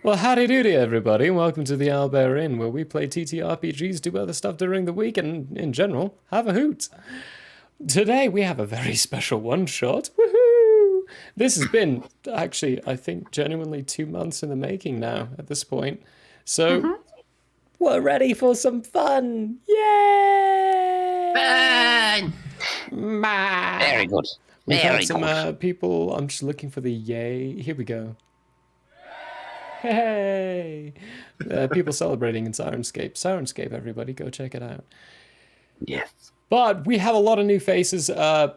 Well, howdy doody, everybody, and welcome to the Owlbear Inn, where we play TTRPGs, do other stuff during the week, and in general, have a hoot. Today, we have a very special one-shot. Woohoo! This has been, actually, I think, genuinely 2 months in the making now, at this point. So, we're ready for some fun! Yay! Fun! Ma! Very good. We've Very had some good. people, I'm just looking for the yay. Here we go. Hey! People celebrating in Sirenscape. Sirenscape, everybody, go check it out. Yes. But we have a lot of new faces. The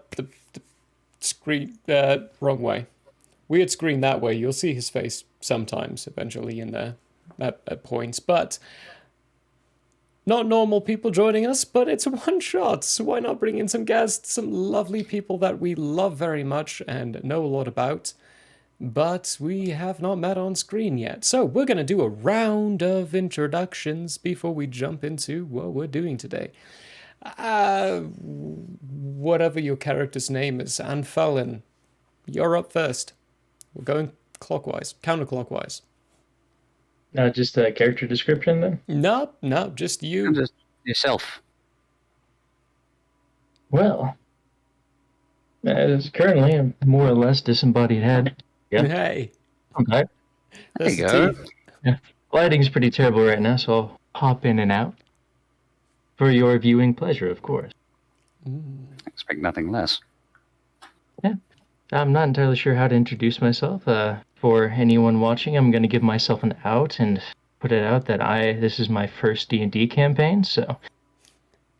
screen, wrong way. Weird screen that way. You'll see his face sometimes, eventually, in there at points. But not normal people joining us, but it's a one-shot. So why not bring in some guests, some lovely people that we love very much and know a lot about, but we have not met on screen yet. So we're going to do a round of introductions before we jump into what we're doing today. Whatever your character's name is, Anne Fallon, you're up first. We're going clockwise, counterclockwise. Just a character description then? No, just you. Just yourself. Well, as currently a more or less disembodied head. Yeah. Hey. Okay. There you go. Yeah. Lighting's pretty terrible right now, so I'll hop in and out. For your viewing pleasure, of course. Expect nothing less. Yeah. I'm not entirely sure how to introduce myself. For anyone watching, I'm going to give myself an out and put it out that this is my first D&D campaign, so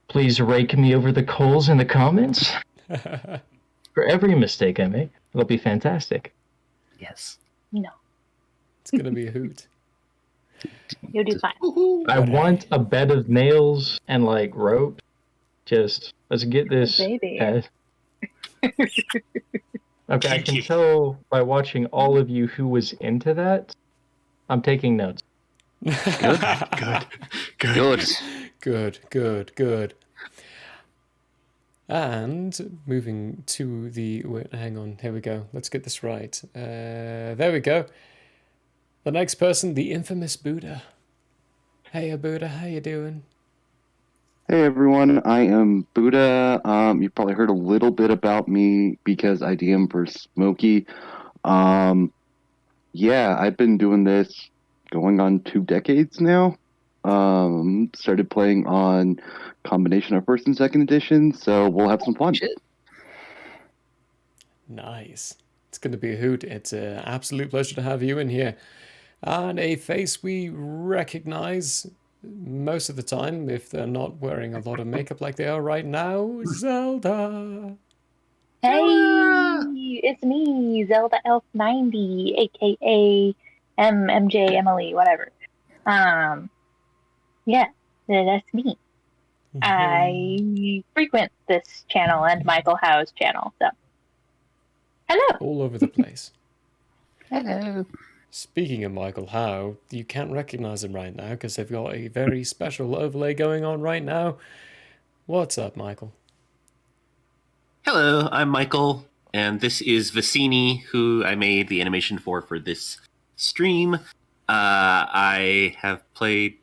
please rake me over the coals in the comments. For every mistake I make, it'll be fantastic. Yes. No, It's going to be a hoot. you'll do fine. I want a bed of nails and, rope. Just, let's get this... Baby. Okay, I can tell by watching all of you who was into that. I'm taking notes. Good. And moving to the... Wait, hang on. Here we go. Let's get this right. There we go. The next person, the infamous Buddha. Hey, Buddha, how you doing? Hey everyone, I am Buddha. You've probably heard a little bit about me because I DM for Smokey. Yeah, I've been doing this going on 2 decades now. Started playing on combination of first and second edition, so we'll have some fun. Shit. Nice. It's going to be a hoot. It's an absolute pleasure to have you in here. And a face we recognize most of the time, if they're not wearing a lot of makeup like they are right now, Zelda. Hey, it's me, Zelda Elf 90, aka MJ Emily, whatever. Yeah, that's me. I frequent this channel and Michael Howe's channel, so hello. All over the place. Hello. Speaking of Michael Howe, you can't recognize him right now because they've got a very special overlay going on right now. What's up, Michael? Hello, I'm Michael, and this is Vicini, who I made the animation for this stream. I have played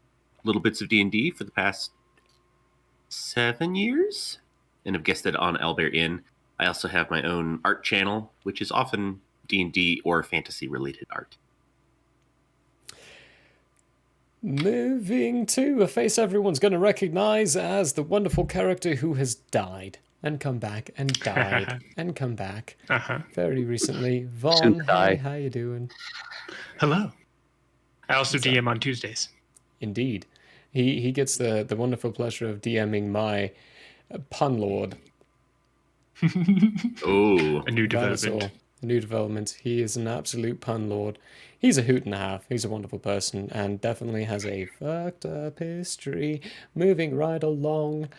little bits of D&D for the past 7 years, and have guested on Owlbear Inn. I also have my own art channel, which is often D&D or fantasy-related art. Moving to a face everyone's going to recognize as the wonderful character who has died and come back and died and come back very recently. Vaughn, hey, how you doing? Hello. I also DM on Tuesdays. Indeed. He gets the wonderful pleasure of DMing my pun lord. Oh, A new development. A new development. He is an absolute pun lord. He's a hoot and a half. He's a wonderful person and definitely has a fucked up history. Moving right along.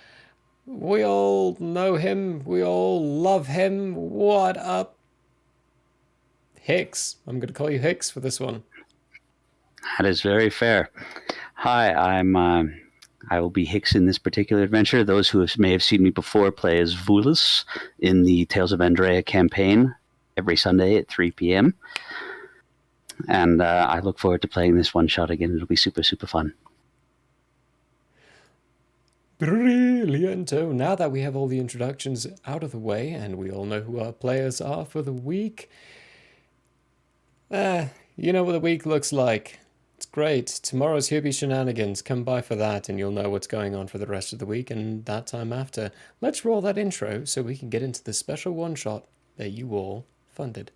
We all know him. We all love him. What up? Hicks. I'm going to call you Hicks for this one. That is very fair. Hi, I will be Hicks in this particular adventure. Those who may have seen me before play as Vulus in the Tales of Andrea campaign every Sunday at 3 p.m. and I look forward to playing this one shot again. It'll be super, super fun. Brilliant. Now that we have all the introductions out of the way and we all know who our players are for the week, you know what the week looks like. It's great. Tomorrow's Hubie Shenanigans. Come by for that and you'll know what's going on for the rest of the week and that time after. Let's roll that intro so we can get into the special one-shot that you all funded.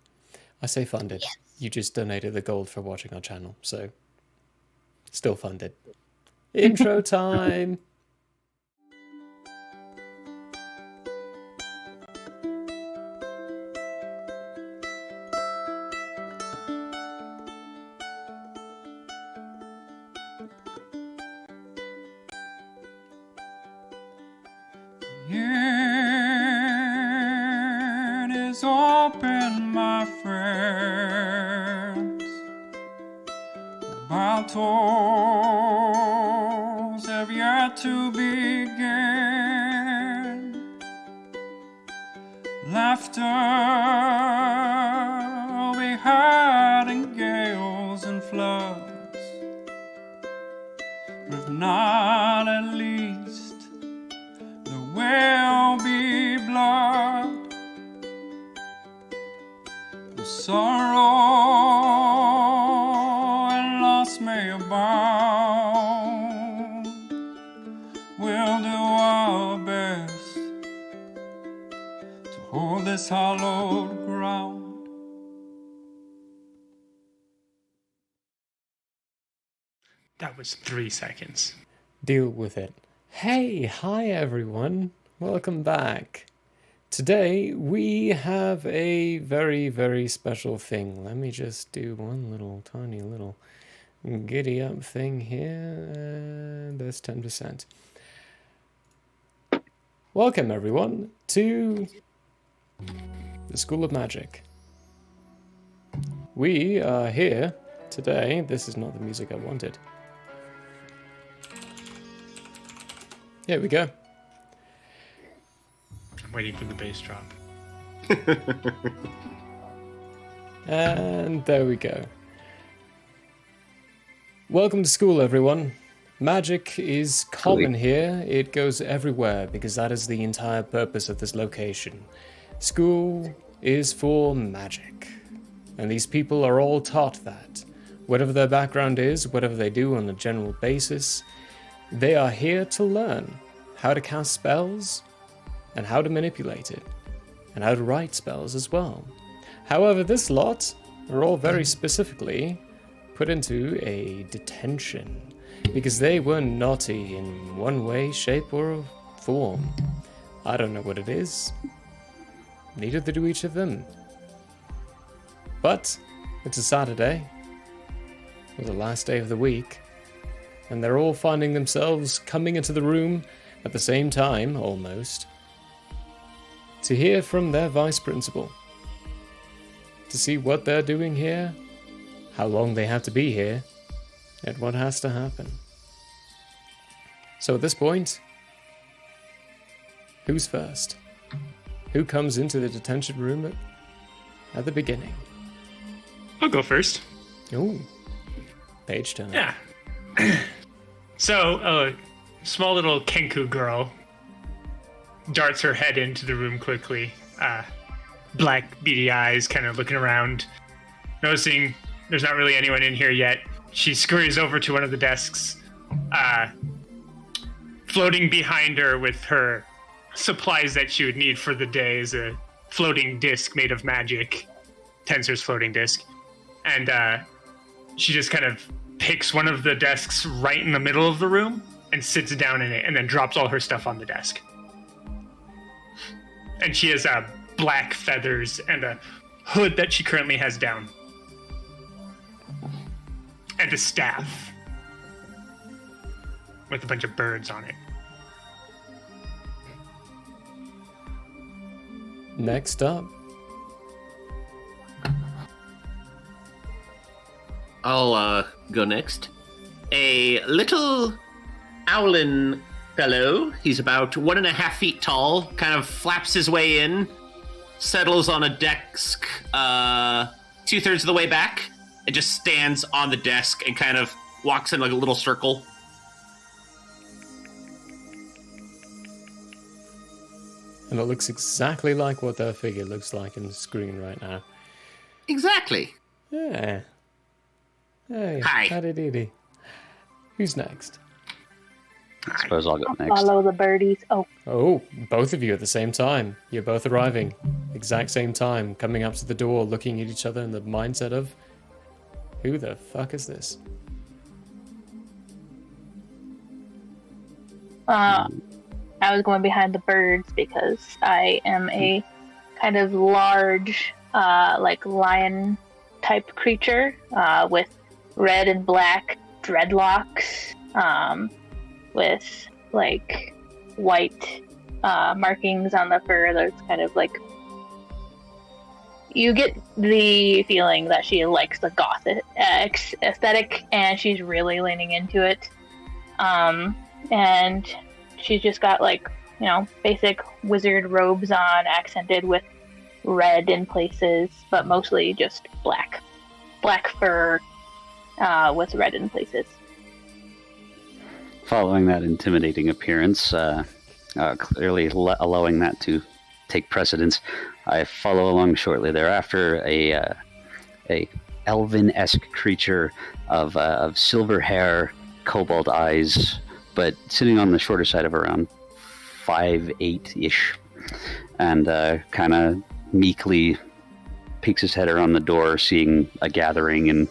I say funded. Yes. You just donated the gold for watching our channel, so still funded. Intro time! It is open, my friends. Battles have yet to begin. Laughter will be had in gales and floods, but not at least will be blood. The sorrow and loss may abound. We'll do our best to hold this hallowed ground. That was 3 seconds. Deal with it. Hey, hi everyone. Welcome back. Today we have a very, very special thing. Let me just do one little tiny little giddy up thing here. There's 10%. Welcome everyone to the School of Magic. We are here today. This is not the music I wanted. Here we go. I'm waiting for the bass drop. And there we go. Welcome to school, everyone. Magic is common here. It goes everywhere because that is the entire purpose of this location. School is for magic. And these people are all taught that. Whatever their background is, whatever they do on a general basis, they are here to learn how to cast spells and how to manipulate it, and how to write spells as well. However, this lot are all very specifically put into a detention because they were naughty in one way, shape, or form. I don't know what it is. Neither do each of them. But it's a Saturday, or the last day of the week, and they're all finding themselves coming into the room at the same time, almost, to hear from their vice principal, to see what they're doing here, how long they have to be here, and what has to happen. So at this point, who's first? Who comes into the detention room at the beginning? I'll go first. Ooh, page turn. Yeah. So, a small little Kenku girl darts her head into the room quickly. Black, beady eyes, kind of looking around, noticing there's not really anyone in here yet. She scurries over to one of the desks. Floating behind her with her supplies that she would need for the day is a floating disc made of magic. Tensor's floating disc. And she just kind of picks one of the desks right in the middle of the room and sits down in it and then drops all her stuff on the desk. And she has black feathers and a hood that she currently has down. And a staff with a bunch of birds on it. Next up. I'll go next. A little owlin fellow. He's about 1.5 feet tall. Kind of flaps his way in. Settles on a desk 2/3 of the way back. and just stands on the desk and kind of walks in like a little circle. And it looks exactly like what that figure looks like in the screen right now. Exactly. Yeah. Hey, Hi. howdy-doody. Who's next? I suppose I'll go next. Follow the birdies. Oh, Oh, both of you at the same time. You're both arriving. Exact same time, coming up to the door, looking at each other in the mindset of, who the fuck is this? I was going behind the birds because I am a kind of large, like lion type creature with red and black dreadlocks, with like white markings on the fur. That's kind of like, you get the feeling that she likes the goth aesthetic, and she's really leaning into it. And she's just got like, you know, basic wizard robes on, accented with red in places, but mostly just black fur with red in places. Following that intimidating appearance, clearly allowing that to take precedence, I follow along shortly thereafter. A elven-esque creature of silver hair, cobalt eyes, but sitting on the shorter side of around 5'8" and kind of meekly peeks his head around the door, seeing a gathering, and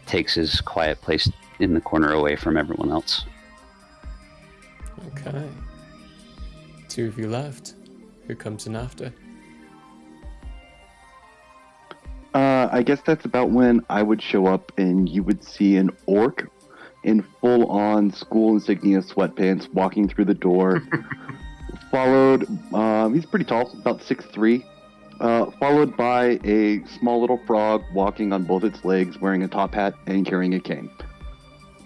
takes his quiet place in the corner away from everyone else. Okay. Two of you left. Who comes in after? I guess that's about when I would show up and you would see an orc in full-on school insignia sweatpants walking through the door. Followed, he's pretty tall, about 6'3", followed by a small little frog walking on both its legs, wearing a top hat and carrying a cane.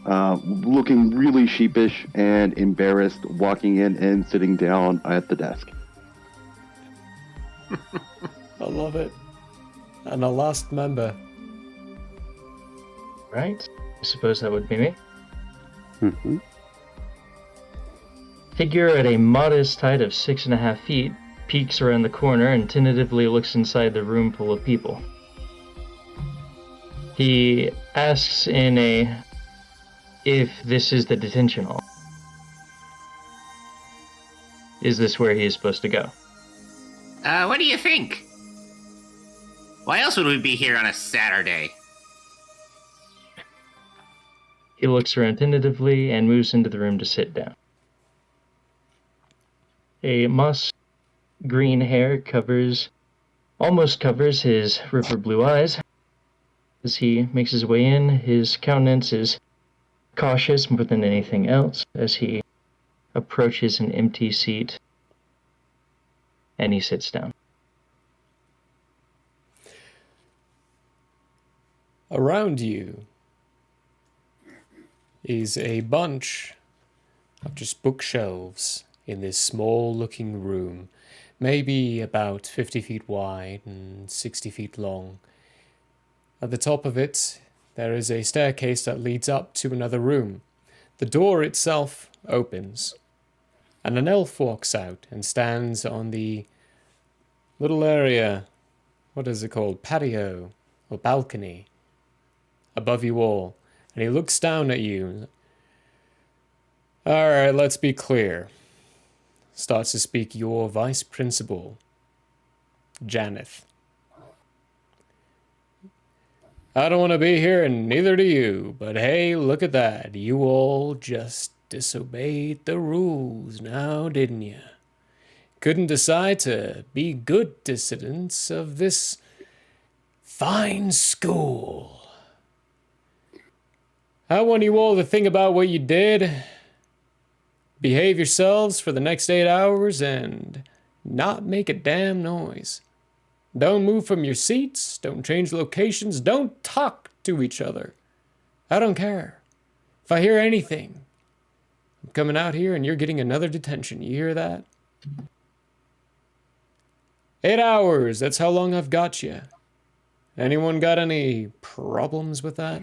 Looking really sheepish and embarrassed, walking in and sitting down at the desk. I love it. And our last member. Right. I suppose that would be me. Mm-hmm. Figure at a modest height of 6.5 feet peeks around the corner and tentatively looks inside the room full of people. He asks if this is the detention hall. Is this where he is supposed to go? What do you think? Why else would we be here on a Saturday? He looks around tentatively and moves into the room to sit down. A moss green hair almost covers his river blue eyes. As he makes his way in, his countenance is cautious more than anything else as he approaches an empty seat and he sits down. Around you is a bunch of just bookshelves in this small-looking room, maybe about 50 feet wide and 60 feet long. At the top of it, there is a staircase that leads up to another room. The door itself opens, and an elf walks out and stands on the little area, what is it called, patio or balcony, above you all, and he looks down at you. Alright, let's be clear. Starts to speak your vice principal, Janeth. I don't want to be here, and neither do you, but hey, look at that. You all just disobeyed the rules now, didn't you? Couldn't decide to be good dissidents of this fine school. I want you all to think about what you did, behave yourselves for the next 8 hours, and not make a damn noise. Don't move from your seats, don't change locations, don't talk to each other. I don't care. If I hear anything, I'm coming out here and you're getting another detention. You hear that? 8 hours, that's how long I've got you. Anyone got any problems with that?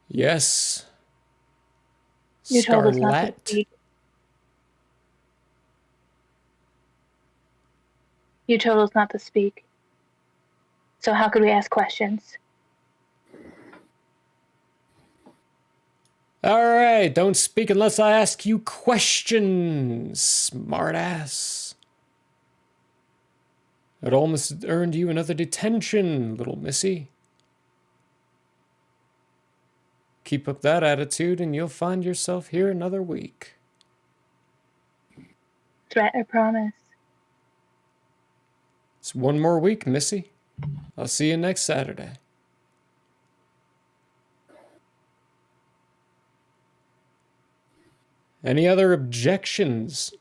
Yes. You told us not to Scarlet. speak. You told us not to speak. So how could we ask questions? All right, don't speak unless I ask you questions, smartass. It almost earned you another detention, little missy. Keep up that attitude and you'll find yourself here another week. Threat or promise? It's one more week, missy. I'll see you next Saturday. Any other objections?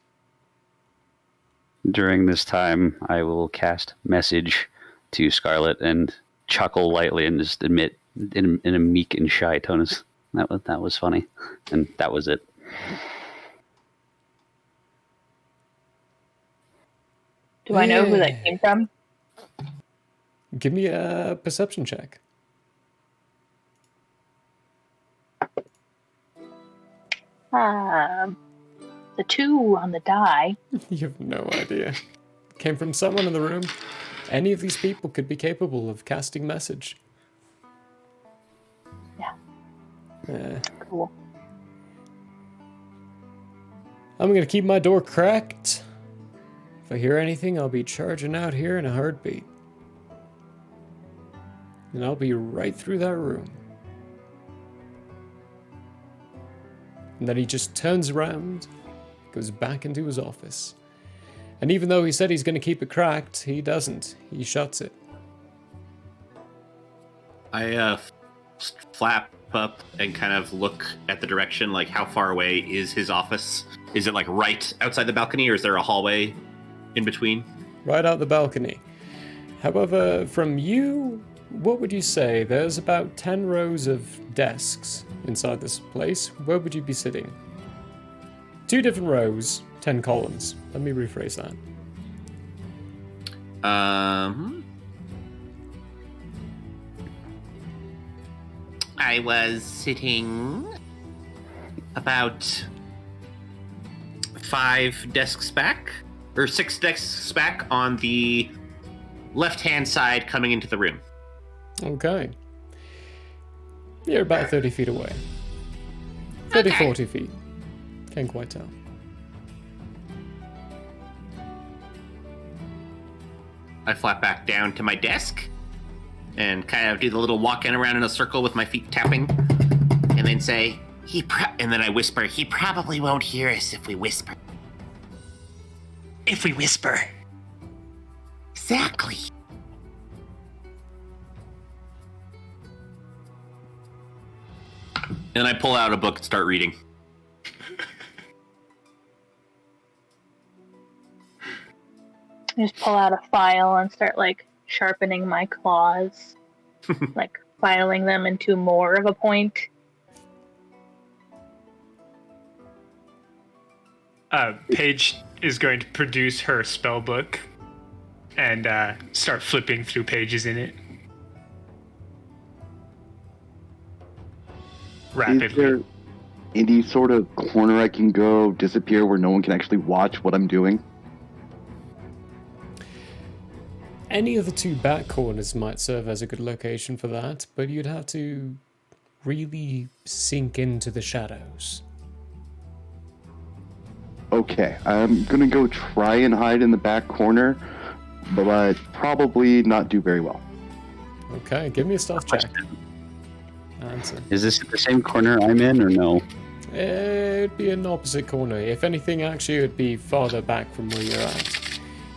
During this time, I will cast message to Scarlet and chuckle lightly and just admit in a meek and shy tone, that was funny, and that was it. Do I know who that came from? Give me a perception check. The 2 on the die. You have no idea. Came from someone in the room. Any of these people could be capable of casting message. Yeah. Cool. I'm gonna keep my door cracked. If I hear anything, I'll be charging out here in a heartbeat. And I'll be right through that room. And then he just turns around, goes back into his office. And even though he said he's going to keep it cracked, he doesn't. He shuts it. I flap up and kind of look at the direction, like how far away is his office? Is it like right outside the balcony, or is there a hallway in between? Right out the balcony. However, from you, what would you say? There's about 10 rows of desks inside this place. Where would you be sitting? 2 different rows, 10 columns. Let me rephrase that. I was sitting about 5 desks back, or 6 desks back on the left-hand side coming into the room. Okay. You're about 30 feet away. 30, 40 feet. Can't quite tell. I flap back down to my desk and kind of do the little walking around in a circle with my feet tapping, and then say, and then I whisper, he probably won't hear us if we whisper. If we whisper. Exactly. And I pull out a book and start reading. I just pull out a file and start like sharpening my claws, like filing them into more of a point. Paige is going to produce her spell book and start flipping through pages in it. Rapidly. Is there any sort of corner I can go disappear where no one can actually watch what I'm doing? Any of the 2 back corners might serve as a good location for that, but you'd have to really sink into the shadows. Okay, I'm gonna go try and hide in the back corner, but probably not do very well. Okay, give me a stealth check. Answer. Is this the same corner I'm in, or no? It'd be an opposite corner. If anything, actually, it would be farther back from where you're at.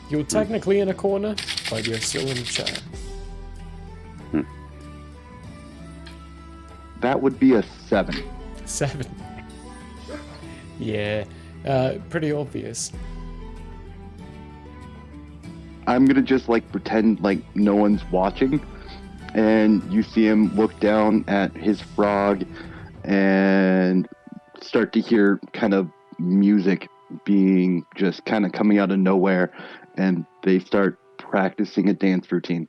You're technically in a corner, but you're still in a chair. That would be a 7. 7. Yeah, pretty obvious. I'm gonna just like pretend like no one's watching, and you see him look down at his frog and start to hear kind of music being just kind of coming out of nowhere, and they start practicing a dance routine.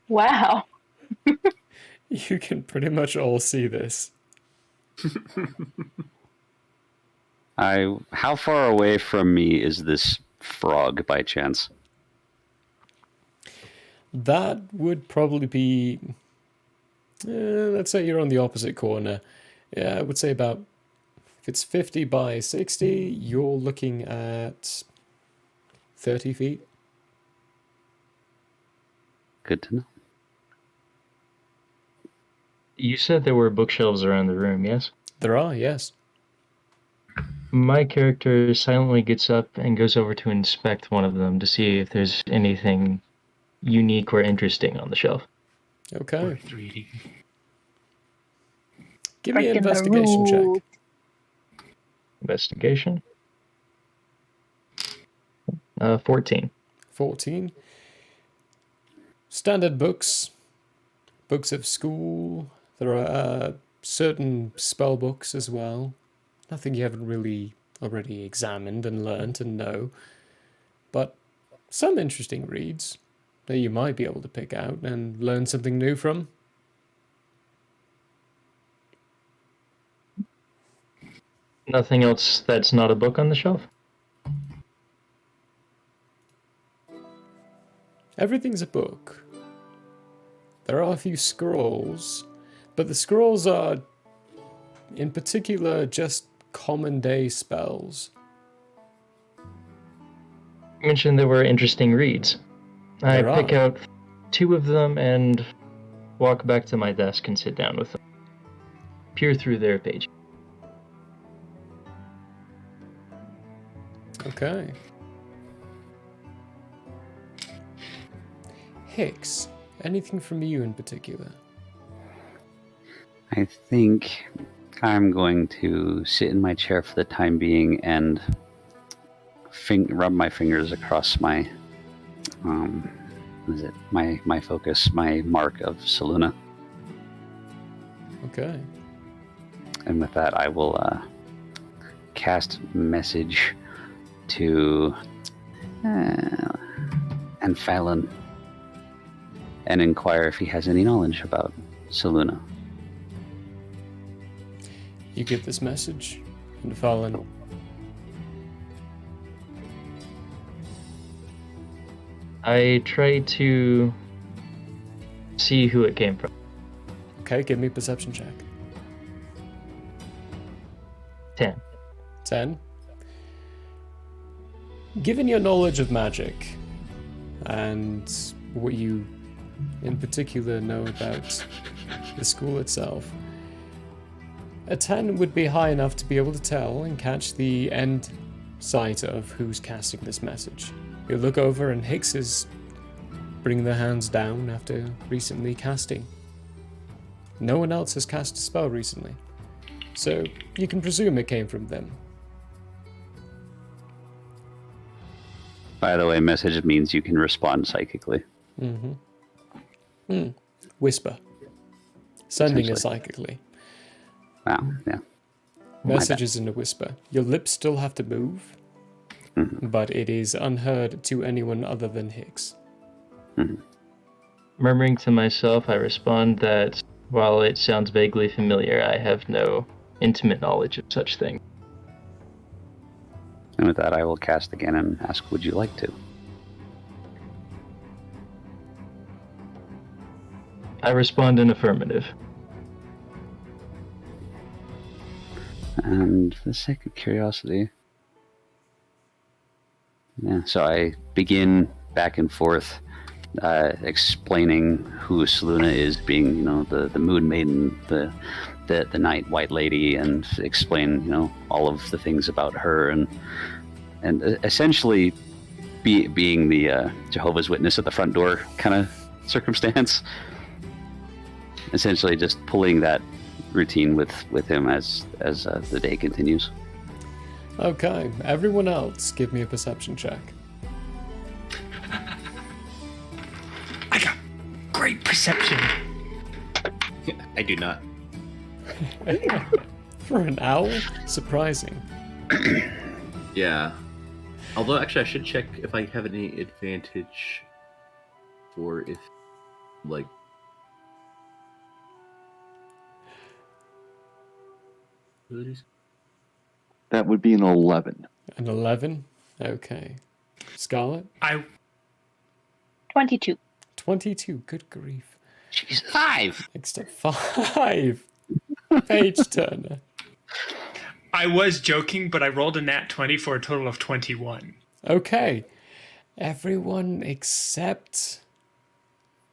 Wow. You can pretty much all see this. How far away from me is this frog by chance? That would probably be. Let's say you're on the opposite corner. Yeah, I would say about. If it's 50 by 60, you're looking at 30 feet. Good to know. You said there were bookshelves around the room, yes? There are, yes. My character silently gets up and goes over to inspect one of them to see if there's anything unique or interesting on the shelf. Okay. Worth reading. Give me an Breaking the investigation rules. check. Investigation. 14. 14. Standard books. Books of school. There are certain spell books as well. Nothing you haven't really already examined and learnt and know. But some interesting reads that you might be able to pick out and learn something new from. Nothing else that's not a book on the shelf? Everything's a book. There are a few scrolls, but the scrolls are, in particular, just common day spells. You mentioned there were interesting reads. I There pick are. out 2 of them and walk back to my desk and sit down with them. Peer through their page. Okay. Hicks, anything from you in particular? I think I'm going to sit in my chair for the time being and rub my fingers across my, what is it? My focus, my mark of Saluna. Okay. And with that, I will cast message to Anfalon and inquire if he has any knowledge about Saluna. You get this message, and Fallen. I try to see who it came from. Okay, give me a perception check. 10. 10. Given your knowledge of magic, and what you in particular know about the school itself, a 10 would be high enough to be able to tell and catch the end sight of who's casting this message. You look over and Hicks is bringing their hands down after recently casting. No one else has cast a spell recently, so you can presume it came from them. By the way, message means you can respond psychically. Whisper. Sending it Essentially. psychically. Wow, yeah. Messages in a whisper. Your lips still have to move, but it is unheard to anyone other than Hicks. Murmuring to myself, I respond that while it sounds vaguely familiar, I have no intimate knowledge of such things. And with that, I will cast again and ask, would you like to? I respond in affirmative. And for the sake of curiosity... Yeah, so I begin back and forth explaining who Saluna is, being, you know, the Moon Maiden, the Night White Lady, and explain, you know, all of the things about her, and essentially being the Jehovah's Witness at the front door kind of circumstance. Essentially just pulling that routine with him as the day continues. Okay, everyone else, give me a perception check. I got great perception. I do not. For an owl? Surprising. Yeah. Although, actually, I should check if I have any advantage for if, like... That would be an 11. An 11? Okay. Scarlet? 22. 22. Good grief. Jesus. 5! Next up, 5. Page Turner. I was joking, but I rolled a nat 20 for a total of 21. Okay. Everyone except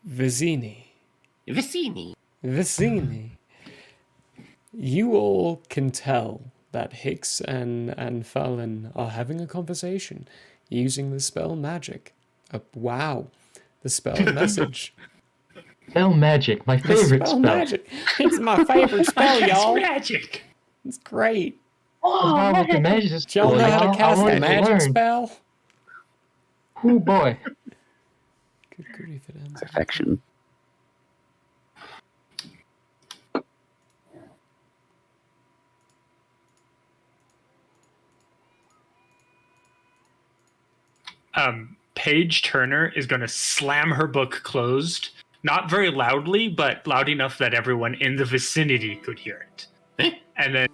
Vicini. Vicini. You all can tell that Hicks and Fallon are having a conversation using the spell magic. Wow. The spell message. Spell magic, my favorite spell. Magic. It's my favorite spell, y'all. Magic. It's great. Oh, What's wrong with the magic Do y'all spell? know how to I cast wanted a to magic learn. spell? Oh boy. Good grief, it ends. Perfection. Paige Turner is going to slam her book closed, not very loudly, but loud enough that everyone in the vicinity could hear it. And then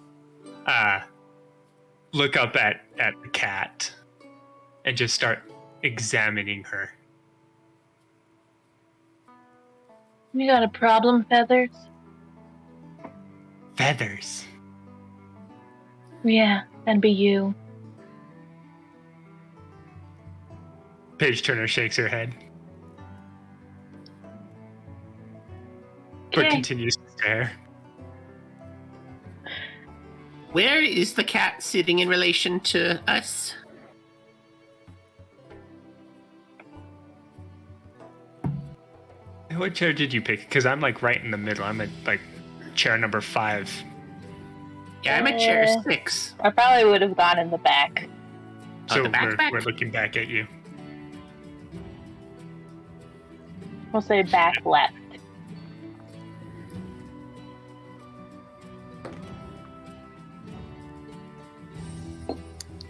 look up at the cat and just start examining her. You got a problem, Feathers? Feathers. Yeah, and be you. Paige Turner shakes her head, but Okay. continues to stare. Where is the cat sitting in relation to us? What chair did you pick? Because I'm like right in the middle. I'm at like chair number 5. Yeah, I'm at chair 6. I probably would have gone in the back. Oh, So the back. we're looking back at you. We'll say back left.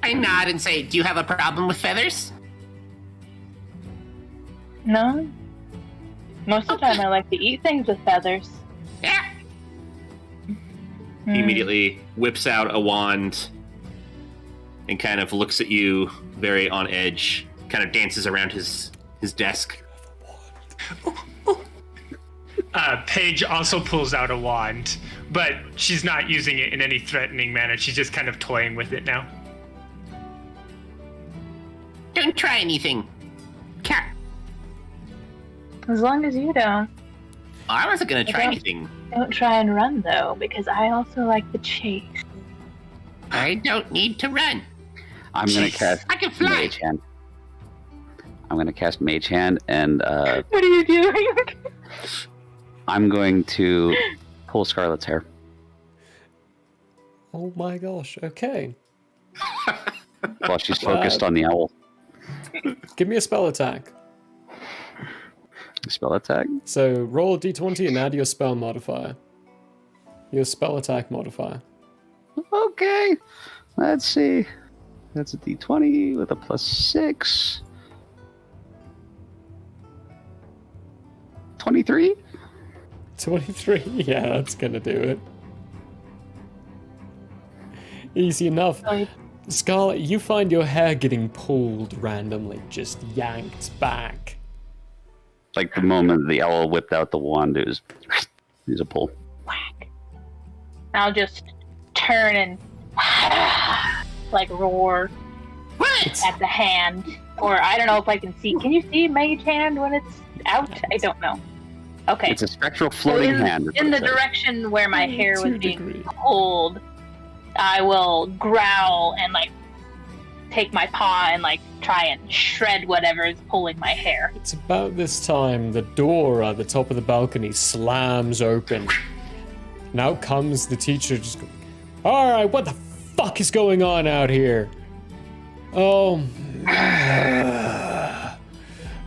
I nod and say, do you have a problem with feathers? No? Most of the time I like to eat things with feathers. Yeah. Hmm. He immediately whips out a wand and kind of looks at you very on edge, kind of dances around his desk. Paige also pulls out a wand, but she's not using it in any threatening manner. She's just kind of toying with it now. Don't try anything. Cat. As long as you don't. I wasn't going to try don't- anything. Don't try and run, though, because I also like the chase. I don't need to run. I'm going to cast I can fly. Mage Hand. I'm going to cast Mage Hand, and What are you doing? I'm going to pull Scarlet's hair. Oh my gosh. Okay. While she's focused on the owl. Give me a spell attack. Spell attack. So roll a d20 and add your spell modifier. Your spell attack modifier. Okay. Let's see. That's a d20 with a +6. 23? 23? Yeah, that's gonna do it. Easy enough. Oh, Scarlet, you find your hair getting pulled randomly, just yanked back. Like the moment the owl whipped out the wand, it was there's a pull. whack. I'll just turn and like roar at the hand. Or I don't know if I can see. Can you see Mage Hand when it's out? I don't know. Okay. It's a spectral So floating in, hand. is in what the it says. direction where my hair 2 was being degree. pulled, I will growl and like take my paw and like try and shred whatever is pulling my hair. It's about this time the door at the top of the balcony slams open. And out comes the teacher just going, alright, what the fuck is going on out here? Oh,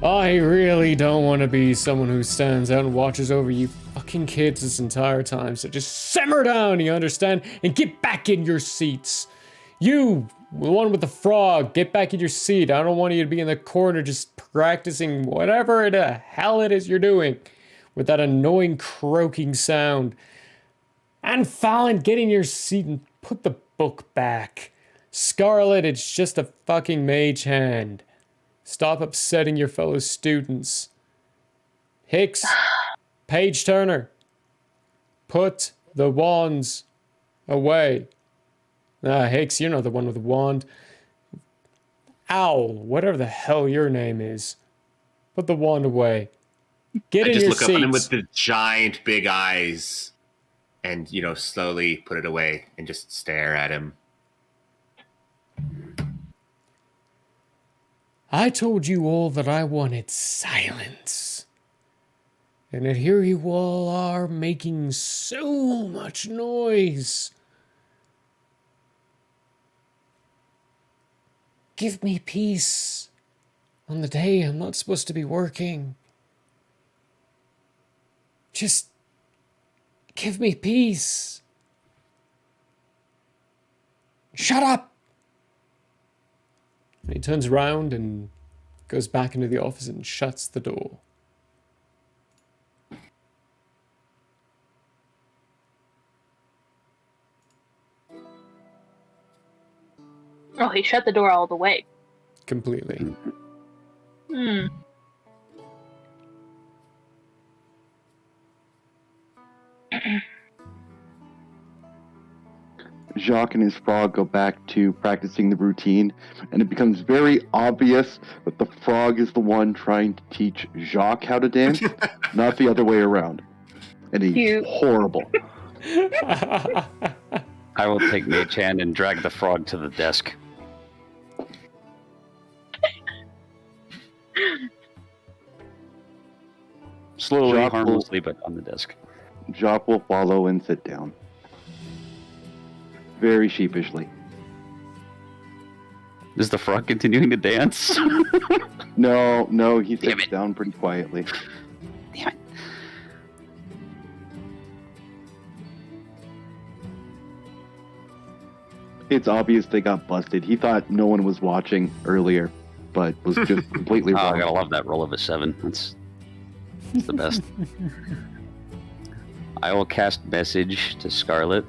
I really don't want to be someone who stands out and watches over you fucking kids this entire time, so just simmer down, you understand? And get back in your seats. You, the one with the frog, get back in your seat. I don't want you to be in the corner just practicing whatever the hell it is you're doing with that annoying croaking sound. And Fallon, get in your seat and put the book back. Scarlet, it's just a fucking mage hand. Stop upsetting your fellow students. Hicks, Page Turner, put the wands away. Hicks, you're not the one with the wand. Owl, whatever the hell your name is, put the wand away. Get in your seats. I just look up at him with the giant big eyes and, slowly put it away and just stare at him. I told you all that I wanted silence. And that here you all are making so much noise. Give me peace on the day I'm not supposed to be working. Just give me peace. Shut up! And he turns around and goes back into the office and shuts the door. Oh, he shut the door all the way. Completely. Jacques and his frog go back to practicing the routine, and it becomes very obvious that the frog is the one trying to teach Jacques how to dance, not the other way around. And he's horrible. I will take Mage Hand and drag the frog to the desk. Slowly, Jacques harmlessly, but on the desk. Jacques will follow and sit down. Very sheepishly. Is the frog continuing to dance? No, he sits down pretty quietly. Damn it. It's obvious they got busted. He thought no one was watching earlier, but was just completely Oh, I wrong. gotta love that roll of a 7. That's the best. I will cast Message to Scarlet.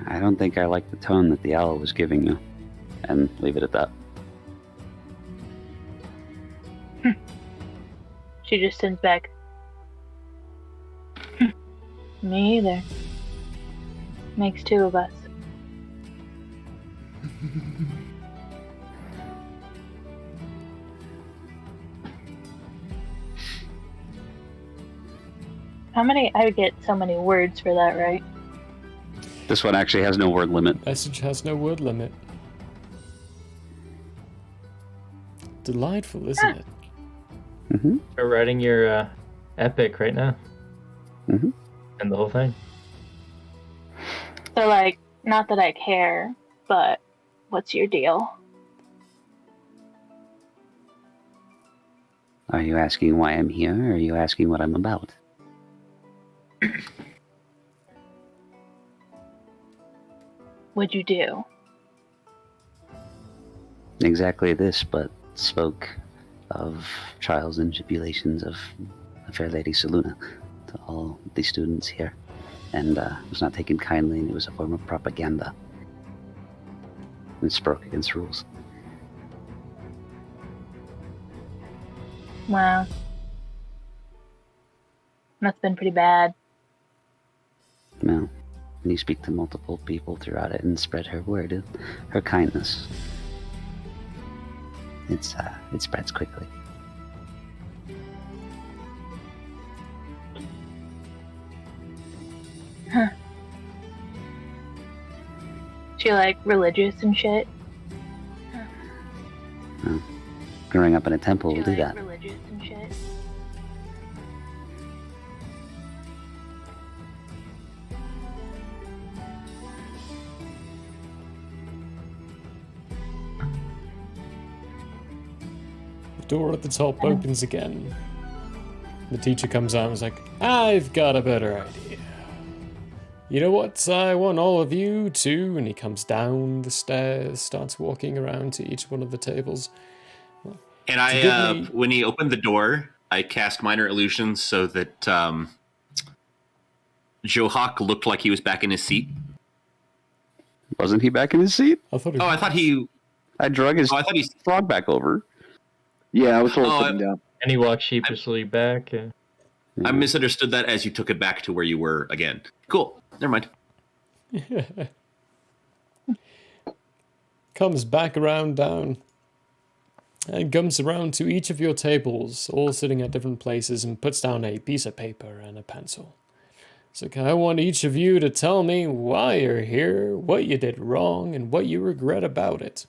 I don't think I like the tone that the owl was giving you. And leave it at that. She just sends back. Me either. Makes two of us. How many? I would get so many words for that, right? This one actually has no word limit. Message has no word limit. Delightful, isn't it? Mm-hmm. You're writing your epic right now. Mm-hmm. And the whole thing. So, like, not that I care, but what's your deal? Are you asking why I'm here, or are you asking what I'm about? What'd you do? Exactly this, but spoke of trials and tribulations of the fair lady Saluna to all the students here, and was not taken kindly, and it was a form of propaganda. And spoke against rules. Wow. That's been pretty bad. Well, when you speak to multiple people throughout it and spread her word, her kindness, it spreads quickly. Huh. She like religious and shit? Well, growing up in a temple She will do like that. religious and shit? The door at the top opens again. The teacher comes out and is like, I've got a better idea. You know what? I want all of you to, and he comes down the stairs, starts walking around to each one of the tables. And To give me- when he opened the door, I cast minor illusions so that Johak looked like he was back in his seat. Wasn't he back in his seat? I thought I thought he. I drug his Oh, I thought he's. frog back over. Yeah, I was told Oh, to put him down. And he walks sheepishly back. I misunderstood that as you took it back to where you were again. Cool. Never mind. comes back around down and comes around to each of your tables, all sitting at different places, and puts down a piece of paper and a pencil. So I want each of you to tell me why you're here, what you did wrong, and what you regret about it.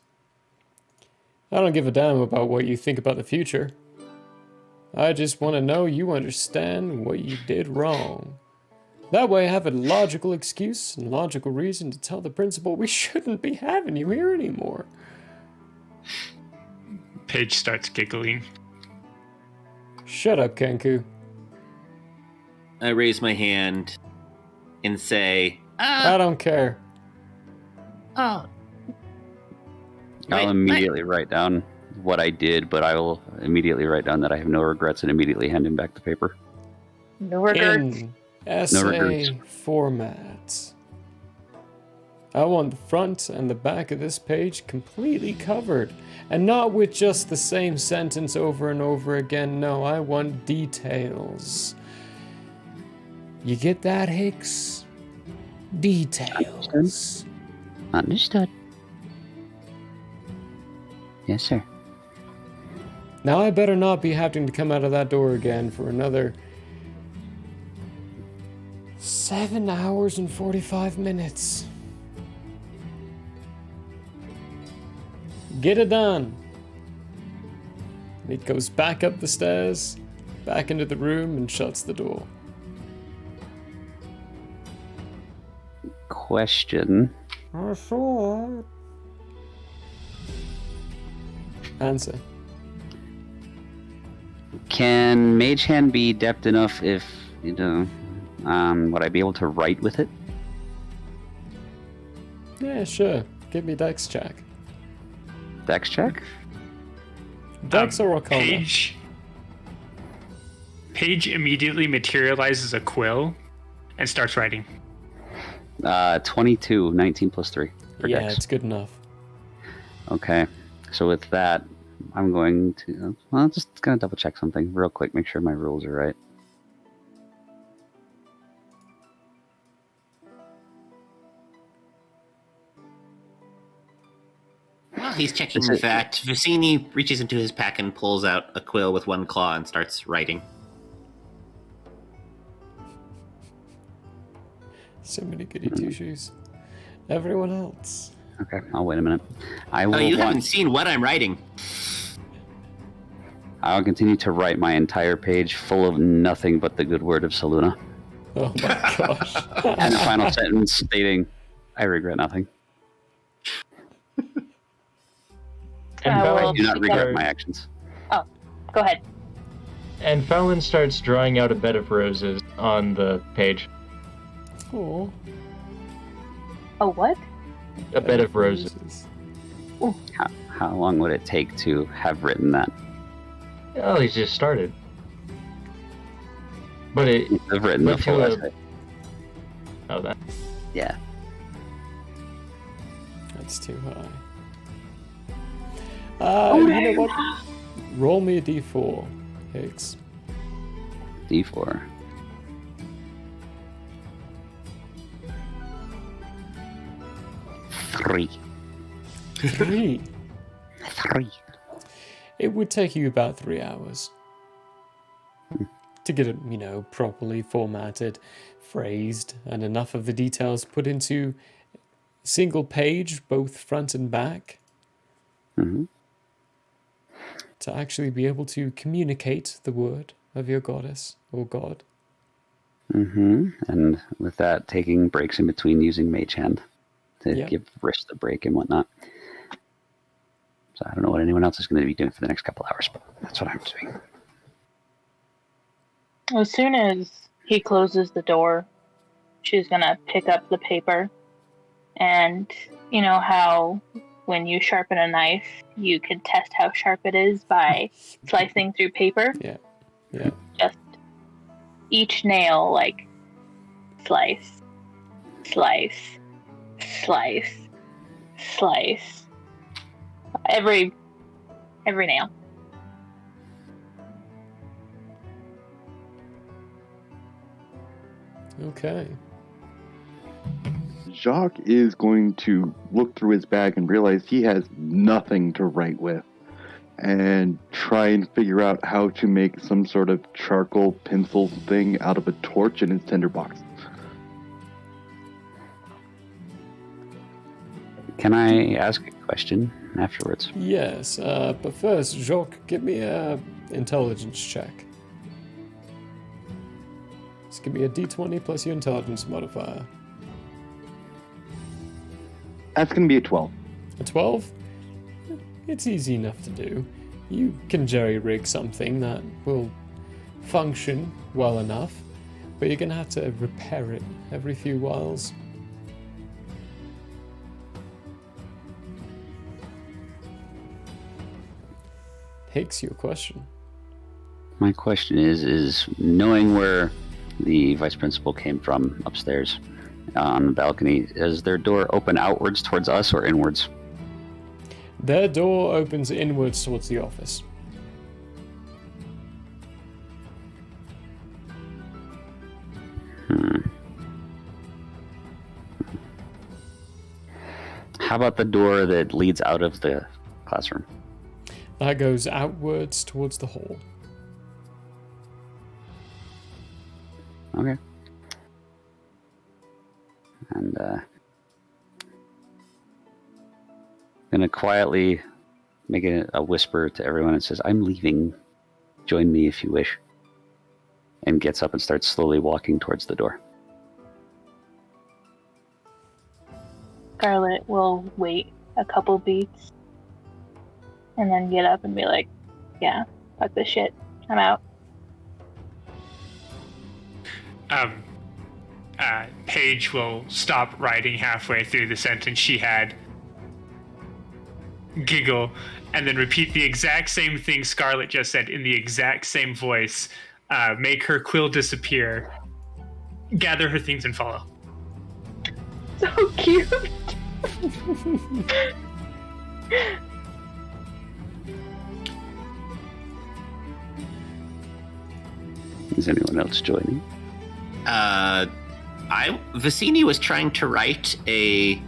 I don't give a damn about what you think about the future. I just want to know you understand what you did wrong. That way I have a logical excuse and logical reason to tell the principal we shouldn't be having you here anymore. Paige starts giggling. Shut up, Kenku. I raise my hand and say, I don't care. "Oh, I'll immediately write down what I did, but I will immediately write down that I have no regrets and immediately hand him back the paper. No regrets. In essay regrets. format. I want the front and the back of this page completely covered, and not with just the same sentence over and over again. No, I want details. You get that, Hicks? Details. Understood. Yes, sir. Now I better not be having to come out of that door again for another 7 hours and 45 minutes. Get it done. And he goes back up the stairs, back into the room, and shuts the door. Question. Answer. Can Mage Hand be depth enough if, would I be able to write with it? Yeah, sure. Give me Dex check. Dex check? Dex or Arcana? Paige immediately materializes a quill and starts writing. 22, 19 plus 3 for Yeah, Dex. it's good enough. Okay, so with that, I'm going to, just gonna double check something real quick, make sure my rules are right. While he's checking Is the it- fact, Vicini reaches into his pack and pulls out a quill with one claw and starts writing. So many goody two shoes. Everyone else. Okay, I'll wait a minute. I will Oh, you want, haven't seen what I'm writing. I'll continue to write my entire page full of nothing but the good word of Saluna. Oh my gosh. And the final sentence stating, I regret nothing. And I will- I Fallon, do not regret start- my actions. Go ahead. and Fallon starts drawing out a bed of roses on the page. Oh, Oh, what? A bed of roses. How long would it take to have written that? Oh, he's just started. But it. I've written the But full to, essay. Oh, that. Yeah. That's too high. You know what? Roll me a d4, Higgs. D4. Three. 3. 3. It would take you about 3 hours to get it, properly formatted, phrased, and enough of the details put into single page, both front and back, Mm-hmm. to actually be able to communicate the word of your goddess or god. Mm-hmm. And with that, taking breaks in between using Mage Hand to Yep. give wrist a break and whatnot. So I don't know what anyone else is going to be doing for the next couple hours, but that's what I'm doing. As soon as he closes the door, she's gonna pick up the paper, and you know how when you sharpen a knife, you can test how sharp it is by slicing through paper. Yeah. Just each nail, like slice, slice, slice, slice. Every nail. Okay. Jacques is going to look through his bag and realize he has nothing to write with, and try and figure out how to make some sort of charcoal pencil thing out of a torch in his tinderbox. Can I ask a question afterwards? Yes, but first, Jacques, give me a intelligence check. Just give me a d20 plus your intelligence modifier. That's going to be a 12. A 12? It's easy enough to do. You can jerry-rig something that will function well enough, but you're going to have to repair it every few whiles. Higgs, your question. My question is knowing where the vice principal came from upstairs on the balcony, is their door open outwards towards us or inwards? Their door opens inwards towards the office. How about the door that leads out of the classroom? That goes outwards towards the hall. Okay. And gonna quietly make it a whisper to everyone and says, "I'm leaving. Join me if you wish." And gets up and starts slowly walking towards the door. Scarlet will wait a couple beats and then get up and be like, yeah, fuck this shit. I'm out. Paige will stop writing halfway through the sentence she had, giggle, and then repeat the exact same thing Scarlet just said in the exact same voice, make her quill disappear, gather her things, and follow. So cute. Is anyone else joining? Vicini was trying to write a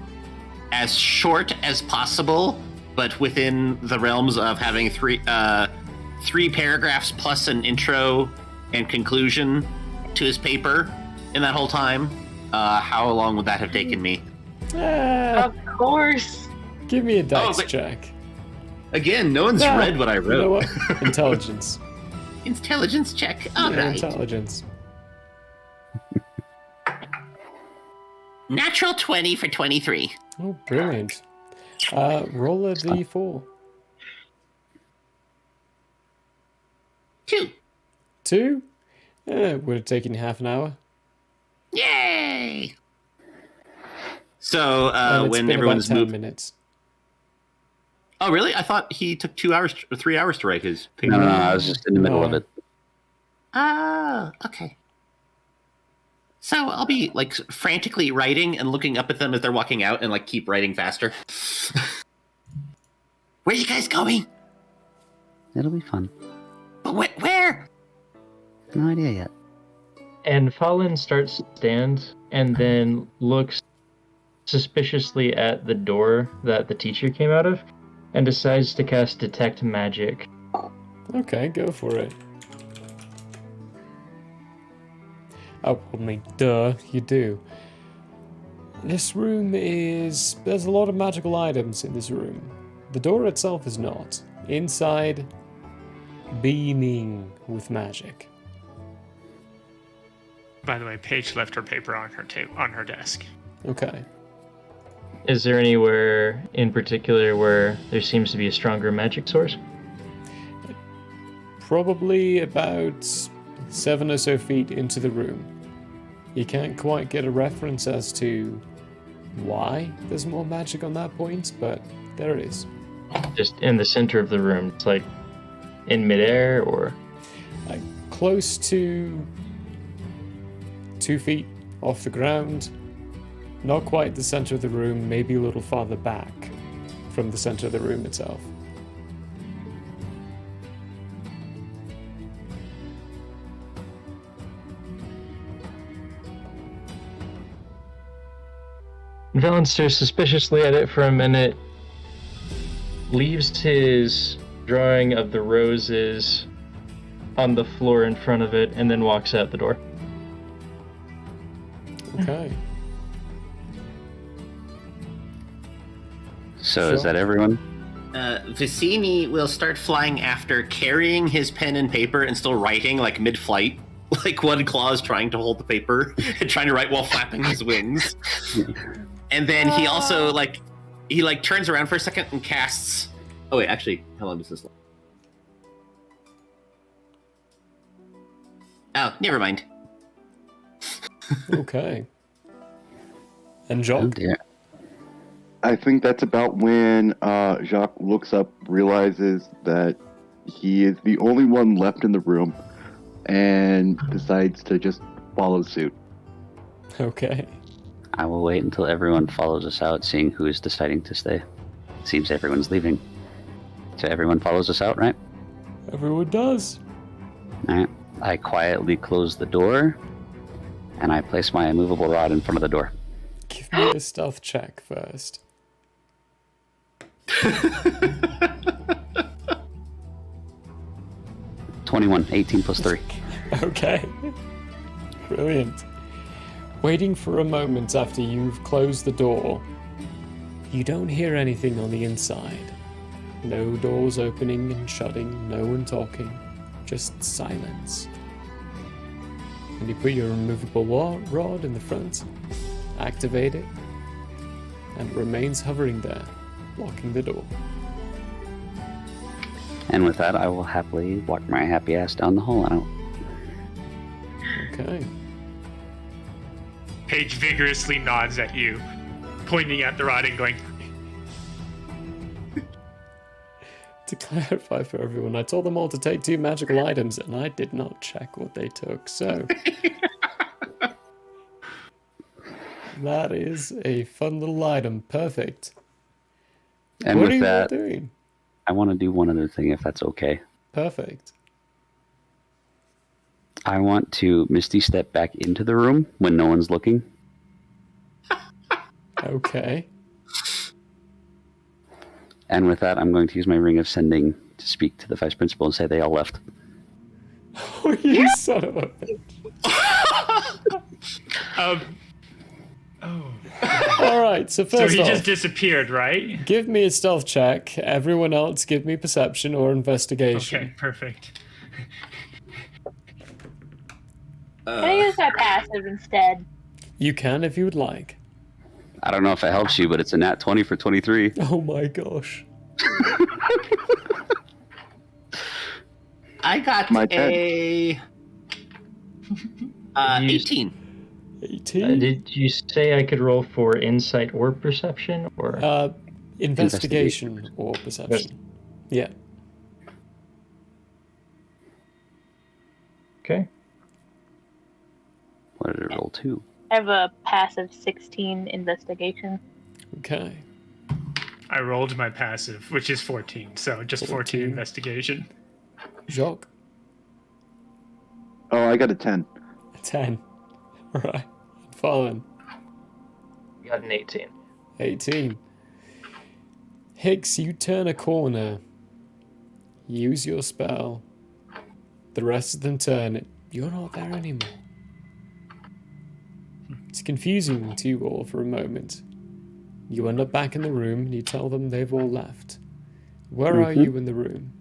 as short as possible, but within the realms of having three paragraphs plus an intro and conclusion to his paper in that whole time. How long would that have taken me? Of course. Give me a dice but- check. Again, no one's read what I You wrote. know what? Intelligence. Intelligence check. All Yeah, right. intelligence. Natural 20 for 23. Oh, brilliant. Roll a d4. 2. 2? It would have taken you half an hour. Yay! So And it's when been everyone's about 10 moved. minutes. Oh, really? I thought he took 2 hours or 3 hours to write his paper. No, I was just in the middle of it. Oh, okay. So I'll be like frantically writing and looking up at them as they're walking out and like keep writing faster. Where are you guys going? It'll be fun. But where? No idea yet. And Fallen starts to stand and then looks suspiciously at the door that the teacher came out of and decides to cast Detect Magic. Okay, go for it. Oh, I mean, duh, you do. This room is... There's a lot of magical items in this room. The door itself is not. Inside, beaming with magic. By the way, Paige left her paper on her desk. Okay. Is there anywhere in particular where there seems to be a stronger magic source? Probably about 7 or so feet into the room. You can't quite get a reference as to why there's more magic on that point, but there it is. Just in the center of the room. It's like in midair or... Like close to 2 feet off the ground. Not quite the center of the room, maybe a little farther back from the center of the room itself. Valen stares suspiciously at it for a minute, leaves his drawing of the roses on the floor in front of it, and then walks out the door. Okay. So is Sure. that everyone? Vicini will start flying after, carrying his pen and paper and still writing like mid-flight. Like one claw is trying to hold the paper and trying to write while flapping his wings. And then he also he turns around for a second and casts. Oh wait, actually, how long does this last? Oh, never mind. Okay. And Oh Jacques? dear. I think that's about when Jacques looks up, realizes that he is the only one left in the room, and decides to just follow suit. Okay. I will wait until everyone follows us out, seeing who is deciding to stay. Seems everyone's leaving. So everyone follows us out, right? Everyone does. Alright. I quietly close the door, and I place my immovable rod in front of the door. Give me a stealth check first. 21, 18 plus 3. Okay. Brilliant. Waiting for a moment after you've closed the door, you don't hear anything on the inside. No doors opening and shutting, no one talking, just silence. And you put your removable rod in the front, activate it, and it remains hovering there, blocking the door. And with that, I will happily walk my happy ass down the hall and out. Okay. Paige vigorously nods at you, pointing at the rod and going, To clarify for everyone, I told them all to take 2 magical items, and I did not check what they took, so... That is a fun little item. Perfect. And What are with you all that, doing? I want to do one other thing, if that's okay. Perfect. I want to Misty step back into the room when no one's looking. Okay. And with that, I'm going to use my ring of sending to speak to the vice principal and say they all left. Oh, you son of a bitch. Alright, so so first he off, just disappeared, right? give me a stealth check. Everyone else, give me perception or investigation. Okay, perfect. Can I use my passive instead? You can if you would like. I don't know if it helps you, but it's a nat 20 for 23. Oh my gosh. I got My a 18. 18? Did you say I could roll for insight or perception? Or Investigation or perception. Yeah. okay. What did it roll to? I have a passive 16 investigation. Okay. I rolled my passive, which is 14, so just 14 14. investigation. Jacques? Oh, I got a 10. A 10. Alright. Fallen. Got an 18. 18. Higgs, you turn a corner. Use your spell. The rest of them turn it. You're not there anymore. It's confusing to you all for a moment. You end up back in the room and you tell them they've all left. Where are you in the room?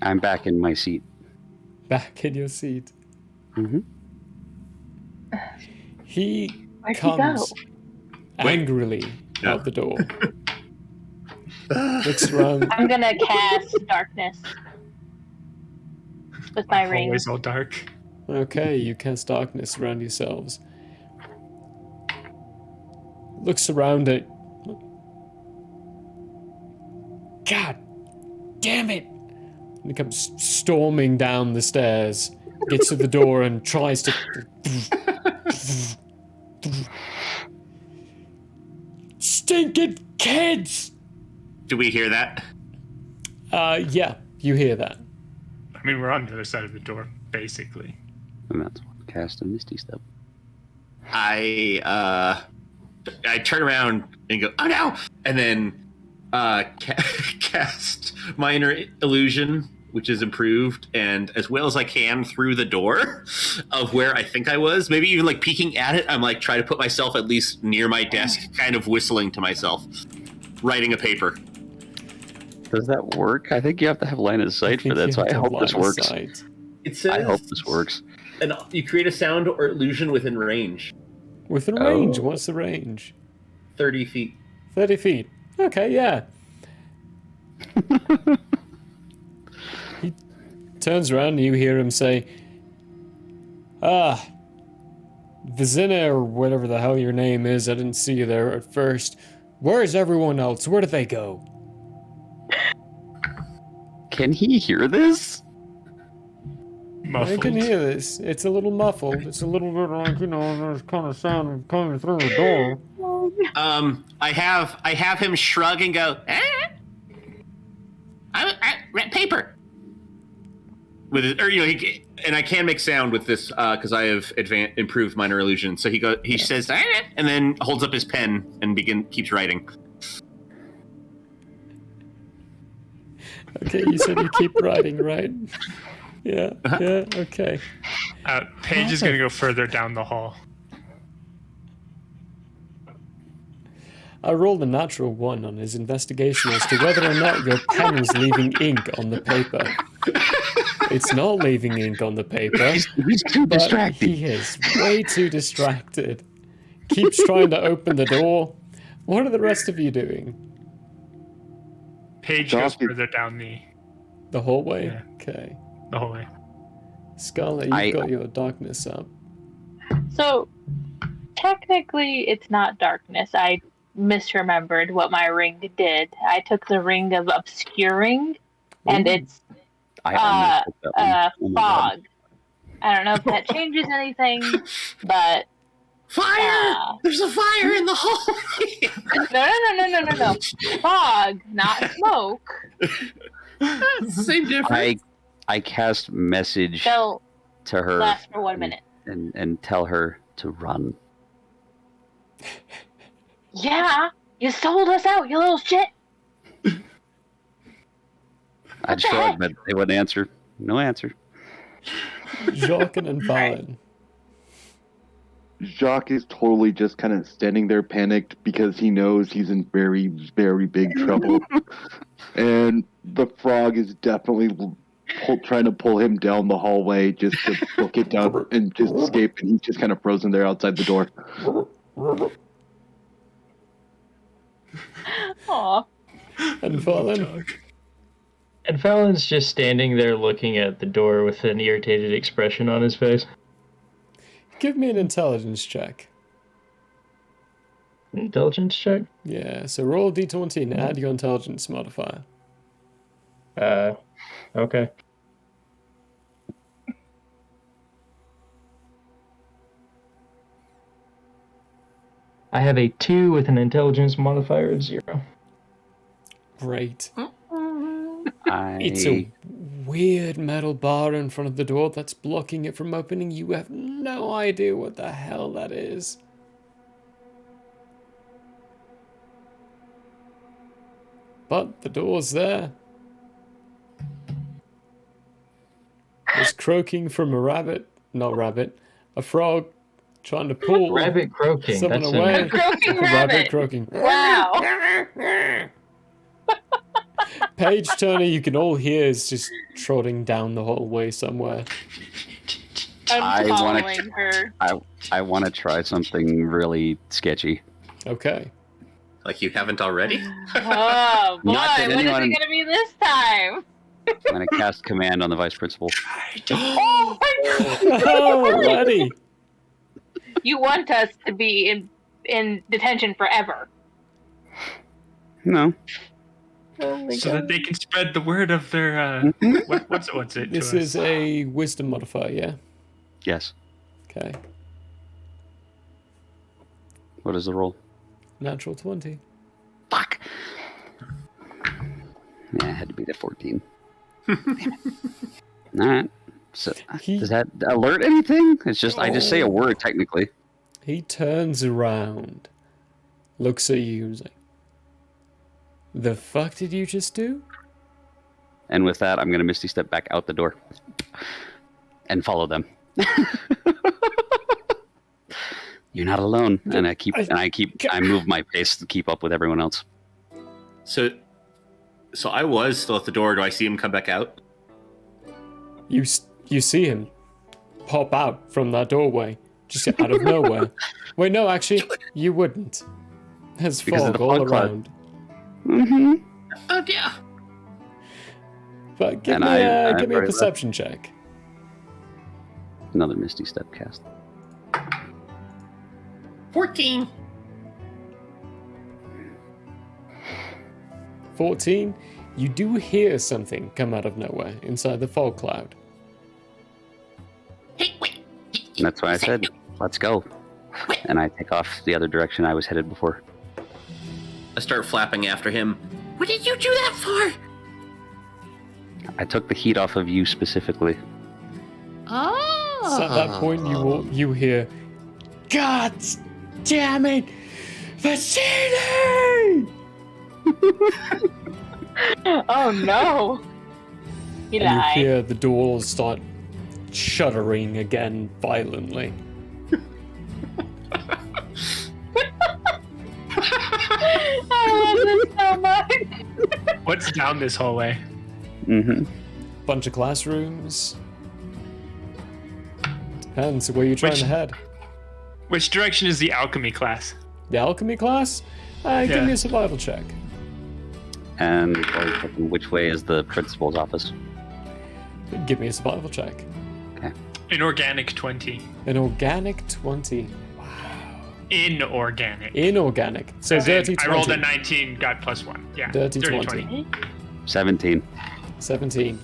I'm back in my seat. Back in your seat. Mm-hmm. He Where'd he comes go? angrily No. out the door. Looks around. I'm gonna cast darkness with my ring. Always all dark. Okay, you cast darkness around yourselves. Looks around it. God damn it! And he comes storming down the stairs, gets to the door and tries to... Stinking kids! Do we hear that? Yeah, you hear that. I mean, we're on the other side of the door, basically. And that's one cast a Misty Step. I turn around and go, oh no! And then cast Minor Illusion, which is improved, and as well as I can through the door of where I think I was, maybe even like peeking at it, I'm like try to put myself at least near my desk, kind of whistling to myself, writing a paper. Does that work? I think you have to have line of sight for that, so I hope this works. It says I hope this works. and you create a sound or illusion within range. Within range? What's the range? 30 feet. 30 feet. Okay, yeah. He turns around and you hear him say, Vizina, or whatever the hell your name is, I didn't see you there at first. Where's everyone else? Where did they go? Can he hear this? Muffled. I can hear this. It's a little muffled. It's a little bit like, there's kind of sound coming through the door. I have him shrug and go, paper. With it, or and I can make sound with this because I have improved minor illusion. So he says, and then holds up his pen and keeps writing. Okay, you said you keep writing, right? Yeah, okay. Paige is going to go further down the hall. I rolled a natural 1 on his investigation as to whether or not your pen was leaving ink on the paper. It's not leaving ink on the paper. He's too but distracted. He is way too distracted. Keeps trying to open the door. What are the rest of you doing? Paige goes further down The hallway? Yeah. Okay. the hallway. Scarlet, you've got your darkness up. So, technically, it's not darkness. I misremembered what my ring did. I took the ring of obscuring, and it's fog. I don't know if that changes anything, but fire! There's a fire in the hallway. No. Fog, not smoke. Same difference. I cast message So to her. last for 1 minute. And tell her to run. Yeah, you sold us out, you little shit. I'd shrug, but they wouldn't answer. No answer. Jacques and Valen. Jacques is totally just kind of standing there panicked because he knows he's in very, very big trouble. And the frog is definitely trying to pull him down the hallway just to book it down and just escape. And he's just kind of frozen there outside the door. Aw. And Valen. And Fallon's just standing there looking at the door with an irritated expression on his face. Give me an intelligence check. Intelligence check? Yeah, so roll a d20 and add your intelligence modifier. Okay. I have a 2 with an intelligence modifier of 0. Great. It's a weird metal bar in front of the door that's blocking it from opening. You have no idea what the hell that is. But the door's there. It's croaking from a a frog trying to pull Rabbit croaking. someone That's away. A croaking A rabbit. croaking. Wow. Page Turner, you can all hear is just trotting down the hallway somewhere. I'm wanna following her. I want to try something really sketchy. Okay. Like you haven't already? Oh boy, Not that what is it anyone- going to be this time? I'm going to cast command on the vice principal. Oh my Oh, Letty. You want us to be in detention forever. No. Oh my So God. that they can spread the word of their what's it This to is us? a wisdom modifier, yeah? Yes. Okay. What is the roll? Natural 20. Fuck. Yeah, it had to be the 14. Alright. So, does that alert anything? It's just, I just say a word, technically. He turns around, looks at you, and is like, the fuck did you just do? And with that, I'm going to Misty Step back out the door. And follow them. You're not alone. And I move my pace to keep up with everyone else. So I was still at the door. Do I see him come back out? You see him pop out from that doorway, just out of nowhere. Wait, no, actually, you wouldn't. There's Because of fog the all fog cloud. around. Mm-hmm. Oh yeah. But give And me I a very well. perception check. Another Misty Step cast. 14. 14. You do hear something come out of nowhere inside the fog cloud. Hey, wait. And that's why I said, let's go. And I take off the other direction I was headed before. I start flapping after him. What did you do that for? I took the heat off of you specifically. Oh. So at that point, you hear, God damn it, Vasily! Oh no. He And you lied. hear the doors start shuddering again violently. I love this so much. What's down this hallway? Mm-hmm. Bunch of classrooms. Depends where you're trying Which- to head. Which direction is the alchemy class? The alchemy class? Give Yeah. me a survival check. And which way is the principal's office? Give me a survival check. An organic 20. An organic 20. Inorganic. Inorganic. So As in, dirty 20. I rolled a 19, got +1. Yeah. Dirty 20. 17. 17.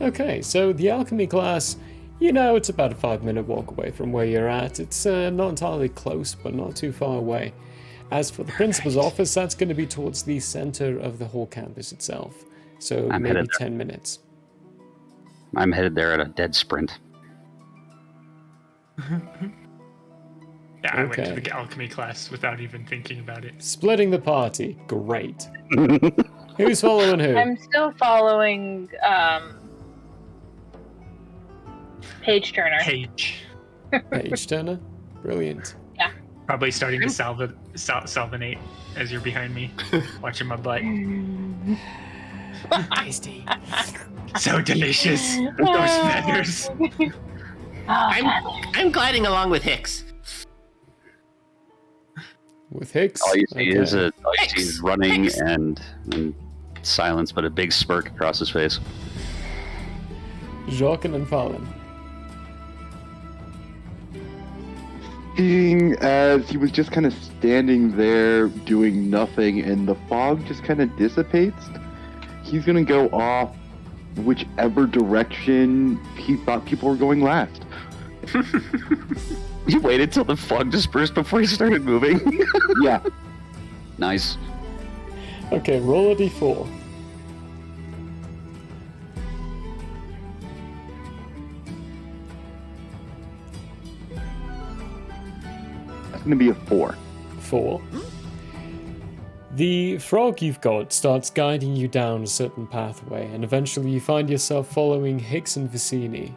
Okay, so the alchemy class, it's about a 5-minute walk away from where you're at. It's not entirely close, but not too far away. As for the principal's office, that's going to be towards the center of the whole campus itself. So I'm maybe headed there. 10 minutes. I'm headed there at a dead sprint. Yeah, I went to Okay. the alchemy class without even thinking about it. Splitting the party. Great. Who's following who? I'm still following Page Turner. Page. Page Turner. Brilliant. Probably starting to salvinate as you're behind me, watching my butt. Tasty. So delicious. Those feathers. I'm gliding along with Hicks. With Hicks? All you see is Okay. running and silence, but a big smirk across his face. Jacques and Fallon. Seeing as he was just kind of standing there doing nothing and the fog just kind of dissipates, he's going to go off whichever direction he thought people were going last. You waited till the fog dispersed before he started moving? Yeah. Nice. Okay, roll a d4. That's going to be a 4. 4. The frog you've got starts guiding you down a certain pathway, and eventually you find yourself following Hicks and Vicini.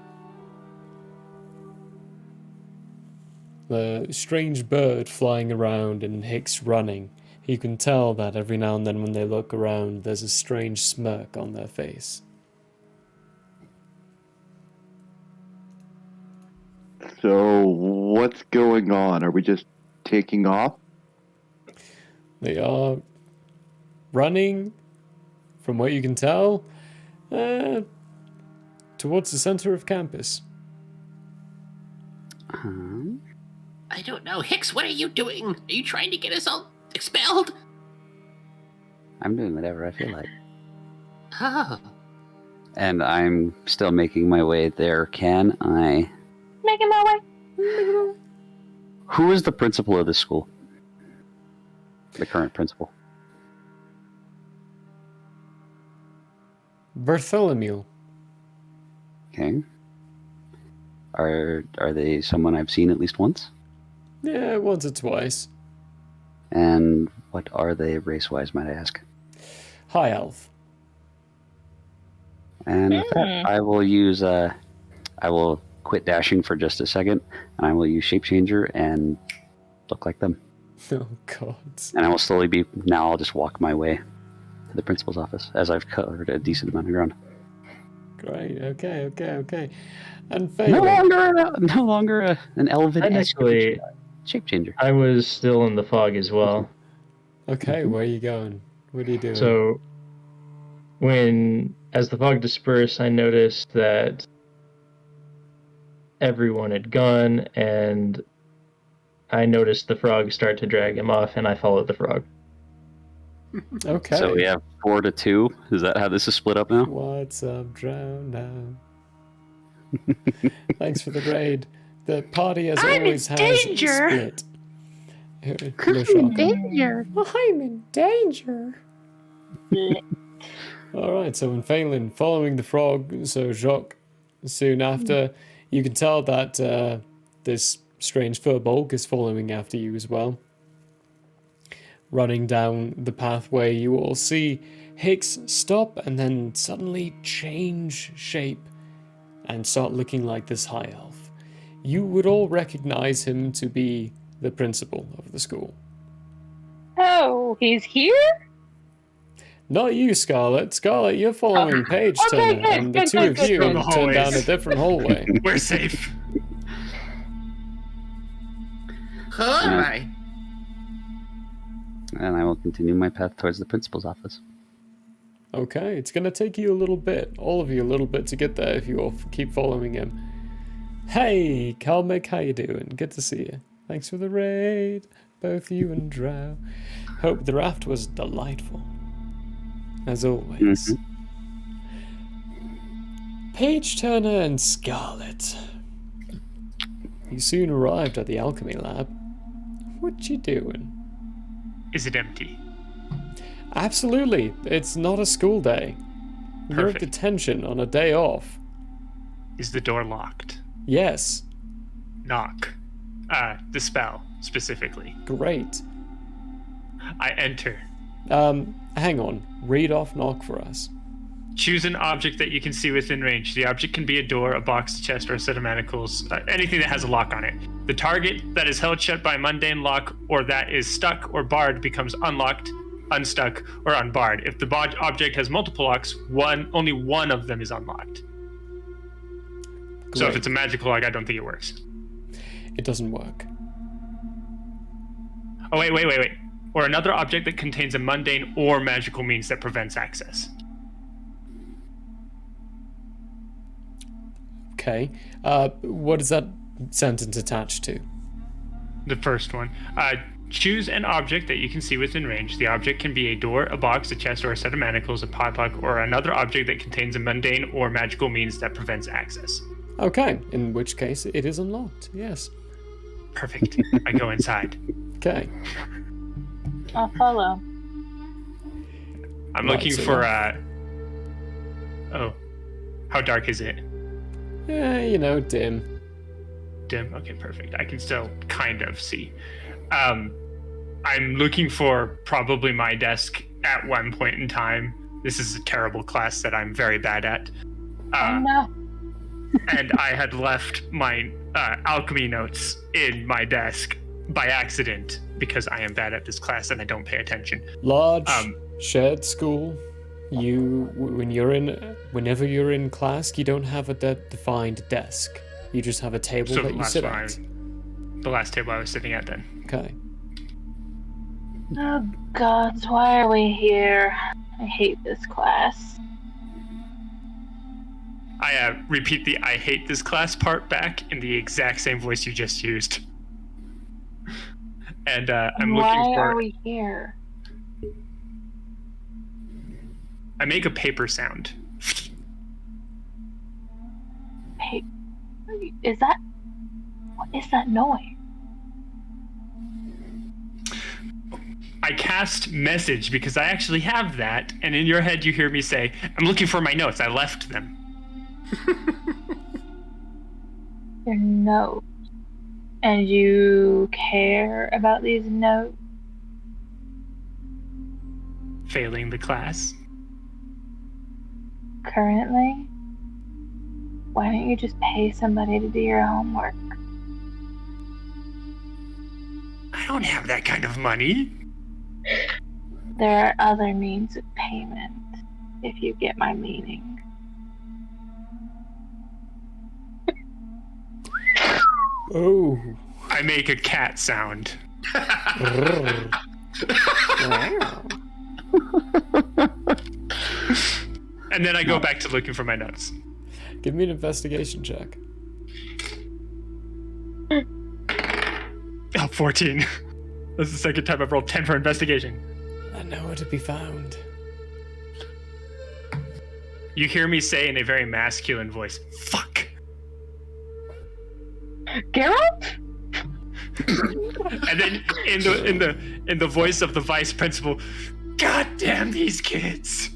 The strange bird flying around and Hicks running. You can tell that every now and then when they look around, there's a strange smirk on their face. So, what's going on? Are we just taking off? They are running, from what you can tell, towards the center of campus. I don't know. Hicks, what are you doing? Are you trying to get us all expelled? I'm doing whatever I feel like. Oh. And I'm still making my way there. Can I... Making my way. Who is the principal of this school? The current principal. Bartholomew. Okay. Are they someone I've seen at least once? Yeah, once or twice. And what are they race-wise, might I ask? High elf. And with that, I will use I will quit dashing for just a second, and I will use Shapechanger and look like them. Oh, God. And I will slowly be... Now I'll just walk my way to the principal's office, as I've covered a decent amount of ground. Great. Okay. And No Phelan. longer an elven Technically, Shapechanger. I was still in the fog as well. Okay, where are you going? What are you doing? So, as the fog dispersed, I noticed that everyone had gone, and I noticed the frog start to drag him off, and I followed the frog. Okay. So we have 4-2. Is that how this is split up now? What's up, drown now? Thanks for the raid. The party, as always, has split. I'm in danger. I'm in danger. All right. So when Phelan following the frog, so Jacques, soon after, you can tell that this strange furbolg is following after you as well. Running down the pathway, you all see Hicks stop and then suddenly change shape and start looking like this high elf. You would all recognize him to be the principal of the school. Oh, he's here? Not you, Scarlet. Scarlet, you're following Paige Okay, Turner, good, and the good, two good, of good, you good. have turned down a different hallway. We're safe. All right. And I will continue my path towards the principal's office. Okay, it's gonna take you a little bit, all of you a little bit to get there if you all keep following him. Hey, Kalmek, how you doing? Good to see you. Thanks for the raid, both you and Drow. Hope the raft was delightful, as always. Paige Turner and Scarlet. You soon arrived at the alchemy lab. What you doing? Is it empty? Absolutely. It's not a school day. You're at Perfect. detention on a day off. Is the door locked? Yes. Knock. Dispel, specifically. Great. I enter. Hang on. Read off knock for us. Choose an object that you can see within range. The object can be a door, a box, a chest, or a set of manacles. Anything that has a lock on it. The target that is held shut by a mundane lock or that is stuck or barred becomes unlocked, unstuck, or unbarred. If the object has multiple locks, only one of them is unlocked. So if Great. it's a magical lock, I don't think it works. It doesn't work. Oh, wait. Or another object that contains a mundane or magical means that prevents access. Okay. What is that sentence attached to? The first one. Choose an object that you can see within range. The object can be a door, a box, a chest, or a set of manacles, a padlock, or another object that contains a mundane or magical means that prevents access. Okay. In which case, it is unlocked. Yes. Perfect. I go inside. Okay. I'll follow. I'm Right, looking so for Oh. How dark is it? Yeah, dim. Dim? Okay, perfect. I can still kind of see. I'm looking for probably my desk at one point in time. This is a terrible class that I'm very bad at. No. And I had left my alchemy notes in my desk by accident because I am bad at this class and I don't pay attention. Large shared school. Whenever you're in class, you don't have a defined desk. You just have a table So that you sit at. the last table I was sitting at then. Okay. Oh, gods, why are we here? I hate this class. I repeat the "I hate this class" part back in the exact same voice you just used. And I'm looking Why for. are we here? I make a paper sound. Hey, is that? What is that noise? I cast message because I actually have that, and in your head you hear me say, "I'm looking for my notes. I left them." Your notes. And you care about these notes? Failing the class. Currently? Why don't you just pay somebody to do your homework? I don't have that kind of money. There are other means of payment, if you get my meaning. Oh. I make a cat sound. And then I go back to looking for my notes. Give me an investigation check. Oh, 14. That's the second time I've rolled 10 for investigation. I know where to be found. You hear me say in a very masculine voice, "Fuck." Geralt? And then in the voice of the vice principal, "God damn these kids."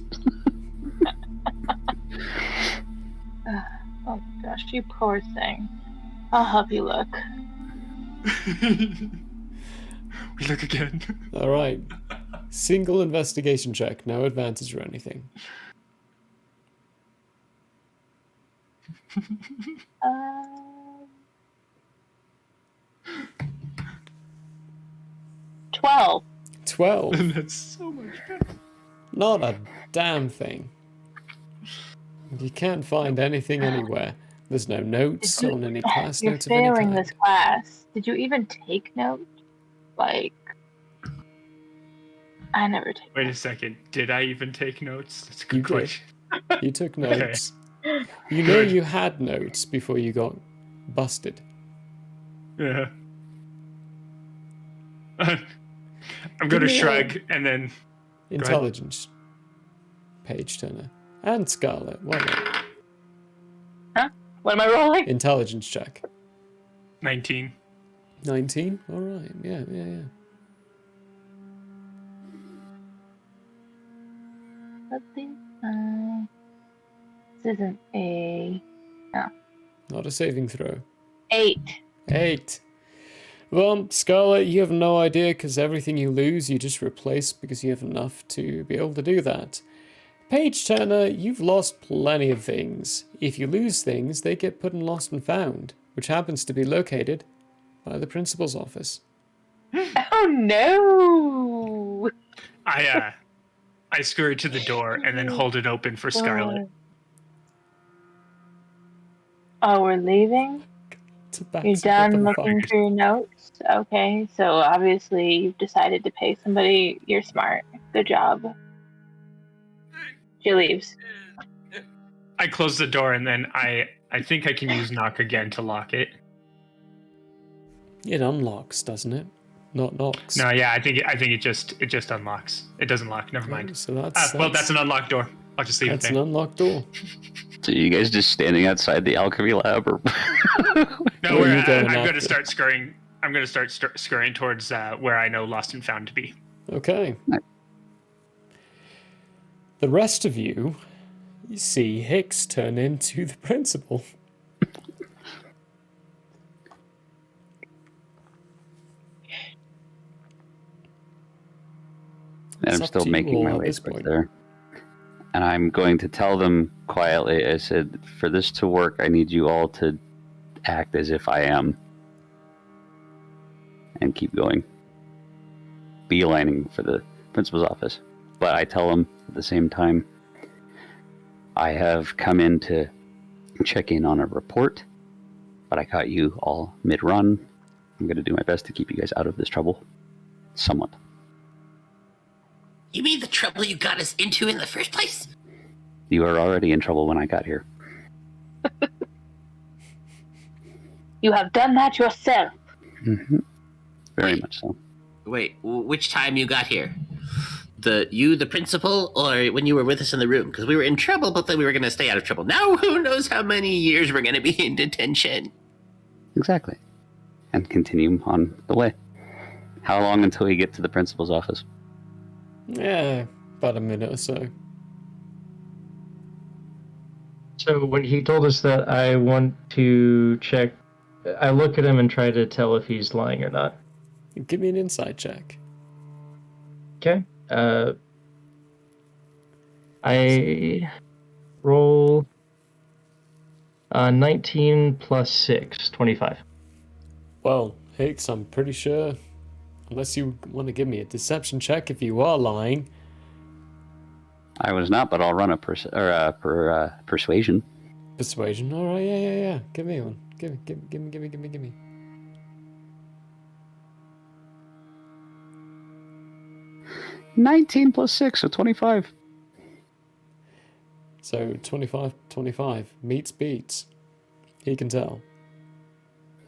Oh gosh, you poor thing. I'll help you look. We look again. All right. Single investigation check. No advantage or anything. 12. 12. That's so much better. Not a damn thing. You can't find anything anywhere. There's no notes on any class You're notes of any failing kind. this class. Did you even take notes? Like, I never take Wait a notes. second. Did I even take notes? That's a You good did. question. You took notes. You know you had notes before you got busted. Yeah. I'm going to shrug and then. Intelligence. Page Turner. And Scarlet. Why not? What am I rolling? Intelligence check. 19. 19? Alright. Yeah. Let's see. This isn't a... Not a saving throw. 8. 8. Well, Scarlet, you have no idea because everything you lose, you just replace because you have enough to be able to do that. Page Turner, you've lost plenty of things. If you lose things, they get put in Lost and Found, which happens to be located by the principal's office. Oh no! I scurry to the door and then hold it open for Scarlet. Oh, we're leaving? You're done looking for your notes? Okay, so obviously you've decided to pay somebody. You're smart. Good job. She leaves. I close the door and then I think I can use knock again to lock it. It unlocks, doesn't it? Not knocks. No, yeah, I think it just unlocks. It doesn't lock. Never mind. So that's Well, that's an unlocked door. I'll just leave it that's there. an unlocked door. So you guys just standing outside the alchemy lab, or No, Where are you going I'm going after? to start scurrying. I'm going to start scurrying towards where I know Lost and Found to be. Okay. Right. The rest of you see Hicks turn into the principal. and It's I'm up still to you making all my at way this towards point. there. And I'm going to tell them quietly, I said, for this to work, I need you all to act as if I am. And keep going. Beelining for the principal's office. But I tell them at the same time, I have come in to check in on a report, but I caught you all mid-run. I'm going to do my best to keep you guys out of this trouble. Somewhat. You mean the trouble you got us into in the first place? You were already in trouble when I got here. You have done that yourself. Mm-hmm. Very much so. Wait, which time you got here? The principal, or when you were with us in the room? Because we were in trouble, but then we were going to stay out of trouble. Now who knows how many years we're going to be in detention? Exactly. And continue on the way. How long until we get to the principal's office? Yeah, about a minute or so. So when he told us that, I want to check. I look at him and try to tell if he's lying or not. Give me an insight check. Okay. I roll 19 plus 6, 25. Well, Hicks, I'm pretty sure, unless you want to give me a deception check if you are lying. I was not, but I'll run a persuasion. Persuasion. All right, yeah. Give me one. Give me. 19 plus 6, so 25. So 25 meets beats. He can tell.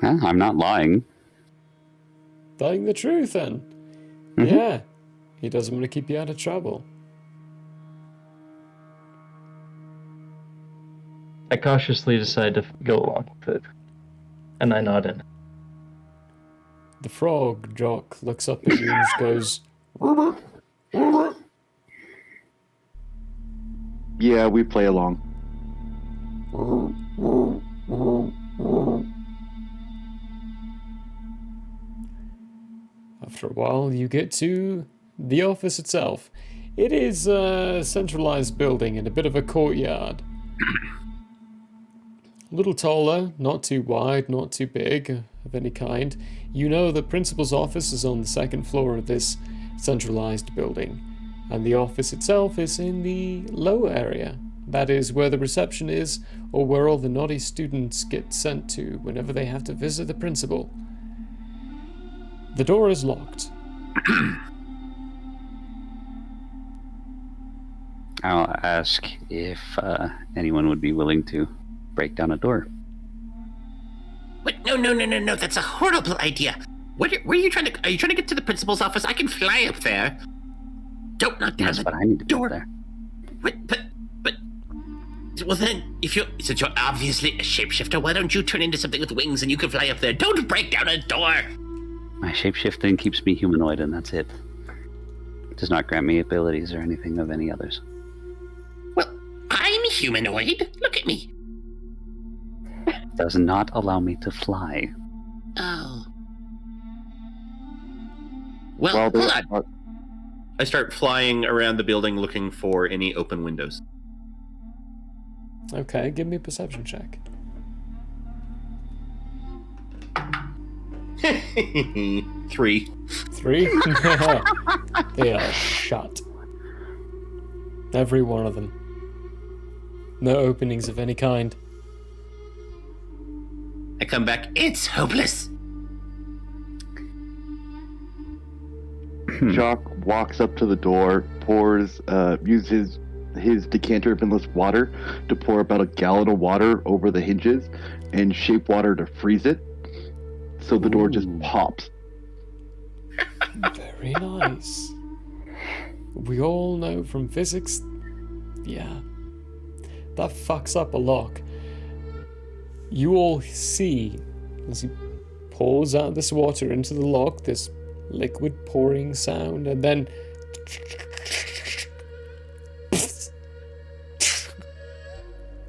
Huh? I'm not lying. Telling the truth, then. Mhm. Yeah. He doesn't want to keep you out of trouble. I cautiously decide to go along with it, and I nod in. The frog jock looks up at you and just goes, Yeah, we play along. After a while, you get to the office itself. It is a centralized building in a bit of a courtyard. A little taller, not too wide, not too big of any kind. You know the principal's office is on the second floor of this centralized building, and the office itself is in the lower area. That is where the reception is, or where all the naughty students get sent to whenever they have to visit the principal. The door is locked. I'll ask if anyone would be willing to break down a door. What? No. That's a horrible idea. Where are you trying to... Are you trying to get to the principal's office? I can fly up there. Don't knock down Yes, the but I need to door. go there. What? But... Well then, since you're obviously a shapeshifter, why don't you turn into something with wings and you can fly up there? Don't break down a door! My shapeshifting keeps me humanoid, and that's it. It does not grant me abilities or anything of any others. Well, I'm humanoid. Look at me. It does not allow me to fly. Oh. Well, hold on. I start flying around the building looking for any open windows. Okay, give me a perception check. 3. 3? They are shut. Every one of them. No openings of any kind. I come back. It's hopeless. Jock walks up to the door, uses his decanter of endless water to pour about a gallon of water over the hinges and shape water to freeze it. So the door just pops. Very nice. We all know from physics, yeah, that fucks up a lock. You all see, as he pours out this water into the lock, this liquid pouring sound, and then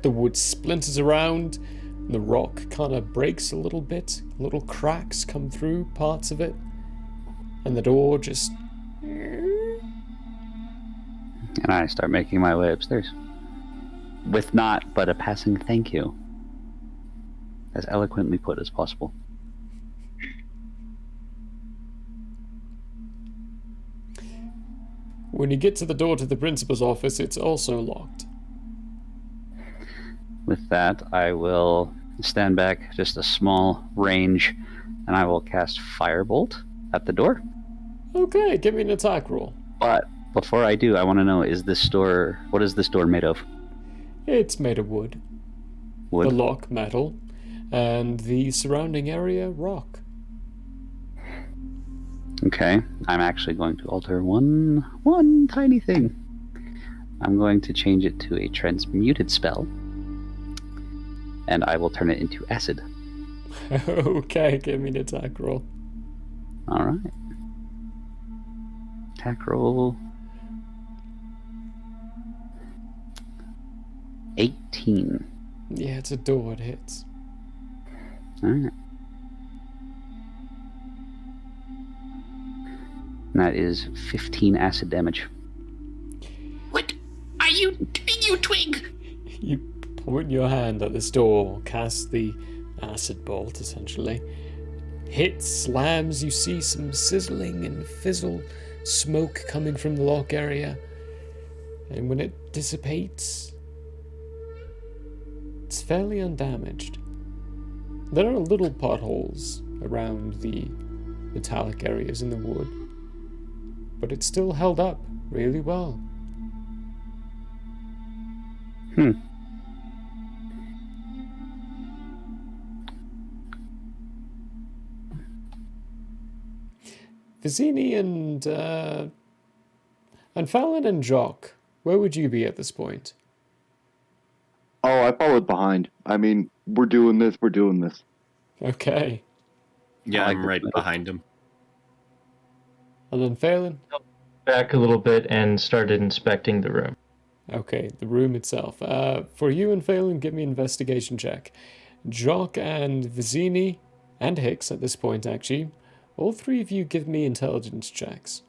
the wood splinters around, and the rock kind of breaks a little bit, little cracks come through parts of it, and the door just... And I start making my way upstairs. With not but a passing thank you. As eloquently put as possible. When you get to the door to the principal's office, it's also locked. With that, I will stand back just a small range, and I will cast Firebolt at the door. Okay, give me an attack roll. But before I do, I want to know, what is this door made of? It's made of wood. Wood. The lock metal, and the surrounding area rock. Okay, I'm actually going to alter one tiny thing. I'm going to change it to a transmuted spell, and I will turn it into acid. Okay, give me an attack roll. All right. Attack roll. 18. Yeah, it's a door. It hits. All right. And that is 15 acid damage. What are you doing, you twig? You point your hand at this door, cast the acid bolt, essentially. Hits, slams, you see some sizzling and fizzle, smoke coming from the lock area. And when it dissipates, it's fairly undamaged. There are little potholes around the metallic areas in the wood, but it's still held up really well. Vizzini and Fallon and Jock, where would you be at this point? Oh, I followed behind. I mean, we're doing this. Okay. Yeah, I like I'm the right middle. behind him. And then Phelan? Back a little bit and started inspecting the room. Okay, the room itself. For you and Phelan, give me an investigation check. Jock and Vizzini, and Hicks at this point, actually, all three of you give me intelligence checks.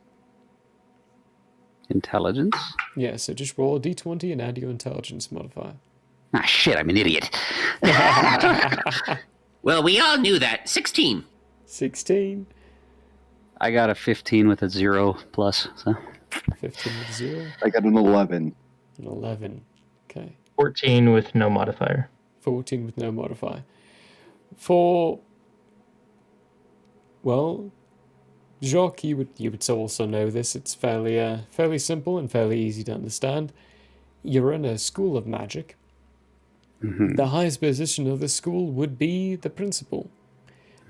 Intelligence? Yeah, so just roll a d20 and add your intelligence modifier. Ah, shit, I'm an idiot. Well, we all knew that. 16. 16, I got a 15 with a 0 plus, so. 15 with 0, I got an 11. and 11. Okay. 14 with no modifier. 14 with no modifier. For, well, Jacques, you would also know this. It's fairly simple and fairly easy to understand. You're in a school of magic. The highest position of the school would be the principal.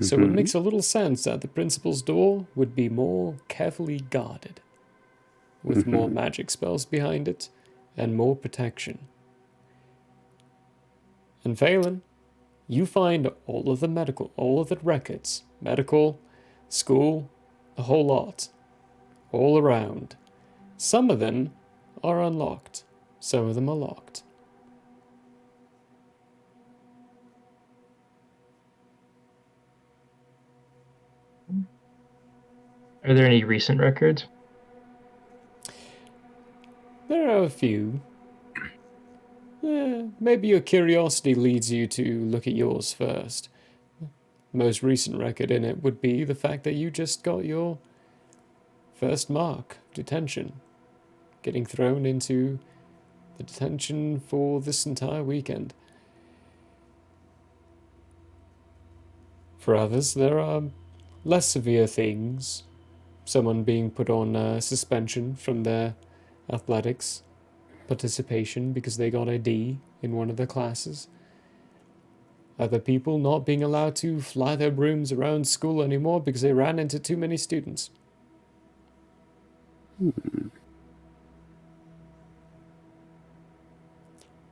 So it makes a little sense that the principal's door would be more carefully guarded, with more magic spells behind it and more protection. And Phelan, you find all of the records, medical, school, the whole lot, all around. Some of them are unlocked, some of them are locked. Are there any recent records? There are a few. Maybe your curiosity leads you to look at yours first. The most recent record in it would be the fact that you just got your first mark, detention. Getting thrown into the detention for this entire weekend. For others, there are less severe things. Someone being put on suspension from their athletics participation because they got a D in one of their classes. Other people not being allowed to fly their brooms around school anymore because they ran into too many students.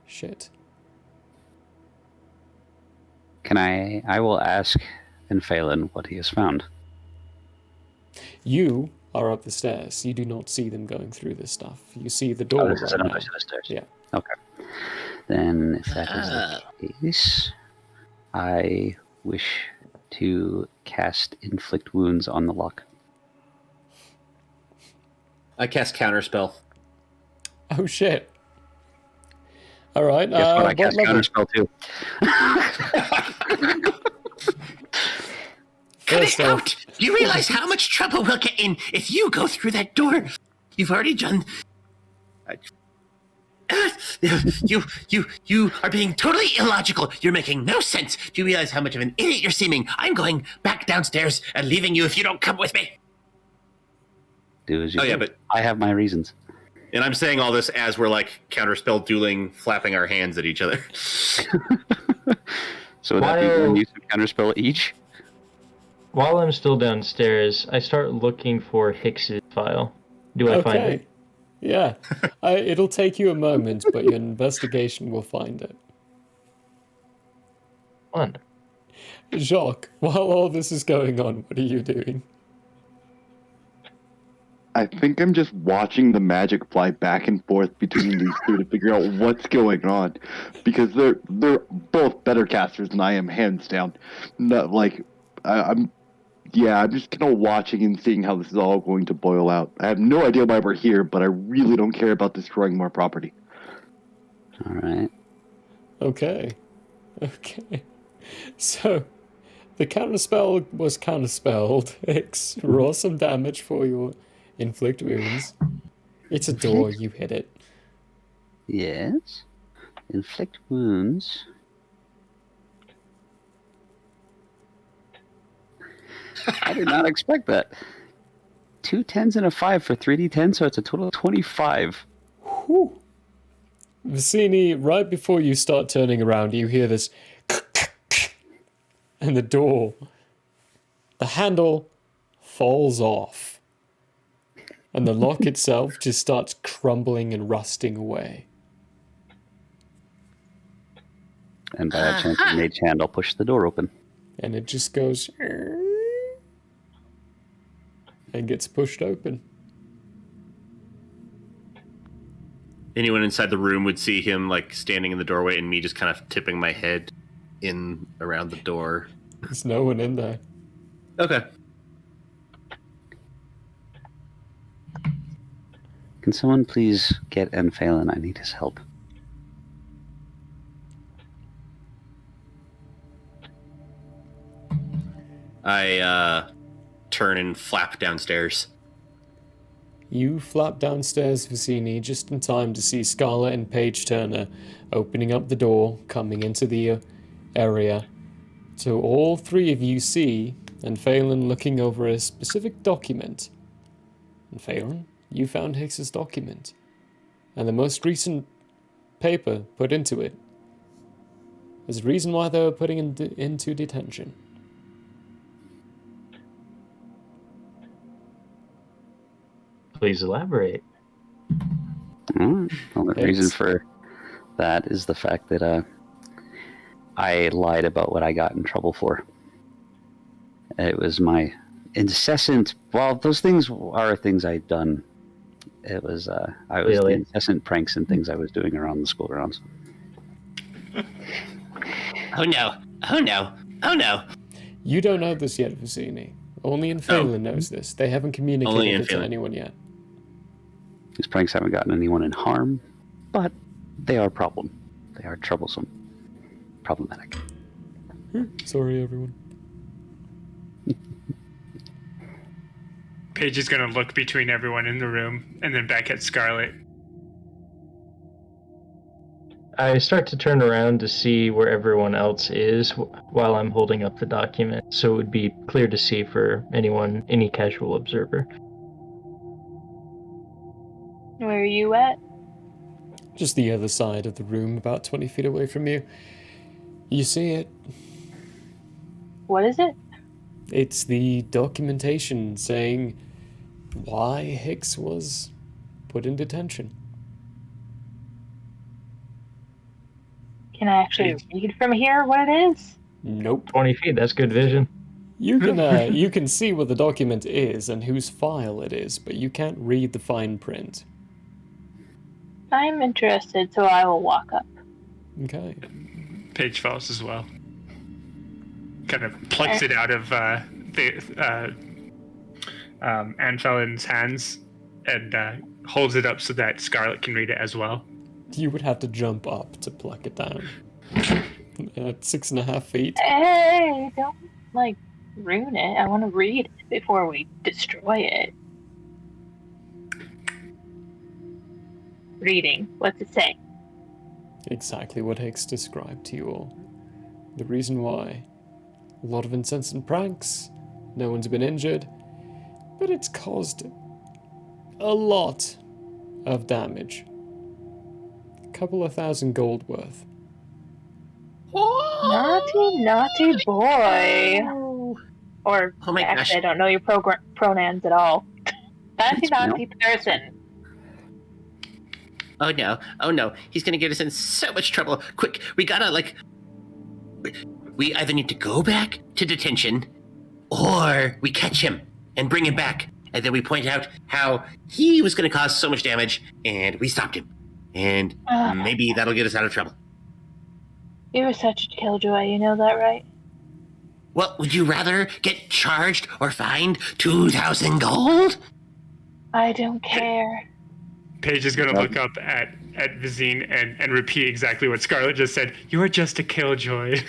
Shit. I will ask Phelan what he has found. You are up the stairs. You do not see them going through this stuff. You see the door. Oh, this is right another now. set of stairs. Yeah. Okay. Then, if that is the case, I wish to cast Inflict Wounds on the lock. I cast Counterspell. Oh shit. All right. Guess what? I what cast level? Counterspell too. Cut First it off- out! You realize how much trouble we'll get in if you go through that door? You've already done... You are being totally illogical. You're making no sense. Do you realize how much of an idiot you're seeming? I'm going back downstairs and leaving you if you don't come with me. Do as you Oh, yeah, please. but- I have my reasons. And I'm saying all this as we're like counterspell dueling, flapping our hands at each other. So would that be one use of counterspell each? While I'm still downstairs, I start looking for Hicks's file. Do I find it? Yeah. It'll take you a moment, but your investigation will find it. Wonderful. Jacques, while all this is going on, what are you doing? I think I'm just watching the magic fly back and forth between these two to figure out what's going on, because they're both better casters than I am, hands down. Not like I'm just kind of watching and seeing how this is all going to boil out. I have no idea why we're here, but I really don't care about destroying more property. All right. Okay. So, the counterspell was counterspelled. Hicks, roll some damage for your inflict wounds. It's a door, you hit it. Yes. Inflict wounds. I did not expect that. 2 10s and a 5 for 3d10, so it's a total of 25. Whew. Vicini, right before you start turning around, you hear this and the door, the handle falls off. And the lock itself just starts crumbling and rusting away. And by that chance, the mage hand, I'll push the door open. And it just goes and gets pushed open. Anyone inside the room would see him like standing in the doorway and me just kind of tipping my head in around the door. There's no one in there. Okay. Can someone please get Phelan? I need his help. I turn and flap downstairs. You flap downstairs, Vicini, just in time to see Scarlet and Paige Turner opening up the door, coming into the area. So all three of you see Phelan looking over a specific document. And Phelan, you found Hicks's document. And the most recent paper put into it is the reason why they were putting into detention. Please elaborate. Well, the reason for that is the fact that I lied about what I got in trouble for. It was my incessant... Well, those things are things I'd done. It was... I was the incessant pranks and things I was doing around the school grounds. Oh no. Oh no. Oh no. You don't know this yet, Vicini. Only Phelan knows this. They haven't communicated it to anyone yet. These pranks haven't gotten anyone in harm, but they are a problem. They are troublesome. Problematic. Sorry, everyone. Paige is going to look between everyone in the room and then back at Scarlet. I start to turn around to see where everyone else is while I'm holding up the document, so it would be clear to see for anyone, any casual observer. Where are you at? Just the other side of the room, about 20 feet away from you. You see it. What is it? It's the documentation saying why Hicks was put in detention. Can I actually read from here what it is? Nope. 20 feet, that's good vision. You can see what the document is and whose file it is, but you can't read the fine print. I'm interested, so I will walk up. Okay. Paige falls as well. Kind of plucks it out of Anne Felon's hands and holds it up so that Scarlet can read it as well. You would have to jump up to pluck it down. At 6.5 feet. Hey, don't, ruin it. I want to read it before we destroy it. Reading. What's it say? Exactly what Hicks described to you all. The reason why. A lot of incessant pranks. No one's been injured. But it's caused a lot of damage. A couple of thousand gold worth. Naughty, naughty boy. Or Oh my actually, gosh. I don't know your pronouns at all. Naughty, It's male. naughty person. Oh no, he's gonna get us in so much trouble. Quick, we gotta, we either need to go back to detention, or we catch him and bring him back. And then we point out how he was gonna cause so much damage, and we stopped him. And maybe that'll get us out of trouble. You were such a killjoy, you know that, right? Well, would you rather get charged or fined 2,000 gold? I don't care. Paige is going to look up at Vizine and repeat exactly what Scarlet just said. You are just a killjoy.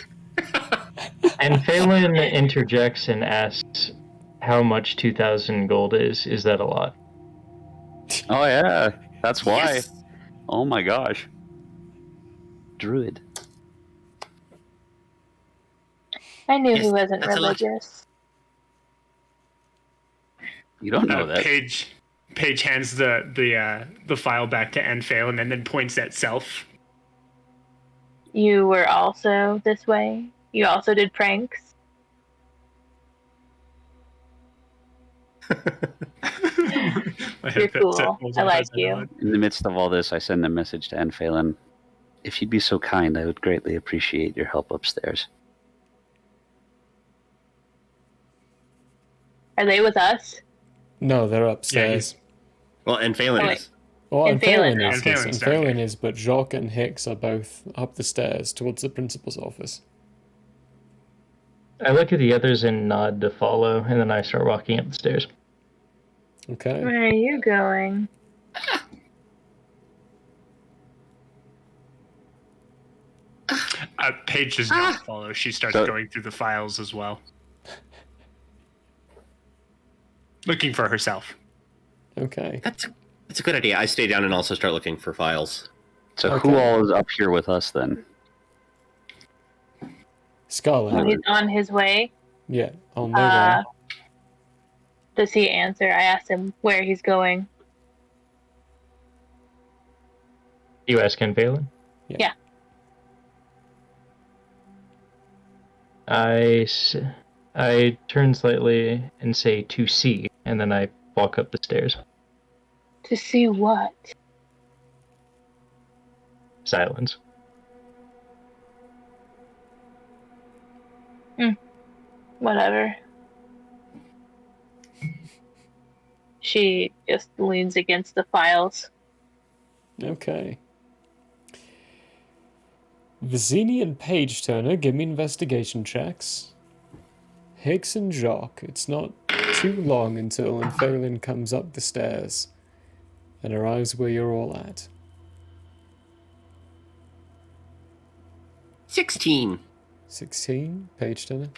And Phelan interjects and asks how much 2,000 gold is. Is that a lot? Oh yeah, that's why. Yes. Oh my gosh. Druid. I knew Yes, he wasn't that's a lot. religious. You don't know that. Paige hands the file back to Phelan and then points at Self. You were also this way? You also did pranks? You're cool. I like you. In the midst of all this, I send a message to Phelan. If you'd be so kind, I would greatly appreciate your help upstairs. Are they with us? No, they're upstairs. Well, and Phelan Oh, is. Well, And and Phelan Phelan is, now. yes, And and Phelan's down Phelan is, but Jacques and Hicks are both up the stairs towards the principal's office. I look at the others and nod to follow, and then I start walking up the stairs. Okay. Where are you going? Paige does not follow. She starts going through the files as well. Looking for herself. Okay. That's a good idea. I stay down and also start looking for files. So Okay. who all is up here with us then? Scarlet. He's on his way. Yeah, on their way. Does he answer? I asked him where he's going. You ask Phelan? Yeah. I turn slightly and say to see, and then I walk up the stairs. To see what? Silence. Whatever. She just leans against the files. Okay. Vizini and Page Turner, give me investigation checks. Hicks and Jock, it's not too long until Phelan comes up the stairs and arrives where you're all at. 16. 16, Page Turner.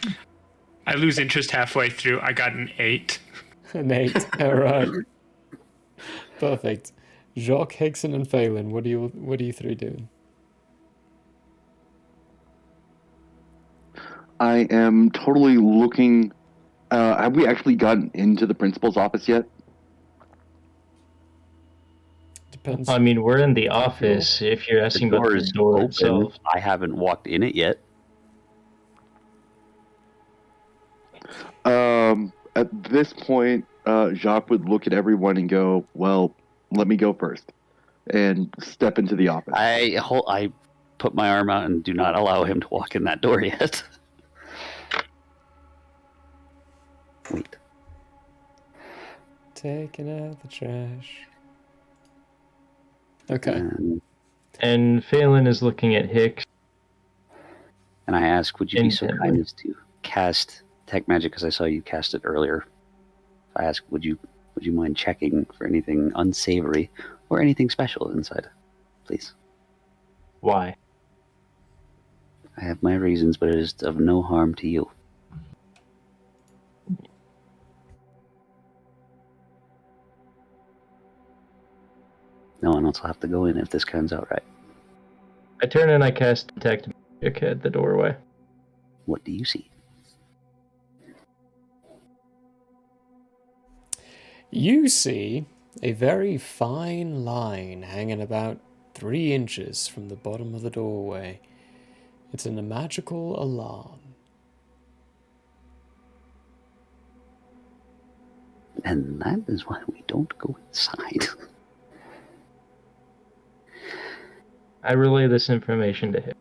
I lose interest halfway through. I got an 8. An 8, alright. Perfect. Jock, Hickson, and Phelan, what are you three doing? I am totally looking. Have we actually gotten into the principal's office yet? Depends. I mean, we're in the office. If you're The asking about door the is door open. itself, I haven't walked in it yet. At this point, Jacques would look at everyone and go, "Well, let me go first," and step into the office. I put my arm out and do not allow him to walk in that door yet. Wait. Taking out the trash. Okay. and Phelan is looking at Hicks. And I ask, would you be so Intently. kind as to cast Detect Magic, because I saw you cast it earlier. I ask, would you mind checking for anything unsavory or anything special inside, please? Why? I have my reasons, but it is of no harm to you. No one else will have to go in if this turns out right. I turn and I cast Detect Magic at the doorway. What do you see? You see a very fine line hanging about 3 inches from the bottom of the doorway. It's in a magical alarm. And that is why we don't go inside. I relay this information to him.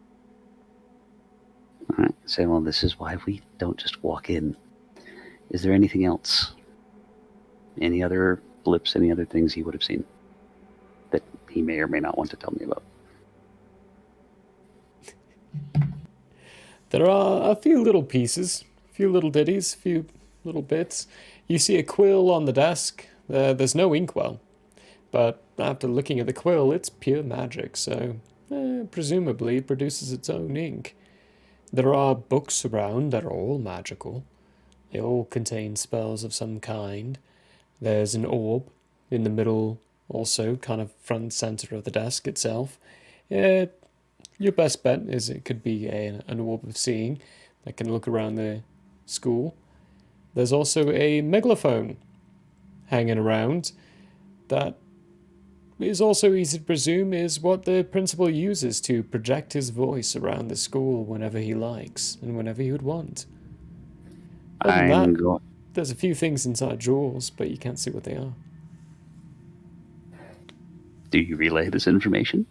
Alright, say, well, this is why we don't just walk in. Is there anything else? Any other blips, any other things he would have seen that he may or may not want to tell me about? There are a few little pieces, a few little ditties, a few little bits. You see a quill on the desk. There's no inkwell. But after looking at the quill, it's pure magic, so presumably it produces its own ink. There are books around that are all magical. They all contain spells of some kind. There's an orb in the middle, also kind of front and center of the desk itself. Your best bet is it could be an orb of seeing that can look around the school. There's also a megalophone hanging around that is also easy to presume is what the principal uses to project his voice around the school whenever he likes and whenever he would want. Other than that, there's a few things inside drawers, but you can't see what they are. Do you relay this information?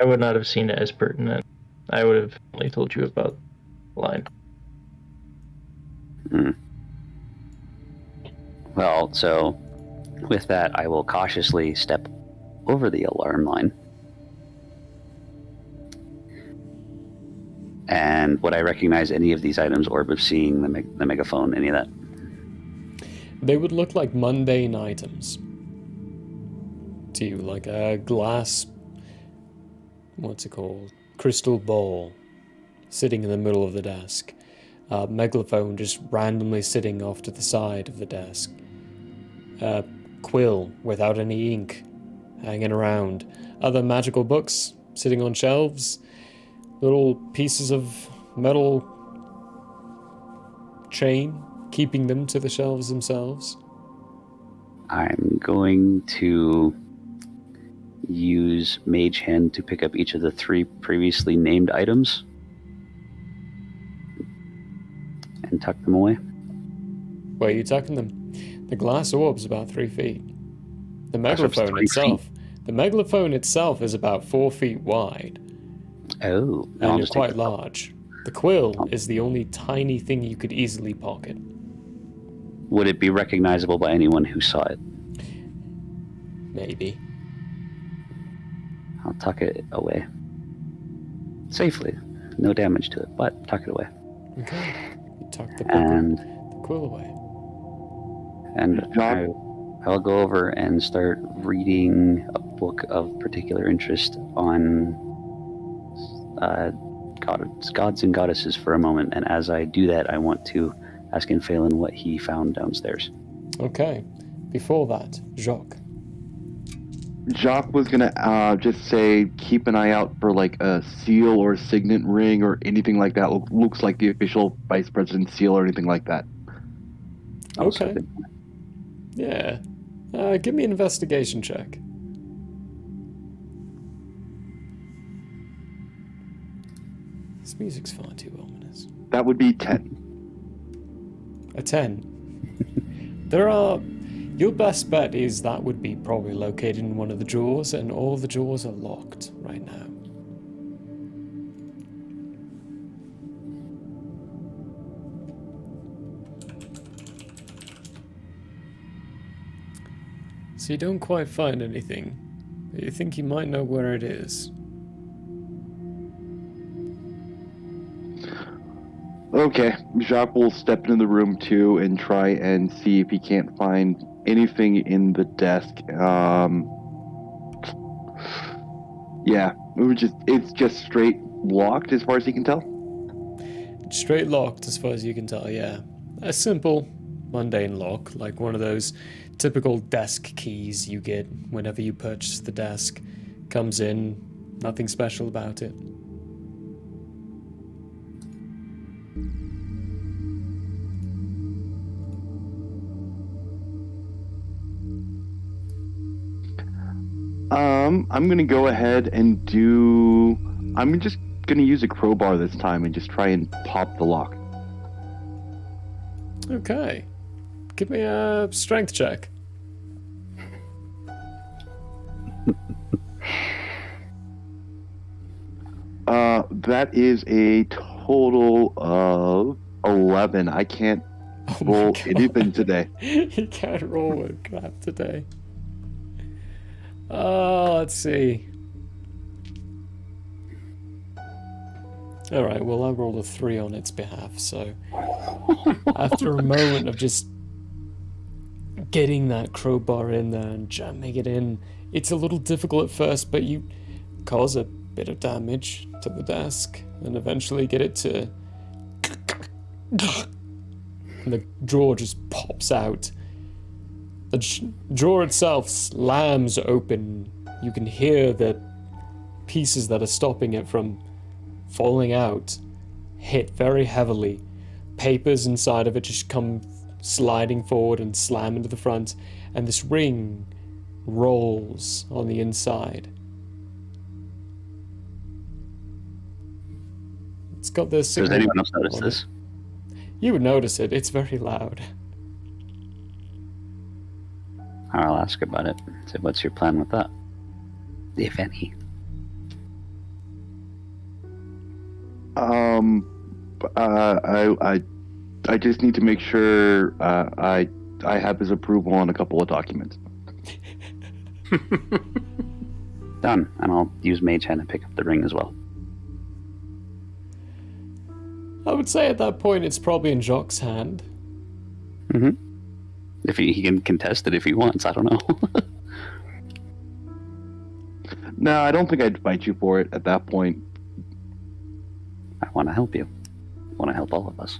I would not have seen it as pertinent. I would have only told you about the line. Well, so with that, I will cautiously step over the alarm line. And would I recognize any of these items? Orb of seeing, the megaphone, any of that? They would look like mundane items to you, like a glass, what's it called? Crystal bowl sitting in the middle of the desk. A megalophone just randomly sitting off to the side of the desk. A quill without any ink hanging around. Other magical books sitting on shelves. Little pieces of metal chain keeping them to the shelves themselves. I'm going to use Mage Hand to pick up each of the 3 previously named items and tuck them away. Where are you tucking them? The glass orb's about 3 feet. The Glass orb's megalophone 3 itself. feet? The megalophone itself is about 4 feet wide. Oh, And it's quite large. The quill is the only tiny thing you could easily pocket. Would it be recognizable by anyone who saw it? Maybe. I'll tuck it away. Safely. No damage to it, but tuck it away. Okay. You tuck the book And the quill away. I'll go over and start reading a book of particular interest on gods and goddesses for a moment. And as I do that, I want to ask Phelan what he found downstairs. Okay. Before that, Jacques. Jacques was gonna just say, keep an eye out for like a seal or signet ring or anything like that. Looks like the official vice president's seal or anything like that. Okay. Yeah. Give me an investigation check. This music's far too ominous. That would be 10. A 10. Your best bet is that would be probably located in one of the drawers, and all the drawers are locked right now. So you don't quite find anything, but you think you might know where it is. Okay, Jacques will step into the room too and try and see if he can't find anything in the desk. Yeah, it's just straight locked as far as he can tell. Straight locked as far as you can tell, yeah. A simple, mundane lock, like one of those typical desk keys you get whenever you purchase the desk. Comes in, nothing special about it. I'm gonna go ahead and do I'm just gonna use a crowbar this time and just try and pop the lock. Okay. Give me a strength check. That is a total of 11. I can't roll anything today. You can't roll a crap today. Let's see. Alright, well, I rolled a 3 on its behalf, so after a moment of just getting that crowbar in there and jamming it in, it's a little difficult at first, but you cause a bit of damage to the desk and eventually get it to... and the drawer just pops out. The drawer itself slams open. You can hear the pieces that are stopping it from falling out hit very heavily. Papers inside of it just come sliding forward and slam into the front, and this ring rolls on the inside. It's got this. Does anyone else notice on this? it. You would notice it. It's very loud. I'll ask about it. So what's your plan with that? If any. I just need to make sure I have his approval on a couple of documents. Done. And I'll use Mage Hand to pick up the ring as well. I would say at that point it's probably in Jock's hand. Mm-hmm. If he can contest it if he wants, I don't know. No, I don't think I'd fight you for it at that point. I want to help you. I want to help all of us.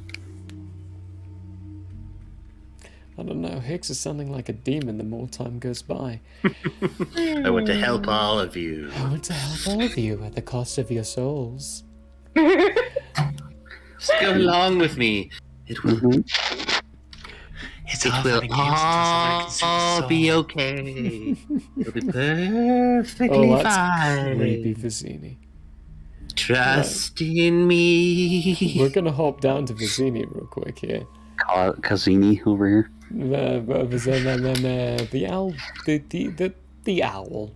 I don't know, Hicks is sounding like a demon the more time goes by. I want to help all of you. I want to help all of you at the cost of your souls. Just go along with me. It will. It's It all will fun and games until someone consumes all the be soul. okay. It'll be perfectly Oh, that's fine. creepy, Vicini. Trust in me. We're gonna hop down to Vicini real quick here. Kazini over here. The owl, the owl.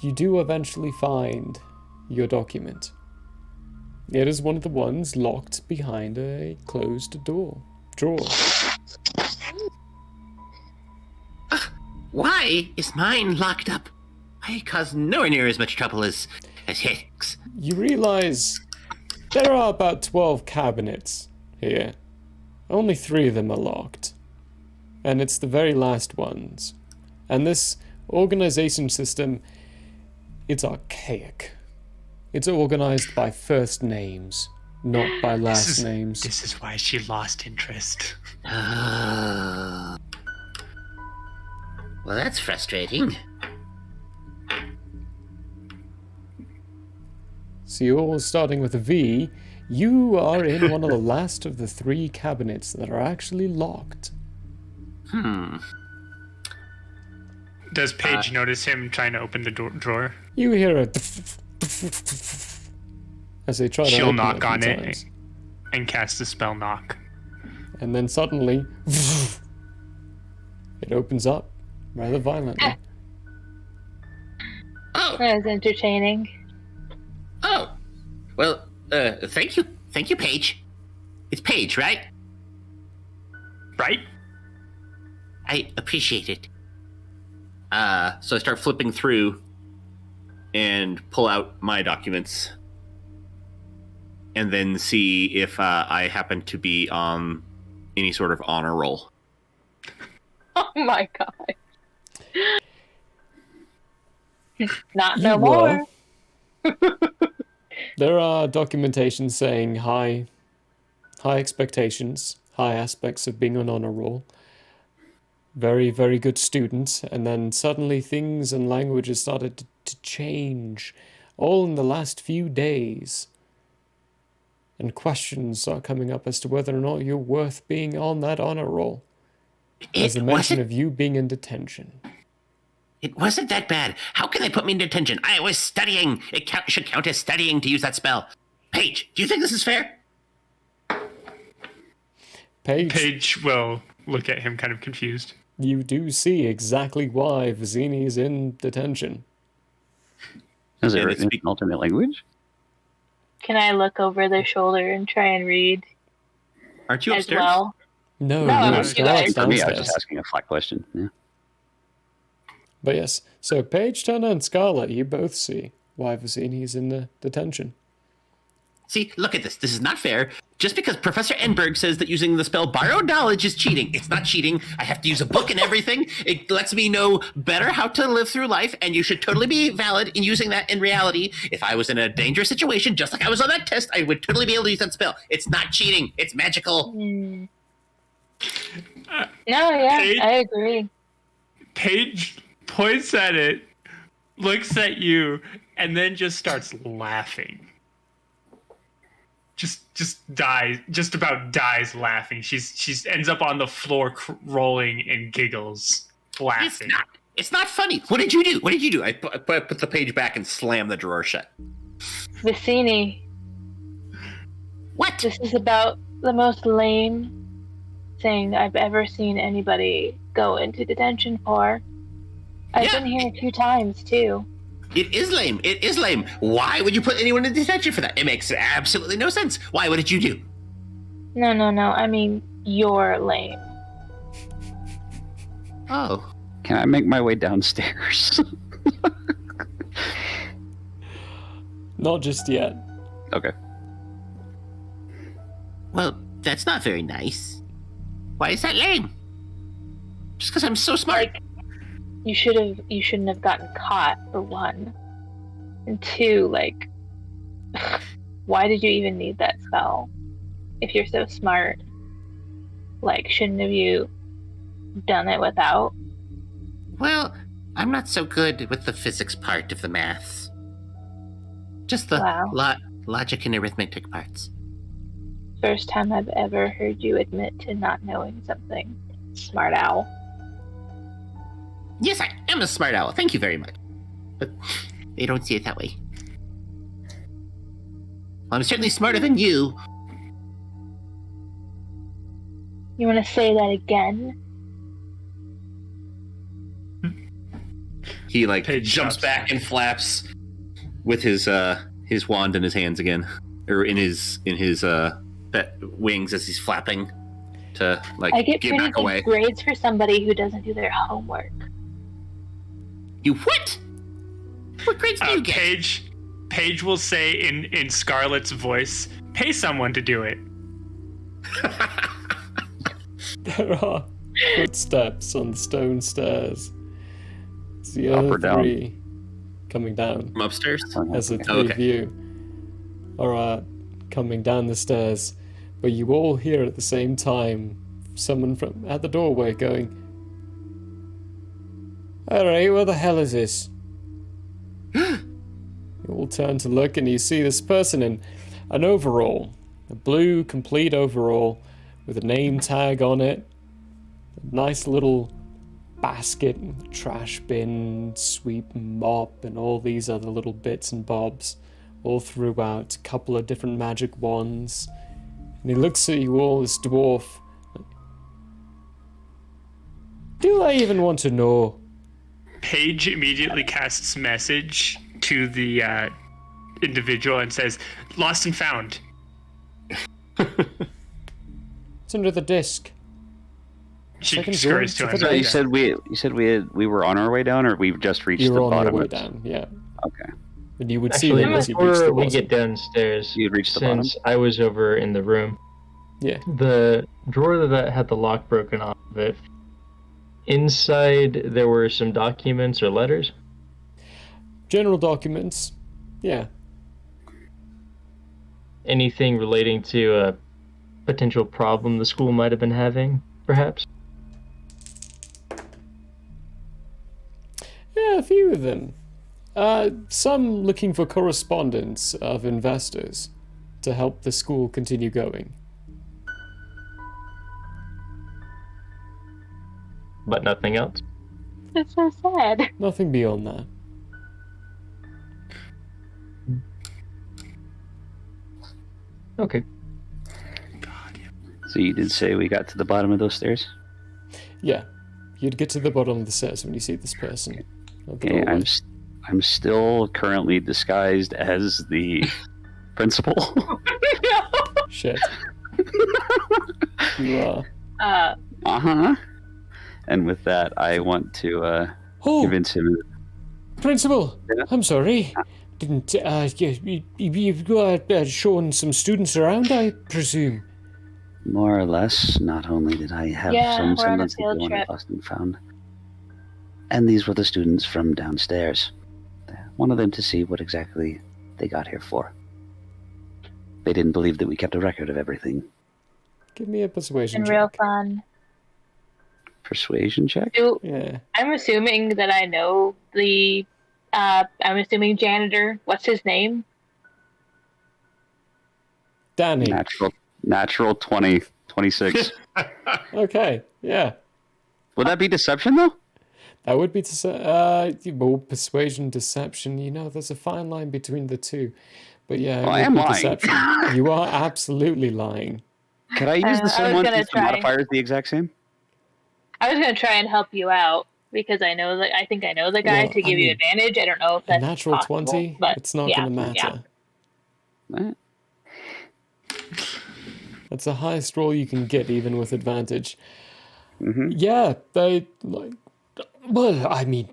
You do eventually find your document. It is one of the ones locked behind a closed drawer. Why is mine locked up? I cause nowhere near as much trouble as Hicks. You realize there are about 12 cabinets here. Only 3 of them are locked. And it's the very last ones. And this organization system, it's archaic. It's organized by first names, not by last names. This is why she lost interest. Well, that's frustrating. So you're all starting with a V. You are in one of the last of the 3 cabinets that are actually locked. Does Paige notice him trying to open the drawer? You hear a as they try to She'll open knock a few on it times. and cast the spell knock. And then suddenly it opens up rather violently. Oh, That was entertaining. oh. Well, thank you. Thank you, Paige. It's Paige, right? Right? I appreciate it. So I start flipping through and pull out my documents. And then see if I happen to be on any sort of honor roll. Oh my god. Not You no more. There are documentation saying high expectations, high aspects of being on honor roll. Very, very good student. And then suddenly things and languages started to change, all in the last few days. And questions are coming up as to whether or not you're worth being on that honor roll. As the mention of you being in detention. It wasn't that bad. How can they put me in detention? I was studying. It should count as studying to use that spell. Paige, do you think this is fair? Paige, will look at him kind of confused. you do see exactly why Vizzini is in detention. Is it And written in an alternate language? Can I look over their shoulder and try and read Aren't you as upstairs? well? No, No, no, you Scarlet's guys. For me, I was downstairs. just asking a flat question. Yeah. But yes, so Paige, Turner, and Scarlet, you both see why Vizzini is in the detention. See, look at this. This is not fair. Just because Professor Enberg says that using the spell Borrowed Knowledge is cheating. It's not cheating. I have to use a book and everything. It lets me know better how to live through life, and you should totally be valid in using that in reality. If I was in a dangerous situation, just like I was on that test, I would totally be able to use that spell. It's not cheating. It's magical. No, yeah, Paige? I agree. Paige points at it, looks at you, and then just starts laughing. Just dies, just about dies laughing. She's ends up on the floor rolling and giggles, laughing. It's not funny. What did you do? What did you do? I put the page back and slammed the drawer shut. Vicini, What? this is about the most lame thing I've ever seen anybody go into detention for. I've Yeah. been here a few times, too. It is lame. It is lame. Why would you put anyone in detention for that? It makes absolutely no sense. Why? What did you do? No. I mean, you're lame. Oh. Can I make my way downstairs? Not just yet. Okay. Well, that's not very nice. Why is that lame? Just because I'm so smart. Like, you shouldn't have gotten caught, for one. And two, like, why did you even need that spell? If you're so smart, like, shouldn't have you done it without? Well, I'm not so good with the physics part of the maths. Just the Wow. logic and arithmetic parts. First time I've ever heard you admit to not knowing something. Smart owl. Yes, I am a smart owl. Thank you very much. But they don't see it that way. Well, I'm certainly smarter than you. You want to say that again? He Paige jumps stops. back and flaps with his wand in his hands again, or in his wings as he's flapping to I get pretty back good away. grades for somebody who doesn't do their homework. You what? What grades do you get? Paige will say in Scarlet's voice, "Pay someone to do it." There are footsteps on the stone stairs. It's the Up other or down? three coming down. From upstairs? As the Okay. three okay. of you are coming down the stairs, but you all hear at the same time someone from at the doorway going, "Alright, what the hell is this?" You all turn to look and you see this person in an overall, a blue complete overall with a name tag on it, a nice little basket, trash bin, sweep, mop, and all these other little bits and bobs all throughout, a couple of different magic wands. And he looks at you all, this dwarf. Do I even want to know? Paige immediately casts message to the individual and says, "Lost and found." It's under the disc. She Second scurries door to to him. the So right. you said we were on our way down, or we've just reached You're the on bottom? your way of- down, yeah. Okay. And you would see Actually, them as you reach the before we bottom. get downstairs, You'd reach the bottom? since I was over in the room, Yeah. the drawer that had the lock broken off of it, inside there were some documents or letters. General documents. Yeah. Anything relating to a potential problem the school might have been having, perhaps? Yeah, a few of them. Some looking for correspondence of investors to help the school continue going. But nothing else. It's so sad. Nothing beyond that. Okay. So you did say we got to the bottom of those stairs? Yeah. You'd get to the bottom of the stairs when you see this person. At the Okay, doorway. I'm still currently disguised as the principal. Shit. You are. Uh-huh. And with that, I want to Oh, convince him. Principal! Yeah? I'm sorry. Didn't, you've shown some students around, I presume. More or less, not only did I have Yeah, some we're on a semblance of the field one trip. lost and found. And these were the students from downstairs. Wanted them to see what exactly they got here for. They didn't believe that we kept a record of everything. Give me a persuasion And check. real fun. Persuasion check? Yeah. I'm assuming that I know the. I'm assuming janitor. What's his name? Danny. Natural 20, 26. Okay, yeah. Would that be deception, though? That would be persuasion, deception. You know, there's a fine line between the two. But yeah, it Well, I would am be lying. deception. You are absolutely lying. Could I use I the was same one gonna since the try. modifier is the exact same? I was gonna try and help you out because I know that I think I know the guy Well, to give I you mean, advantage. I don't know if A that's natural possible, 20, but it's not yeah, going to matter. Right. That's the highest roll you can get, even with advantage. Mm-hmm. Yeah, they like. Well, I mean,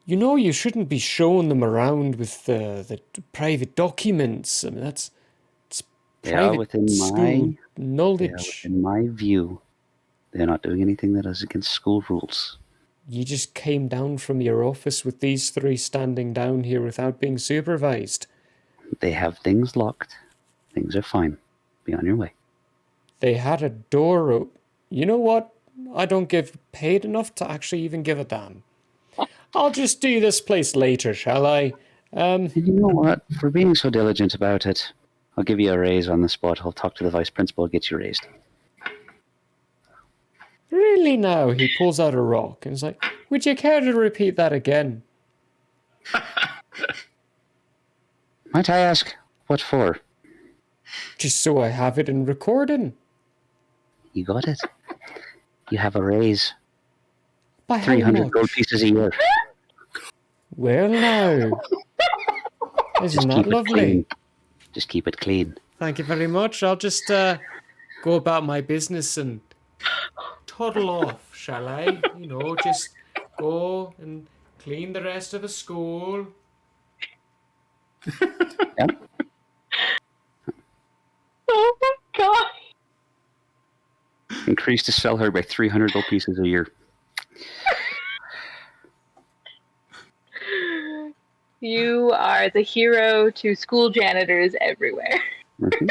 you know, you shouldn't be showing them around with the private documents. I mean, it's They are private within school They are knowledge. within my view. They're not doing anything that is against school rules. You just came down from your office with these three standing down here without being supervised. They have things locked. Things are fine. Be on your way. They had a door open. You know what? I don't get paid enough to actually even give a damn. I'll just do this place later, shall I? And you know what? For being so diligent about it, I'll give you a raise on the spot. I'll talk to the vice principal, get you raised. Really now? He pulls out a rock and is like, would you care to repeat that again? Might I ask, what for? Just so I have it in recording. You got it. You have a raise. By how 300 much? gold pieces a year. Well now. Isn't that Keep it lovely? clean. Just keep it clean. Thank you very much. I'll just go about my business and toddle off, shall I? You know, just go and clean the rest of the school. Yep. oh my god! Increase to sell her by 300 gold pieces a year. You are the hero to school janitors everywhere. Mhm.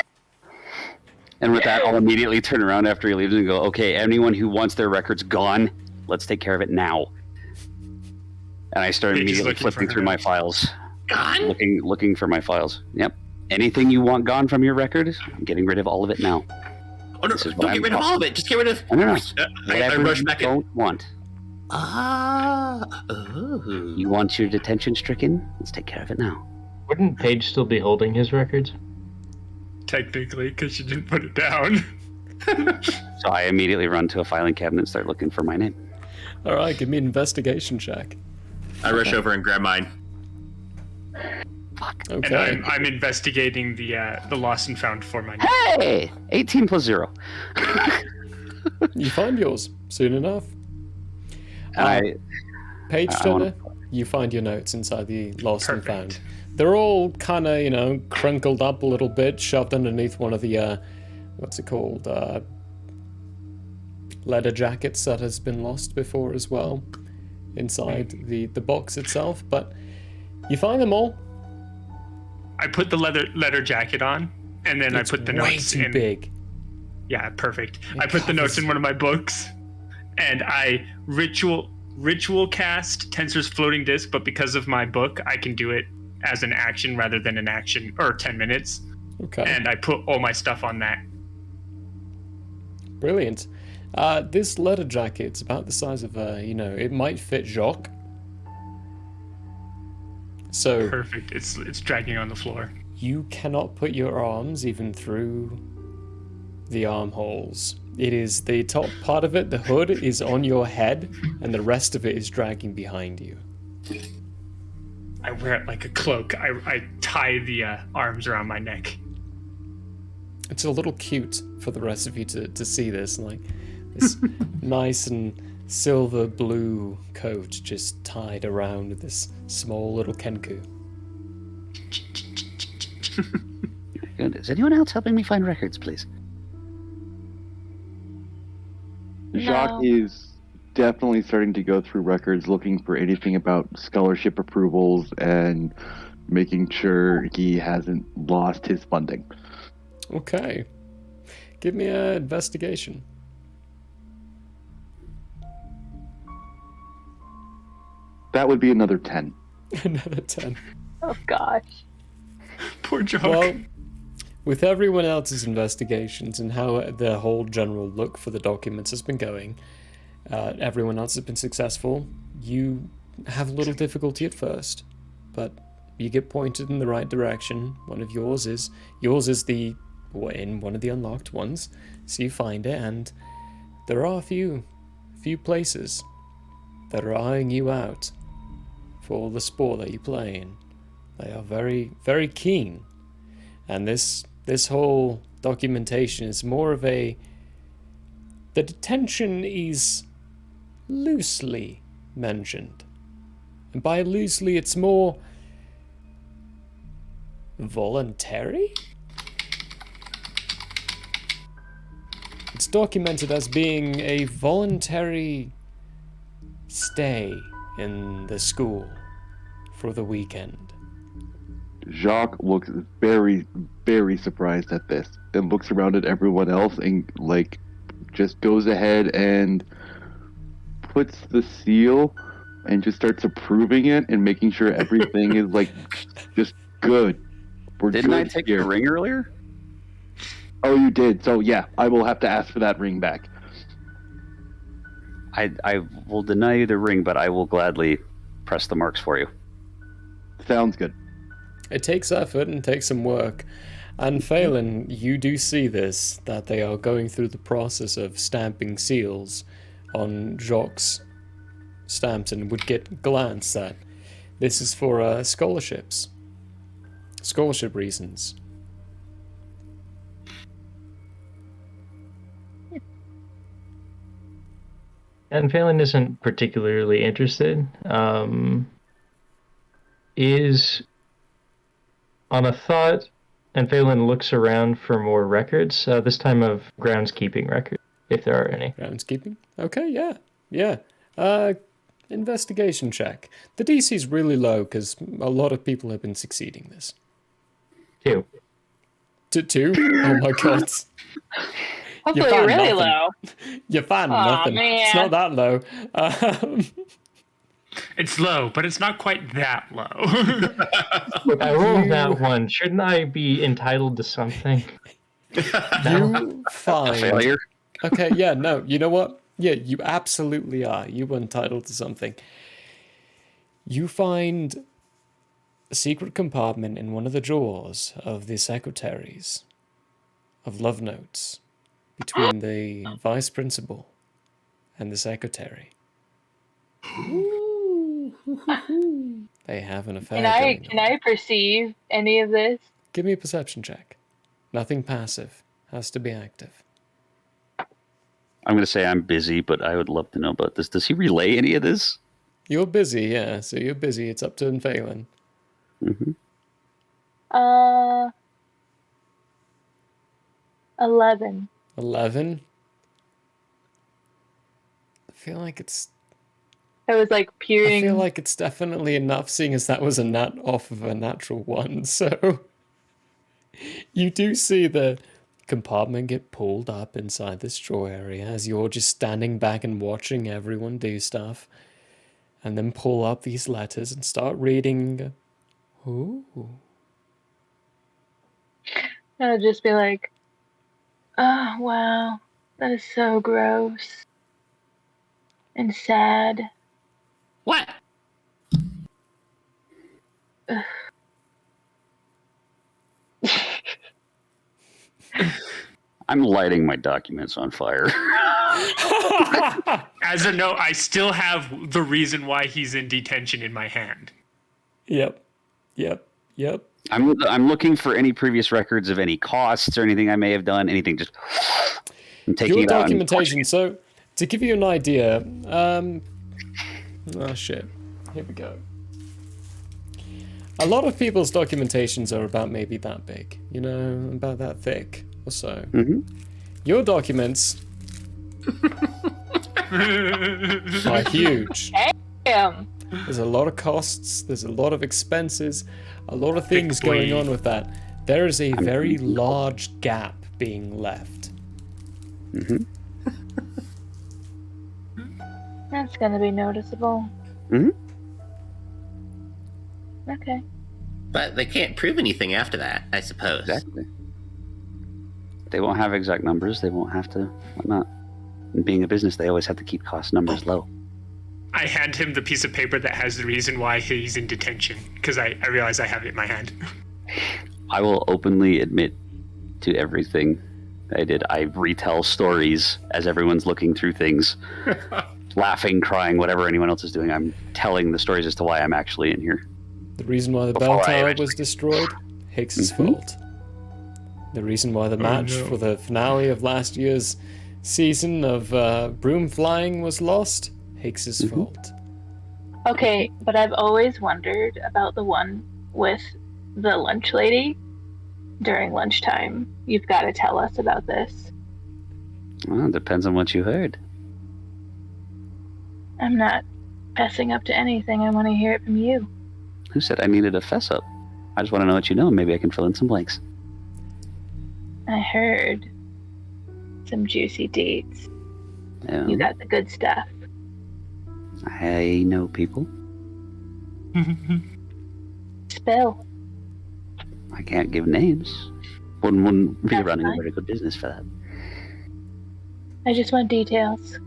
And with that, I'll immediately turn around after he leaves and go, okay, anyone who wants their records gone, let's take care of it now. And I start You're just immediately looking for flipping her through my notes. files. Gone? Looking for my files. Yep. Anything you want gone from your record, I'm getting rid of all of it now. Oh, no, This is don't what get I'm rid of all of it. Just get rid of. No, no, no. I Whatever rush you back in. don't want. Oh. You want your detention stricken? Let's take care of it now. Wouldn't Paige still be holding his records? Technically, because she didn't put it down. So I immediately run to a filing cabinet and start looking for my name. All right, give me an investigation check. I rush over and grab mine. And Okay. I'm investigating the lost and found for my Hey! 18 plus 0. You find yours soon enough. I Page I wanna- turner, you find your notes inside the lost and Perfect. found. They're all kind of, you know, crunkled up a little bit, shoved underneath one of the, what's it called? Leather jackets that has been lost before as well, inside the box itself. But you find them all. I put the leather jacket on, and then It's I put the way notes too in. big. Yeah, perfect. It I put the notes covers- in one of my books, and I ritual cast Tensor's floating disc. But because of my book, I can do it as an action rather than an action or 10 minutes. Okay. And I put all my stuff on that. Brilliant. This letter jacket's about the size of it might fit Jacques. So Perfect. It's dragging on the floor. you cannot put your arms even through the armholes. It is the top part of it, the hood, is on your head, and the rest of it is dragging behind you. I wear it like a cloak. I tie the arms around my neck. It's a little cute for the rest of you to see this, like this nice and silver blue coat just tied around this small little kenku. Good. Is anyone else helping me find records, please? Jacques is definitely starting to go through records looking for anything about scholarship approvals and making sure he hasn't lost his funding. Okay. Give me an investigation. That would be another 10. Another 10. Oh gosh. Poor Jock. Well, with everyone else's investigations and how the whole general look for the documents has been going, everyone else has been successful. You have a little difficulty at first, but you get pointed in the right direction. Yours is the in one of the unlocked ones, so you find it, and there are a few places that are eyeing you out for the sport that you play in. They are very, very keen, and this whole documentation is more of the detention is loosely mentioned, and by loosely it's more voluntary. It's documented as being a voluntary stay in the school for the weekend. Jacques looks very, very surprised at this and looks around at everyone else and, just goes ahead and puts the seal and just starts approving it and making sure everything is, just good. Didn't I take your ring earlier? Oh, you did. So, yeah, I will have to ask for that ring back. I will deny you the ring, but I will gladly press the marks for you. Sounds good. It takes effort and takes some work. And Phelan, you do see this, that they are going through the process of stamping seals on Jacques' stamps, and would get a glance that this is for scholarship reasons. And Phelan isn't particularly interested. Is on a thought, and Phelan looks around for more records, this time of groundskeeping records, if there are any. Groundskeeping? Okay, yeah. Investigation check. The DC's really low because a lot of people have been succeeding this. 2. 2? Oh my god. Hopefully really low. You find Aw, nothing. man. It's not that low. It's low, but it's not quite that low. Look, I rolled that one. Shouldn't I be entitled to something? You find... Failure? Okay, yeah, no, you know what? Yeah, you absolutely are. You were entitled to something. You find a secret compartment in one of the drawers of the secretaries of love notes between the vice principal and the secretary. They have an affair. Can I perceive any of this? Give me a perception check. Nothing passive. Has to be active. I'm going to say I'm busy, but I would love to know about this. Does he relay any of this? You're busy, yeah. So you're busy. It's up to Phelan. Mm-hmm. 11. 11? I feel like it's peering. I feel like it's definitely enough, seeing as that was a nat off of a natural one. So you do see the compartment get pulled up inside this drawer area as you're just standing back and watching everyone do stuff, and then pull up these letters and start reading. Ooh. I'll just be like, oh, wow. That is so gross. And sad. What? I'm lighting my documents on fire. As a note, I still have the reason why he's in detention in my hand. Yep. I'm looking for any previous records of any costs or anything I may have done. Anything, just I'm taking Your it out. documentation. So, to give you an idea, oh shit, here we go. A lot of people's documentations are about maybe that big, about that thick or so. Mm-hmm. Your documents are huge. Damn. There's a lot of costs, there's a lot of expenses, a lot of things going on with that. There is a very large gap being left. Mm-hmm. That's gonna be noticeable. Mm-hmm. Okay. But they can't prove anything after that, I suppose. Exactly. They won't have exact numbers. They won't have to whatnot. In being a business, they always have to keep cost numbers low. I hand him the piece of paper that has the reason why he's in detention, because I realize I have it in my hand. I will openly admit to everything I did. I retell stories as everyone's looking through things, laughing, crying, whatever anyone else is doing. I'm telling the stories as to why I'm actually in here. The reason why the Before bell I tower eventually- was destroyed, Higgs's Mhm. fault. The reason why the match for the finale of last year's season of broom flying was lost, Higgs's fault. Okay, but I've always wondered about the one with the lunch lady during lunchtime. You've got to tell us about this. Well, it depends on what you heard. I'm not fessing up to anything. I want to hear it from you. Who said I needed a fess up? I just want to know what you know, and maybe I can fill in some blanks. I heard some juicy deets. Yeah, You got the good stuff. I know people. Spill. I can't give names. Wouldn't be That's running fine. a very good business for that. I just want details.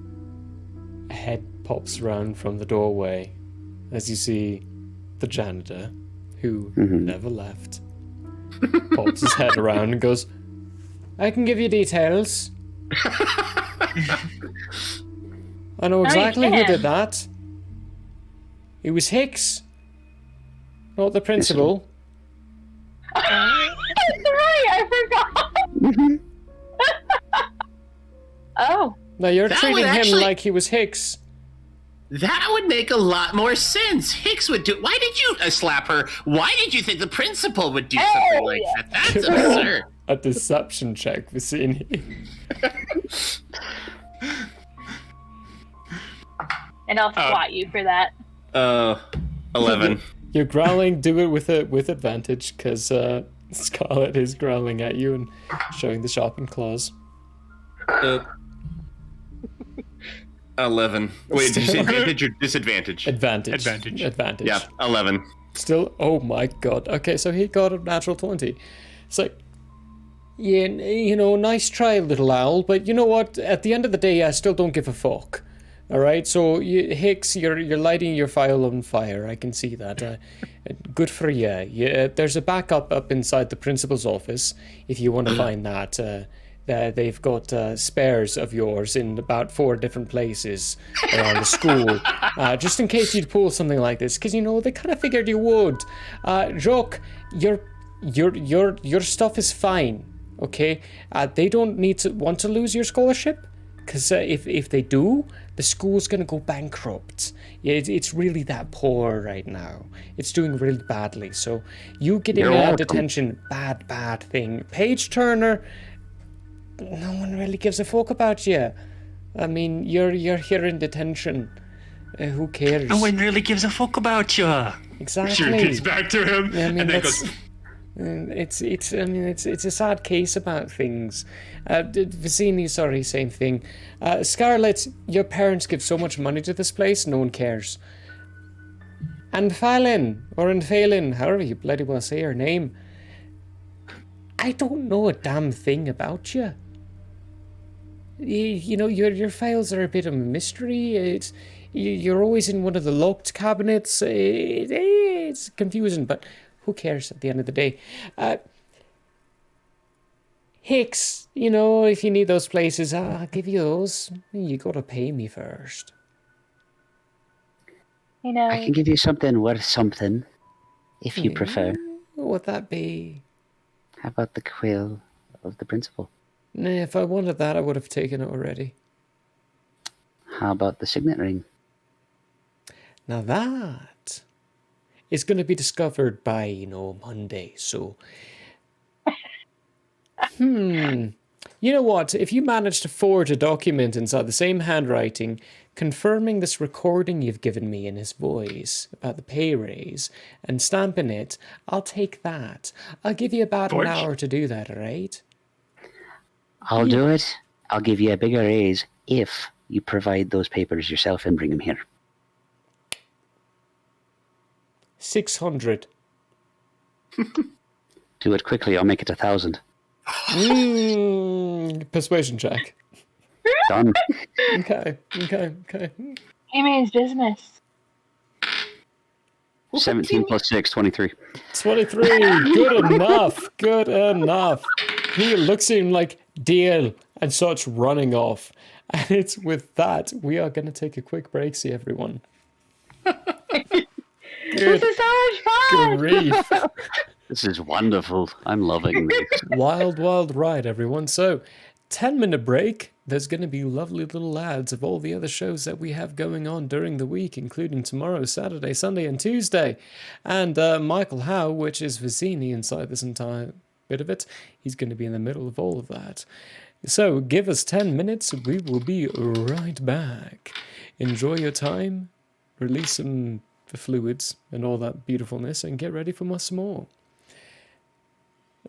A head pops around from the doorway as you see the janitor, who Mhm. never left, pops his head around and goes, I can give you details. I know you exactly who can. did that. It was Hicks, not the principal. That's right, I forgot. Oh, Now you're That treating would him actually- like he was Hicks. That would make a lot more sense. Hicks would do. Why did you slap her? Why did you think the principal would do something like that? That's absurd. A deception check, Vicini. and I'll swat you for that. 11. You're growling. Do it with advantage, because Scarlet is growling at you and showing the sharpened claws. 11. Wait, did you say advantage or disadvantage? Advantage. Advantage. Yeah, 11. Still, oh my god. Okay, so he got a natural 20. It's like, yeah, nice try, little owl, but you know what? At the end of the day, I still don't give a fuck. All right, so Hicks, you're lighting your file on fire. I can see that. Good for you. Yeah, there's a backup up inside the principal's office if you want to find that. They've got spares of yours in about 4 different places around the school, just in case you'd pull something like this. Because they kind of figured you would. Jock, your stuff is fine. Okay, they don't want to lose your scholarship. Because if they do, the school's going to go bankrupt. Yeah, it's really that poor right now. It's doing really badly. So you getting You're welcome. detention, bad thing. Page Turner, no one really gives a fuck about you. I mean, you're here in detention. Who cares? No one really gives a fuck about you. Exactly. She repeats back to him, Yeah, I mean, and then that's- goes, it's a sad case about things. Vicini, sorry, same thing. Scarlet, your parents give so much money to this place, no one cares. And Fallon, however you bloody well say her name, I don't know a damn thing about you. you know, your files are a bit of a mystery. You're always in one of the locked cabinets. It's confusing, but who cares at the end of the day? Hicks, you know, if you need those places, I'll give you those. You gotta pay me first. You know, I can give you something worth something, if you prefer. What would that be? How about the quill of the principal? Nah, if I wanted that, I would have taken it already. How about the signet ring? Now that is going to be discovered by, you know, Monday, so... You know what? If you manage to forge a document inside the same handwriting, confirming this recording you've given me in his voice about the pay raise, and stamping it, I'll take that. I'll give you about an hour to do that, alright? I'll do it. I'll give you a bigger raise if you provide those papers yourself and bring them here. 600. Do it quickly. I'll make it 1,000. Persuasion check. Done. Okay. he means business. 17 plus 6, 23. 23. Good enough. He looks at him like, deal, and starts running off. And it's with that, we are going to take a quick break, see everyone. This is so much fun! Grief. This is wonderful. I'm loving this. Wild ride, everyone. So, 10-minute break. There's going to be lovely little ads of all the other shows that we have going on during the week, including tomorrow, Saturday, Sunday, and Tuesday. And Michael Howe, which is Vicini inside this entire bit of it, he's going to be in the middle of all of that. So, give us 10 minutes. We will be right back. Enjoy your time. Release some fluids and all that beautifulness, and get ready for much more.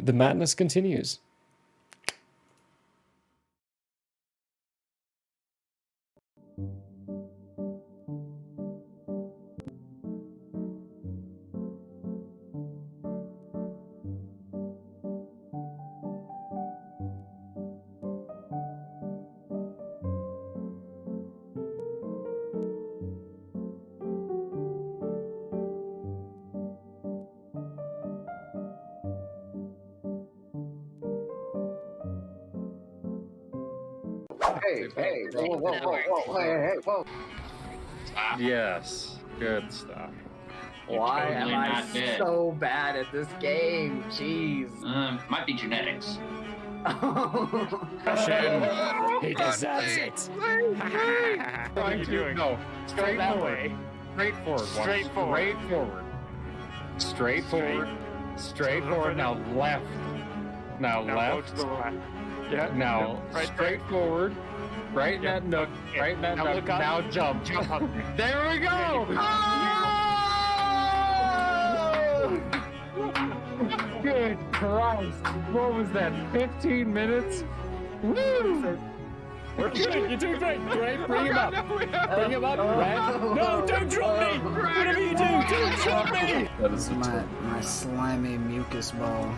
The madness continues. Hey, whoa. Yes, good stuff. Why am I so bad at this game? Jeez. Might be genetics. He deserves it. What are you doing? No, straight that way. Straightforward. Now left. Now left. Yeah. Now straight forward. Right in that nook. Right in that nook. Look up. Now jump. Up. There we go. Good Christ! What was that? 15 minutes? Woo! You're doing great. Bring him up. Bring him up. No, don't drop me. Whatever you do, don't drop me. That is My slimy mucus ball.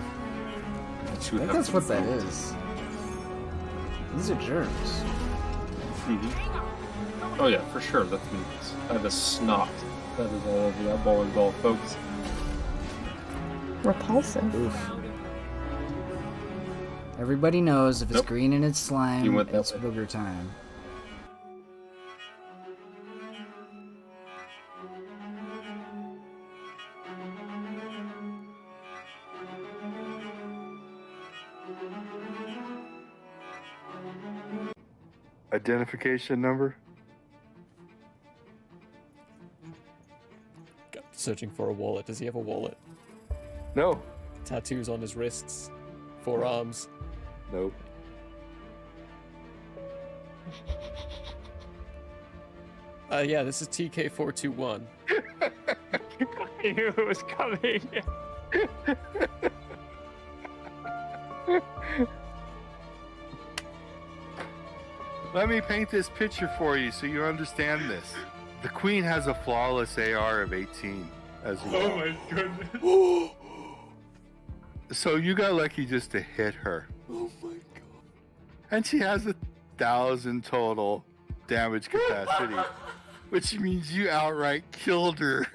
I think that's what that is. These are germs. Mm-hmm. Oh yeah, for sure. That's mucus. That is snot. That is all of that bowling ball, folks. Repulsive. Oof. Everybody knows if it's green and it's slime, You went that it's way. booger time. Identification number? Searching for a wallet. Does he have a wallet? No. Tattoos on his wrists. Forearms. Nope. Yeah, this is TK421. I knew it was coming. Let me paint this picture for you so you understand this. The queen has a flawless AR of 18 as well. Oh my goodness. So you got lucky just to hit her. Oh my god. And she has a 1,000 total damage capacity, which means you outright killed her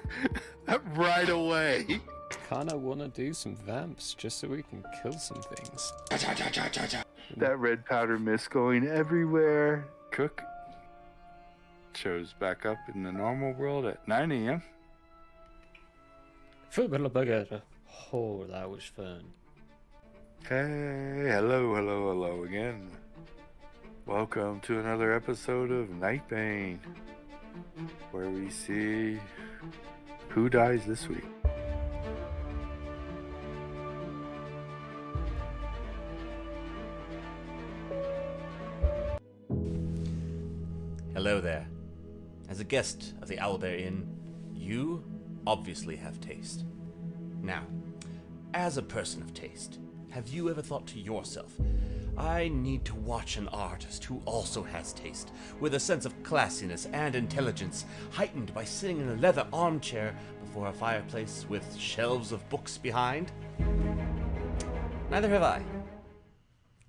right away. Kinda wanna do some vamps just so we can kill some things. That red powder mist going everywhere. Cook shows back up in the normal world at 9 a.m. Oh, that was fun. Hey, hello again. Welcome to another episode of Night Bane, where we see who dies this week. Hello there. As a guest of the Owlbear Inn, you obviously have taste. Now, as a person of taste, have you ever thought to yourself, I need to watch an artist who also has taste, with a sense of classiness and intelligence, heightened by sitting in a leather armchair before a fireplace with shelves of books behind? Neither have I.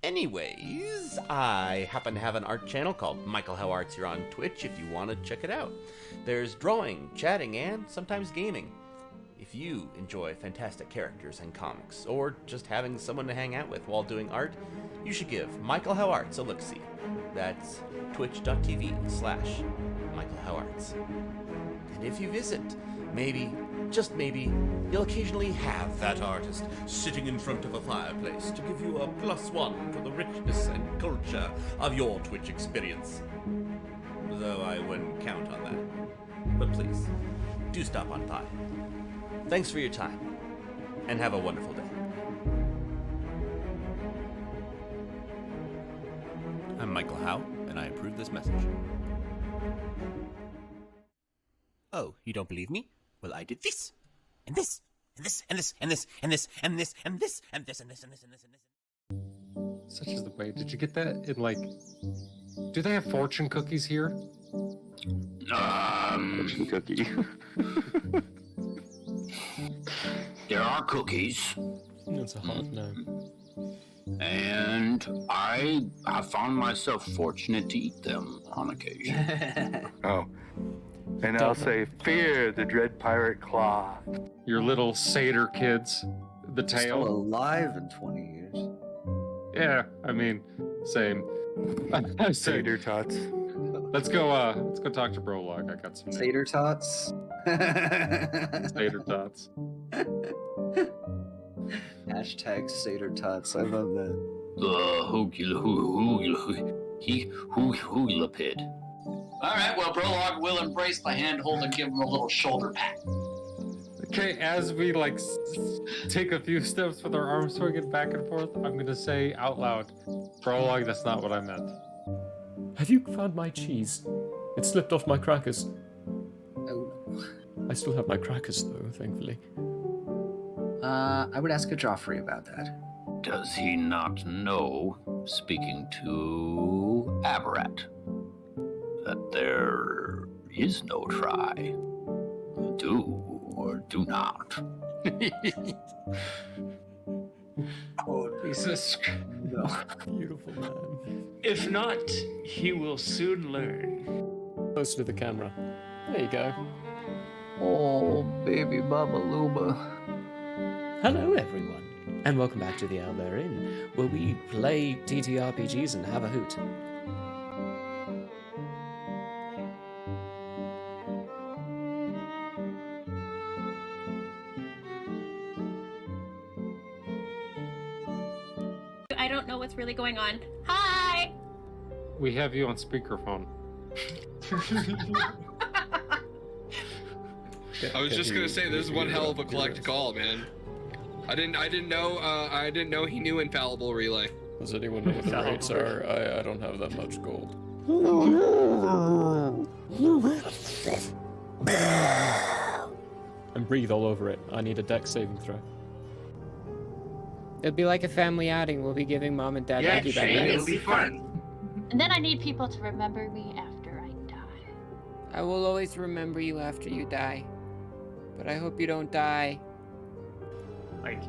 Anyways, I happen to have an art channel called Michael Howe Arts here on Twitch if you want to check it out. There's drawing, chatting, and sometimes gaming. If you enjoy fantastic characters and comics, or just having someone to hang out with while doing art, you should give Michael Howe Arts a look-see. That's twitch.tv/Michael Howe Arts. And if you visit, maybe, just maybe, you'll occasionally have that artist sitting in front of a fireplace to give you a +1 for the richness and culture of your Twitch experience. Though I wouldn't count on that. But please, do stop on by. Thanks for your time, and have a wonderful day. I'm Michael Howe, and I approve this message. Oh, you don't believe me? Well, I did this, and this, and this, and this, and this, and this, and this, and this, and this, and this, and this, and this, and this. Such is the way. Did you get that in, like... Do they have fortune cookies here? Fortune cookie. There are cookies. That's a hard no. And I have found myself fortunate to eat them on occasion. Oh. And I'll say, fear the dread pirate claw. Your little satyr kids. The tail. Still alive in 20 years. Yeah, I mean, same. Satyr tots. Let's go talk to Brolog. I got some Satyr tots. Satyr tots. Hashtag Satyr tots. I love that. Hoogilapid. All right, well, Brolog will embrace the handhold and give him a little shoulder pat. Okay, as we take a few steps with our arms swinging back and forth, I'm gonna say out loud, Prologue, that's not what I meant. Have you found my cheese? It slipped off my crackers. Oh. I still have my crackers though, thankfully. I would ask a Joffrey about that. Does he not know, speaking to Aberrat, that there is no try? Do or do not. Oh, Jesus. No. Beautiful man. If not, he will soon learn. Close to the camera. There you go. Oh, baby Baba Luba. Hello everyone, and welcome back to the Owlbear Inn, where we play TTRPGs and have a hoot. I don't know what's really going on. Hi! We have you on speakerphone. I was just gonna say, this is one hell of a collect call, man. I didn't know he knew Infallible Relay. Does anyone know what the rates are? I don't have that much gold. And breathe all over it. I need a dex saving throw. It'll be like a family outing. We'll be giving mom and dad Yeah, Shane, it'll be fun. And then I need people to remember me after I die. I will always remember you after you die. But I hope you don't die. Like,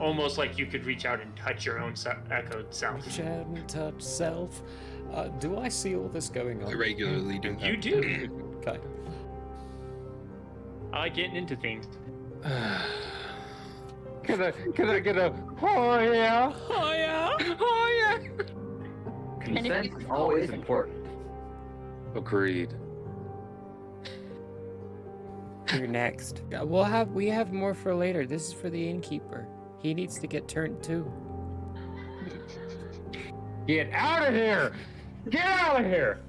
almost like you could reach out and touch your own echoed self. Reach out and touch self. Do I see all this going on? I regularly do that. You do. Okay. I like getting into things. Can I get a oh yeah? Oh yeah? Oh yeah? Consent is always important. Agreed. You're next. We have more for later. This is for the innkeeper. He needs to get turned too. Get out of here! Get out of here!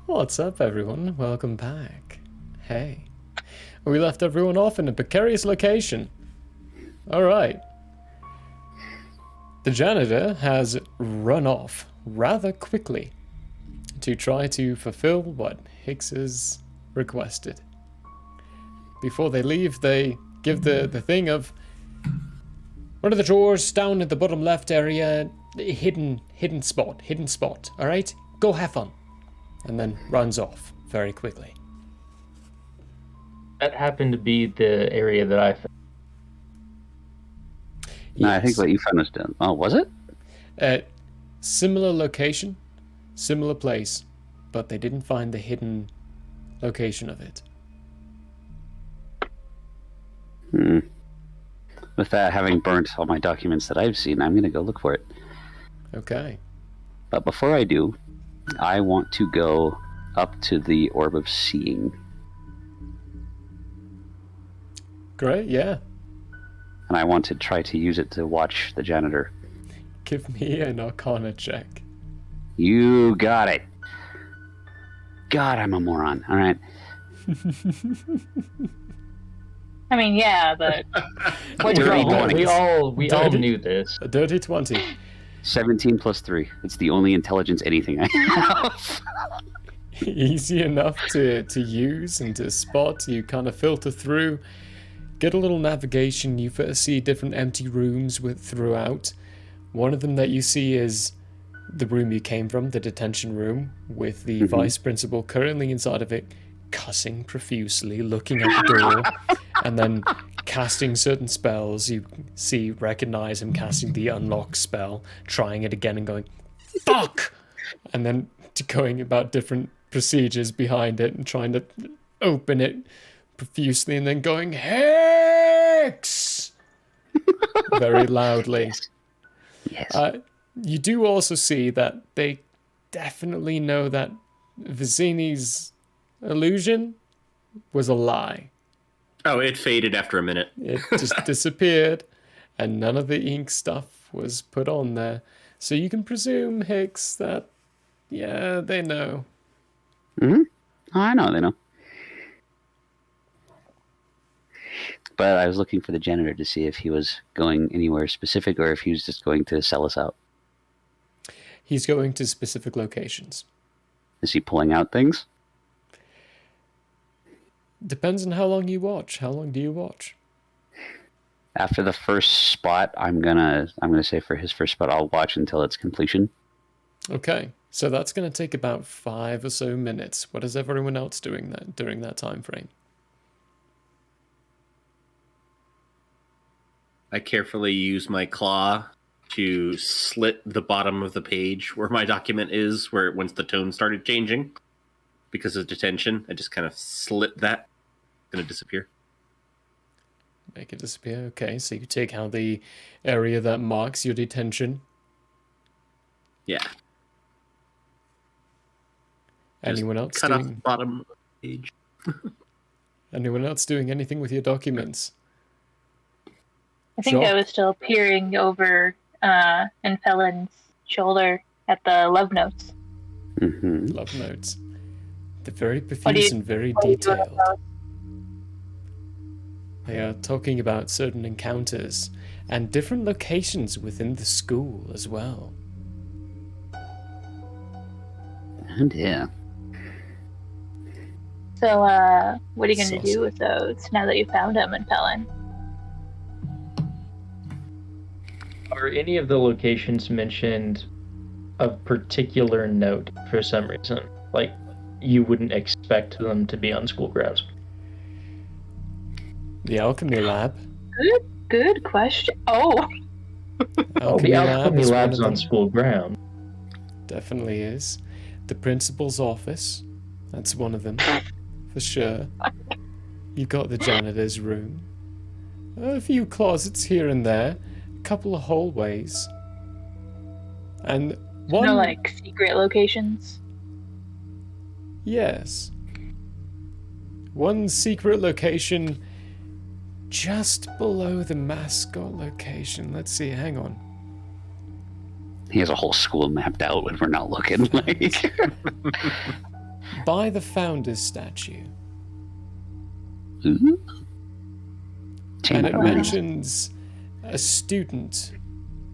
What's up, everyone? Welcome back. Hey. We left everyone off in a precarious location. Alright. The janitor has run off rather quickly to try to fulfill what Hicks has requested. Before they leave, they give the thing of one of the drawers down at the bottom left area, hidden spot, alright? Go have fun. And then runs off very quickly. That happened to be the area that I found. No, I think what you found was done. Oh, was it? Similar location, similar place, but they didn't find the hidden location of it. With that, having burnt all my documents that I've seen, I'm going to go look for it. Okay. But before I do, I want to go up to the Orb of Seeing. Great, yeah. And I want to try to use it to watch the janitor. Give me an Arcana check. You got it. God, I'm a moron. All right. I mean, yeah, but we all knew this. A dirty 20. 17 plus 3. It's the only intelligence anything I have. Easy enough to use and to spot. You kind of filter through, get a little navigation. You first see different empty rooms throughout. One of them that you see is the room you came from, the detention room, with the vice principal currently inside of it, cussing profusely, looking at the door, and then casting certain spells. You recognize him casting the unlock spell, trying it again and going, fuck! And then going about different procedures behind it and trying to open it profusely and then going, Hex! Very loudly. Yes. You do also see that they definitely know that Vicini's illusion was a lie. Oh, it faded after a minute. It just disappeared, and none of the ink stuff was put on there. So you can presume, Hicks, that, yeah, they know. Mm-hmm. Oh, I know, they know. But I was looking for the janitor to see if he was going anywhere specific or if he was just going to sell us out. He's going to specific locations. Is he pulling out things? Depends on how long you watch. How long do you watch? After the first spot, I'm gonna say for his first spot, I'll watch until its completion. Okay, so that's going to take about 5 or so minutes. What is everyone else doing during that time frame? I carefully use my claw to slit the bottom of the page where my document is, where once the tone started changing because of detention, I just kind of slit that. It's going to disappear. Make it disappear. Okay, so you take out the area that marks your detention. Yeah. Anyone else cut off the doing bottom of the page? Anyone else doing anything with your documents? I think I was still peering over in Felon's shoulder at the love notes. Mm-hmm. Love notes. They're very profuse and very detailed. They are talking about certain encounters and different locations within the school as well. And yeah. So, what are you going to do with those now that you found them in Felon? Are any of the locations mentioned of particular note for some reason? Like, you wouldn't expect them to be on school grounds? The alchemy lab. Good question. Oh! Alchemy the lab alchemy is lab's one of on them. school ground. Definitely is. The principal's office. That's one of them. For sure. You got the janitor's room. A few closets here and there. A couple of hallways. And one... No, like, secret locations? Yes. One secret location just below the mascot location. Let's see, hang on. He has a whole school mapped out when we're not looking. Like, by the founder's statue. Ooh. And it mentions a student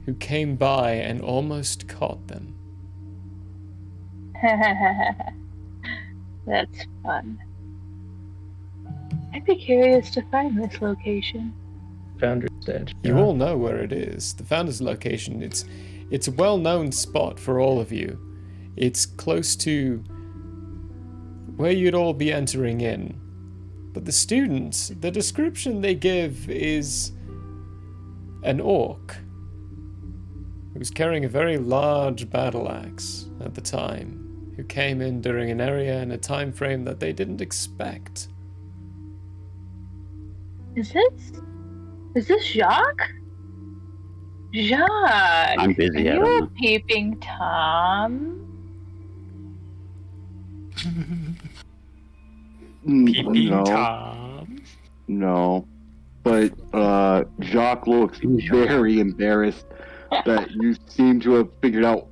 who came by and almost caught them. That's fun. I'd be curious to find this location. Founder's statue. You all know where it is. The founder's location. It's a well-known spot for all of you. It's close to where you'd all be entering in. But the students, the description they give is an orc who was carrying a very large battle axe at the time, who came in during an area and a time frame that they didn't expect. Is this Jacques? Jacques! I'm busy, I Are don't you know. a peeping Tom? Peeping no. Tom. No. But Jacques looks very embarrassed that you seem to have figured out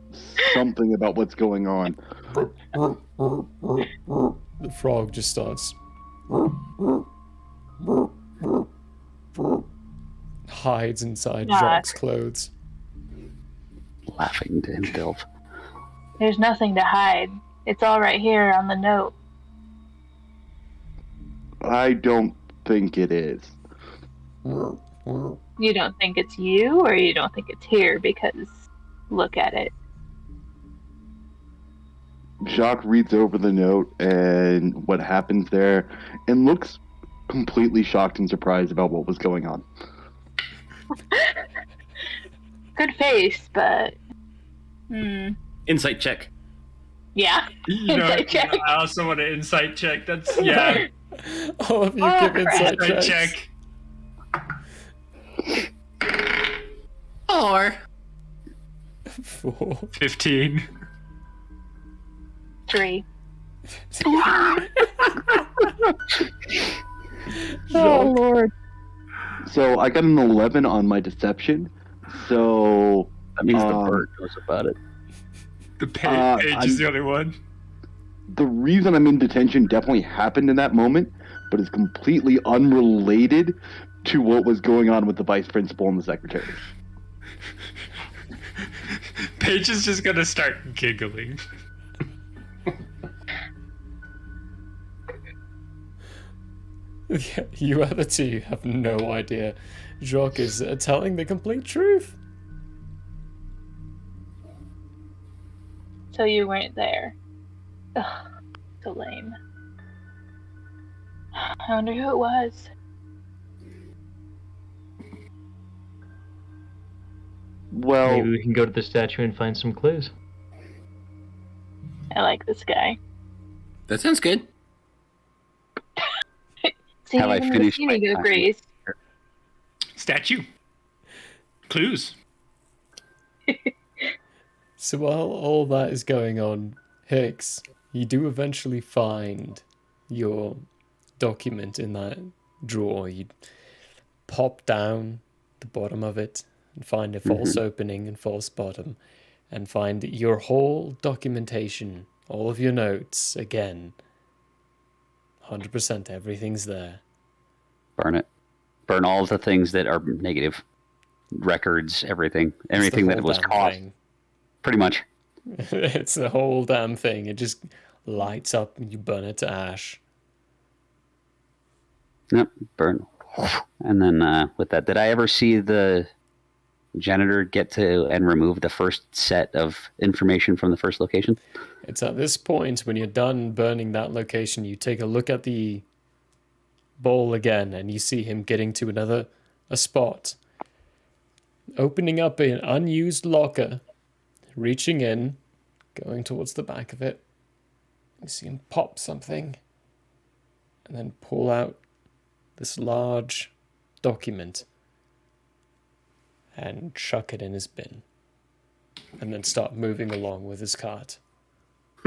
something about what's going on. The frog just starts hides inside Jacques' clothes. Laughing to himself. There's nothing to hide. It's all right here on the note. I don't think it is. You don't think it's you, or you don't think it's here because look at it. Jacques reads over the note and what happens there and looks completely shocked and surprised about what was going on. Good face, but... Insight check. Yeah. You know, Insight check. I also want an insight check. That's, yeah. All of you give insight checks. check. 4. 4. 15. 3. Oh, Lord. So I got an 11 on my deception. So... That means the bird knows about it. The page is the only one. the reason I'm in detention definitely happened in that moment, but it's completely unrelated to what was going on with the vice principal and the secretary. Paige is just gonna start giggling. Yeah, you other two have no idea. Jacques is telling the complete truth. So you weren't there. Ugh, so lame. I wonder who it was. Well, maybe we can go to the statue and find some clues. I like this guy. That sounds good. See, Have I even finished the my skinny time? agrees. Statue. Clues. So while all that is going on, Hicks, you do eventually find your document in that drawer. You pop down the bottom of it and find a false opening and false bottom, and find your whole documentation, all of your notes, again. 100%, everything's there. Burn it. Burn all of the things that are negative. Records, everything. It's the Everything that whole was damn caused. thing. Pretty much. It's the whole damn thing. It just lights up and you burn it to ash. Yep, burn. And then with that, did I ever see the janitor get to and remove the first set of information from the first location? It's at this point, when you're done burning that location, you take a look at the bowl again, and you see him getting to a spot. Opening up an unused locker, reaching in, going towards the back of it. You see him pop something, and then pull out this large document and chuck it in his bin. And then start moving along with his cart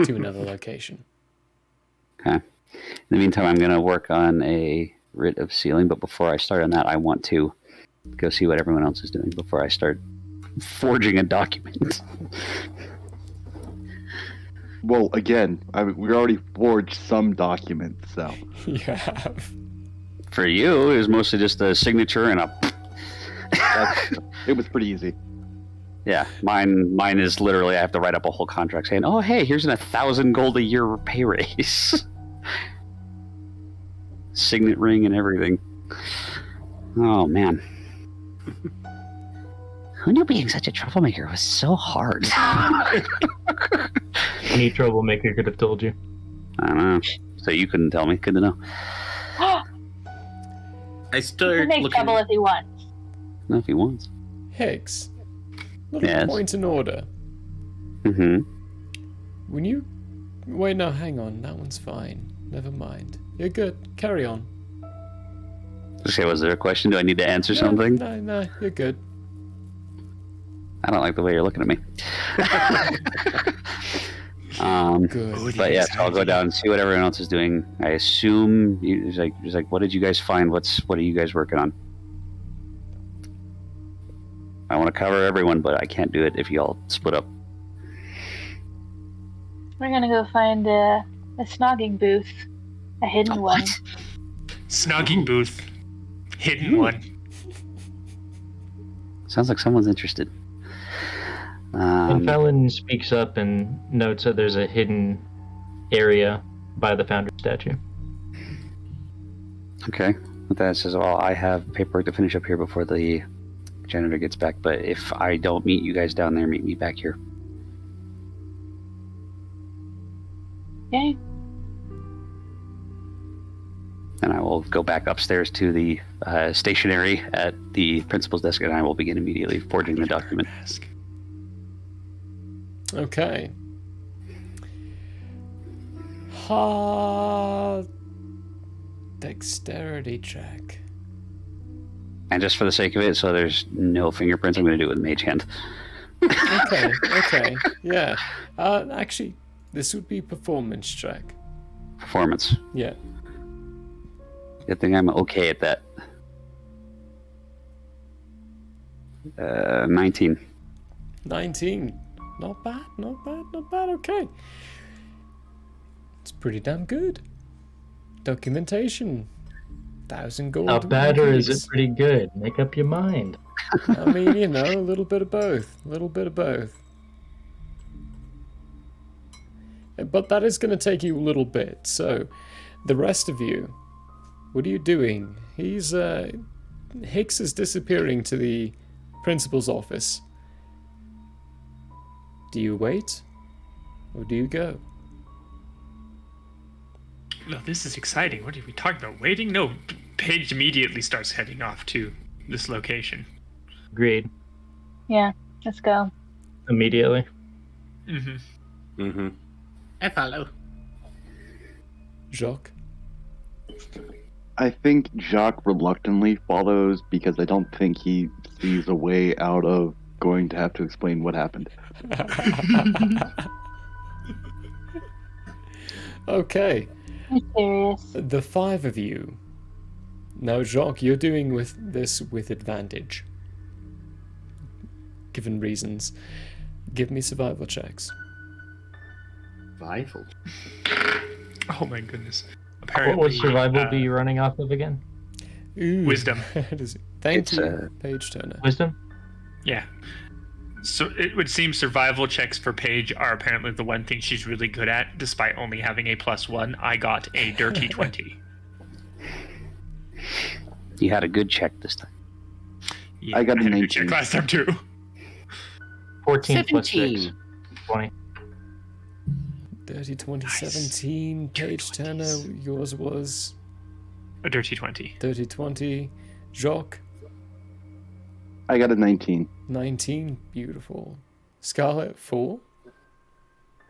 to another location. Okay. In the meantime, I'm going to work on a writ of sealing, but before I start on that, I want to go see what everyone else is doing before I start forging a document. Well, again, we already forged some documents, so. You have. For you, it was mostly just a signature and a... It was pretty easy. Yeah, mine is literally I have to write up a whole contract saying, "Oh, hey, here's an 1,000 gold a year pay raise." Signet ring and everything. Oh man. Who knew being such a troublemaker was so hard? Any troublemaker could have told you. I don't know. So you couldn't tell me. Good to know. I He start can make looking. trouble if he wants. No, if he wants. Higgs, little Yes. point in order. Mm-hmm. When you... Wait, no, hang on. That one's fine. Never mind. You're good. Carry on. Okay, was there a question? Do I need to answer No, something? No, you're good. I don't like the way you're looking at me. Good. But yeah, so I'll go down and see what everyone else is doing. I assume he's like, what did you guys find? What are you guys working on? I want to cover everyone, but I can't do it if you all split up. We're gonna go find a snogging booth. A hidden one. Snogging booth. Hidden one. Sounds like someone's interested. And Felon speaks up and notes that there's a hidden area by the founder statue. Okay. With that, it says, well, I have paperwork to finish up here before the janitor gets back, but if I don't meet you guys down there, meet me back here. Yay. And I will go back upstairs to the stationery at the principal's desk, and I will begin immediately forging the document. Okay. Dexterity check. And just for the sake of it, so there's no fingerprints, I'm going to do it with Mage Hand. Okay, yeah. Actually, this would be performance check. Performance. Yeah. Good thing I'm okay at that. 19. 19. Not bad, okay. It's pretty damn good. Documentation. 1,000 gold. How bad or is rupees. it pretty good? Make up your mind. I mean, you know, a little bit of both. A little bit of both. But that is going to take you a little bit. So, the rest of you, what are you doing? Hicks is disappearing to the principal's office. Do you wait? Or do you go? No, this is exciting. What are we talking about? Waiting? No, Paige immediately starts heading off to this location. Agreed. Yeah, let's go. Immediately. I follow. Jacques? I think Jacques reluctantly follows because I don't think he sees a way out of going to have to explain what happened. Okay. I'm serious. The 5 of you. Now, Jacques, you're doing this with advantage. Given reasons. Give me survival checks. Survival? Oh my goodness. What Apparently, would survival be running off of again? Ooh. Wisdom. Thank you, Paige Turner. Wisdom? Yeah. So it would seem survival checks for Paige are apparently the one thing she's really good at, despite only having a +1. I got a dirty 20. You had a good check this time. Yeah, I got had an a good 18. check last time too. 14 plus 6. 17. 20. Dirty 20, 17. Paige Turner, yours was A dirty 20. dirty 20. Jacques, I got a 19. 19. Beautiful. Scarlet, 4.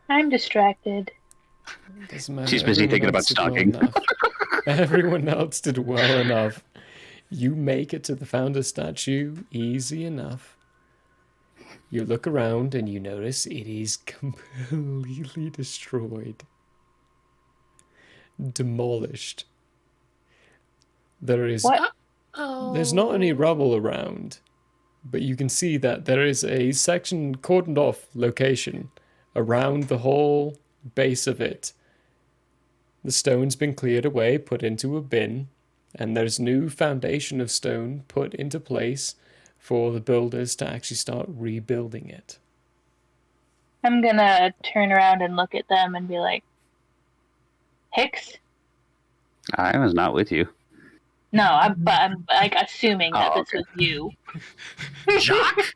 I'm distracted. Doesn't matter. She's busy thinking about Everyone else did well stalking. enough. Everyone else did well enough. You make it to the founder statue easy enough. You look around and you notice it is completely destroyed. Demolished. There is... What? There's not any rubble around, but you can see that there is a section cordoned off location around the whole base of it. The stone's been cleared away, put into a bin, and there's new foundation of stone put into place for the builders to actually start rebuilding it. I'm gonna turn around and look at them and be like, Hicks? I was not with you. No, I'm like assuming that this was you. Jacques?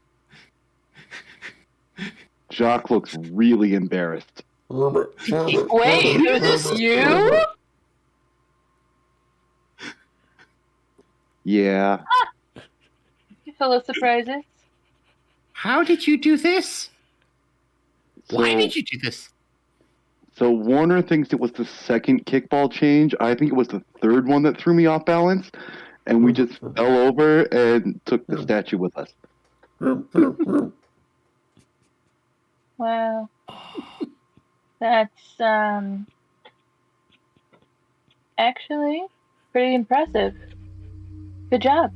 Jacques looks really embarrassed. Wait, is this you? Yeah. Full of surprises. How did you do this? Why So- did you do this? So Warner thinks it was the second kickball change. I think it was the third one that threw me off balance, and we just fell over and took the statue with us. Wow. That's actually pretty impressive. Good job.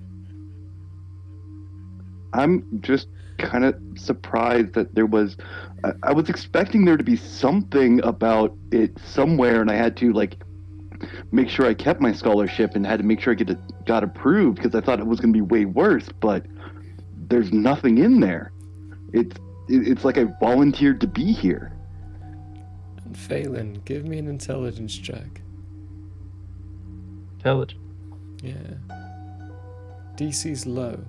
I'm just kind of surprised that there was. I was expecting there to be something about it somewhere, and I had to like make sure I kept my scholarship and had to make sure I got approved because I thought it was going to be way worse. But there's nothing in there. It's like I volunteered to be here. And Phelan, give me an intelligence check. Intelligence. Yeah. DC's low.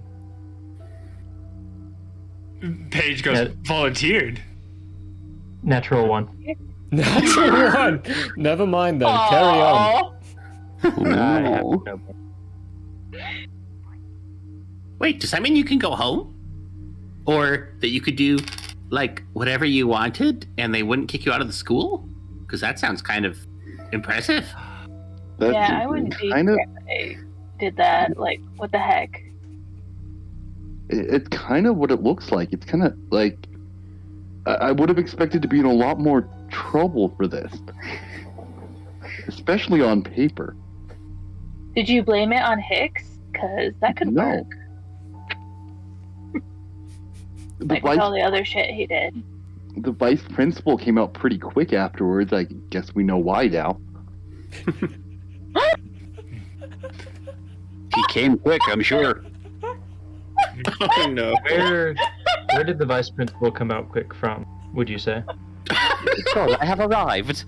Paige goes, volunteered. Natural 1. Natural 1! Never mind then, carry on. No. Wait, does that mean you can go home? Or that you could do, like, whatever you wanted and they wouldn't kick you out of the school? Because that sounds kind of impressive. That's Yeah, I wouldn't be kind of. if I did that. Like, what the heck? It's kind of what it looks like. It's kind of like I would have expected to be in a lot more trouble for this, especially on paper. Did you blame it on Hicks? Because that could No. work. Like with all the other shit he did. The vice principal came out pretty quick afterwards. I guess we know why now. He came quick, I'm sure. Oh no. Where did the vice principal come out quick from, would you say? God, I have arrived.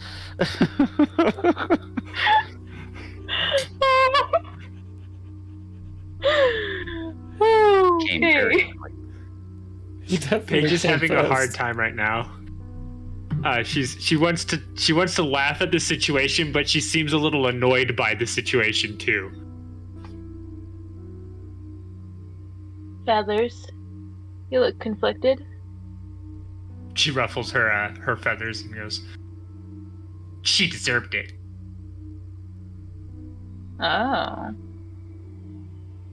Came very Okay. quick. Paige is having a hard time right now. She wants to laugh at the situation, but she seems a little annoyed by the situation too. Feathers, you look conflicted. She ruffles her feathers and goes, "She deserved it." Oh.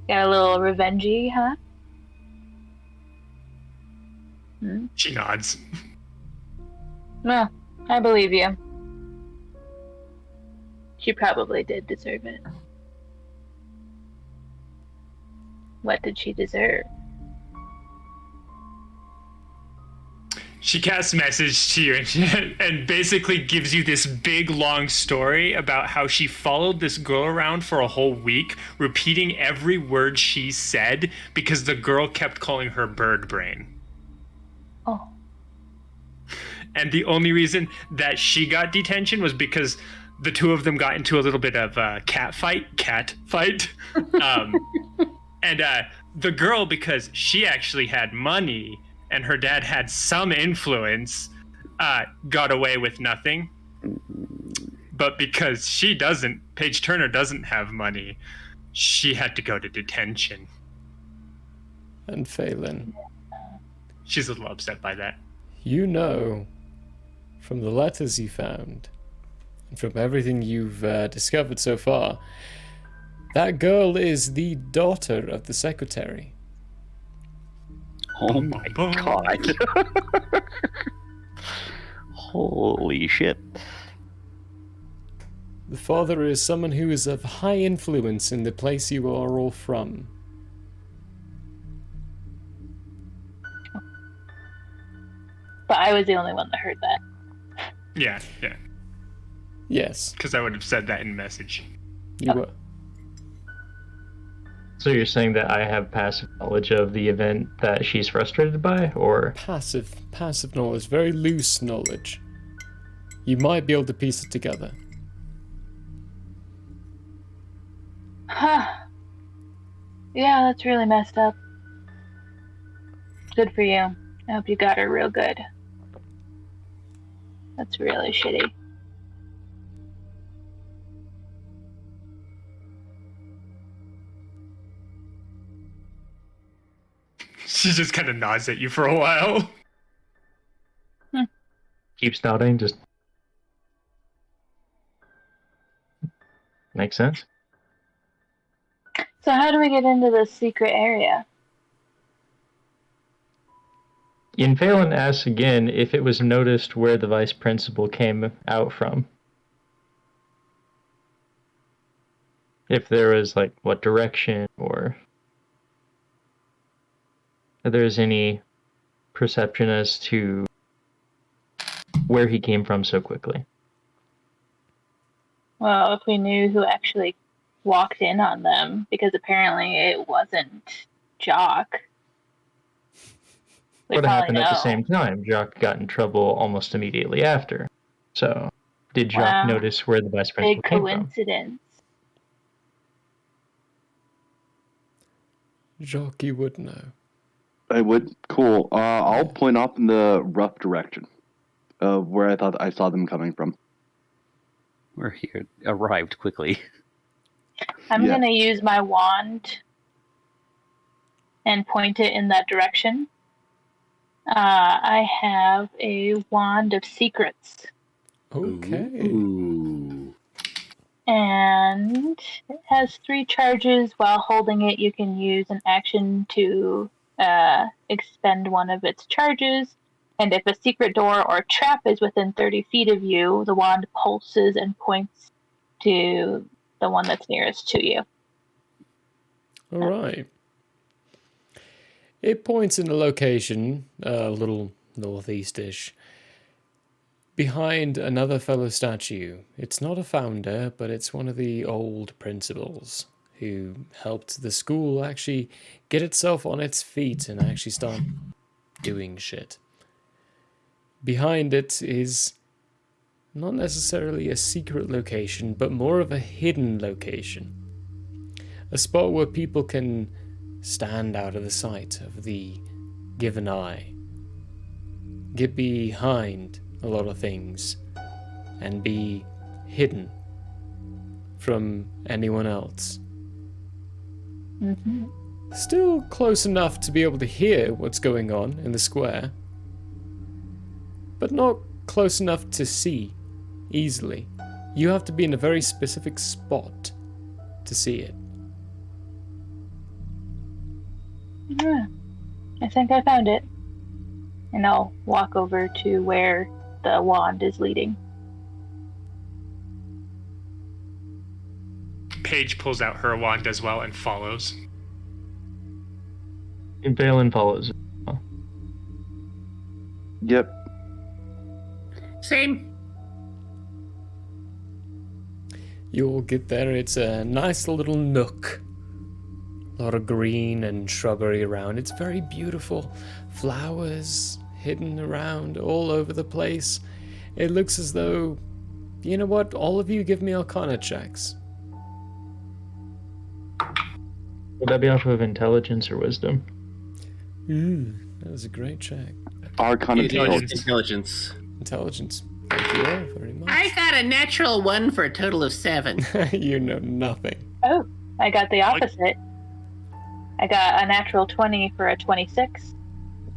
Got a little revengey, huh? Hmm? She nods. Well, I believe you. She probably did deserve it. What did she deserve? She casts a message to you and basically gives you this big long story about how she followed this girl around for a whole week, repeating every word she said because the girl kept calling her bird brain. Oh. And the only reason that she got detention was because the two of them got into a little bit of a cat fight. And the girl, because she actually had money and her dad had some influence, got away with nothing. But because Paige Turner doesn't have money, she had to go to detention. And Phelan, she's a little upset by that. You know, from the letters you found, and from everything you've discovered so far, that girl is the daughter of the secretary. Oh my god. Holy shit. The father is someone who is of high influence in the place you are all from. But I was the only one that heard that. Yeah. Yes. Because I would have said that in message. You were. So you're saying that I have passive knowledge of the event that she's frustrated by, or? Passive knowledge, very loose knowledge. You might be able to piece it together. Huh. Yeah, that's really messed up. Good for you. I hope you got her real good. That's really shitty. She just kind of nods at you for a while. Keeps nodding, just... Makes sense. So how do we get into this secret area? Ian Phelan asks again if it was noticed where the vice principal came out from. If there was, like, what direction, or if there's any perception as to where he came from so quickly. Well, if we knew who actually walked in on them, because apparently it wasn't Jock. What happened at the same time? Jock got in trouble almost immediately after. So, did Jock notice where the vice principal Big came from? coincidence. Jockey would know. I would. Cool. I'll point off in the rough direction of where I thought I saw them coming from. We're here. Arrived quickly. I'm going to use my wand and point it in that direction. I have a wand of secrets. Okay. Ooh. And it has 3 charges. While holding it, you can use an action to expend one of its charges. And if a secret door or trap is within 30 feet of you, the wand pulses and points to the one that's nearest to you. All right. It points in a location a little northeast-ish. behind another fellow statue. It's not a founder, but it's one of the old principals who helped the school actually get itself on its feet and actually start doing shit. Behind it is not necessarily a secret location, but more of a hidden location. A spot where people can stand out of the sight of the given eye. Get behind a lot of things and be hidden from anyone else. Mm-hmm. Still close enough to be able to hear what's going on in the square, but not close enough to see easily. You have to be in a very specific spot to see it. Yeah, I think I found it. And I'll walk over to where the wand is leading. Paige pulls out her wand as well and follows. And Balin follows. Yep. Same. You'll get there. It's a nice little nook. A lot of green and shrubbery around. It's very beautiful. Flowers hidden around all over the place. It looks as though, you know what? All of you give me Arcana checks. Would that be off of intelligence or wisdom? That was a great check. Arcana Intelligence. Intelligence. Thank you all very much. I got a natural 1 for a total of 7. You know nothing. Oh, I got the opposite. I got a natural 20 for a 26.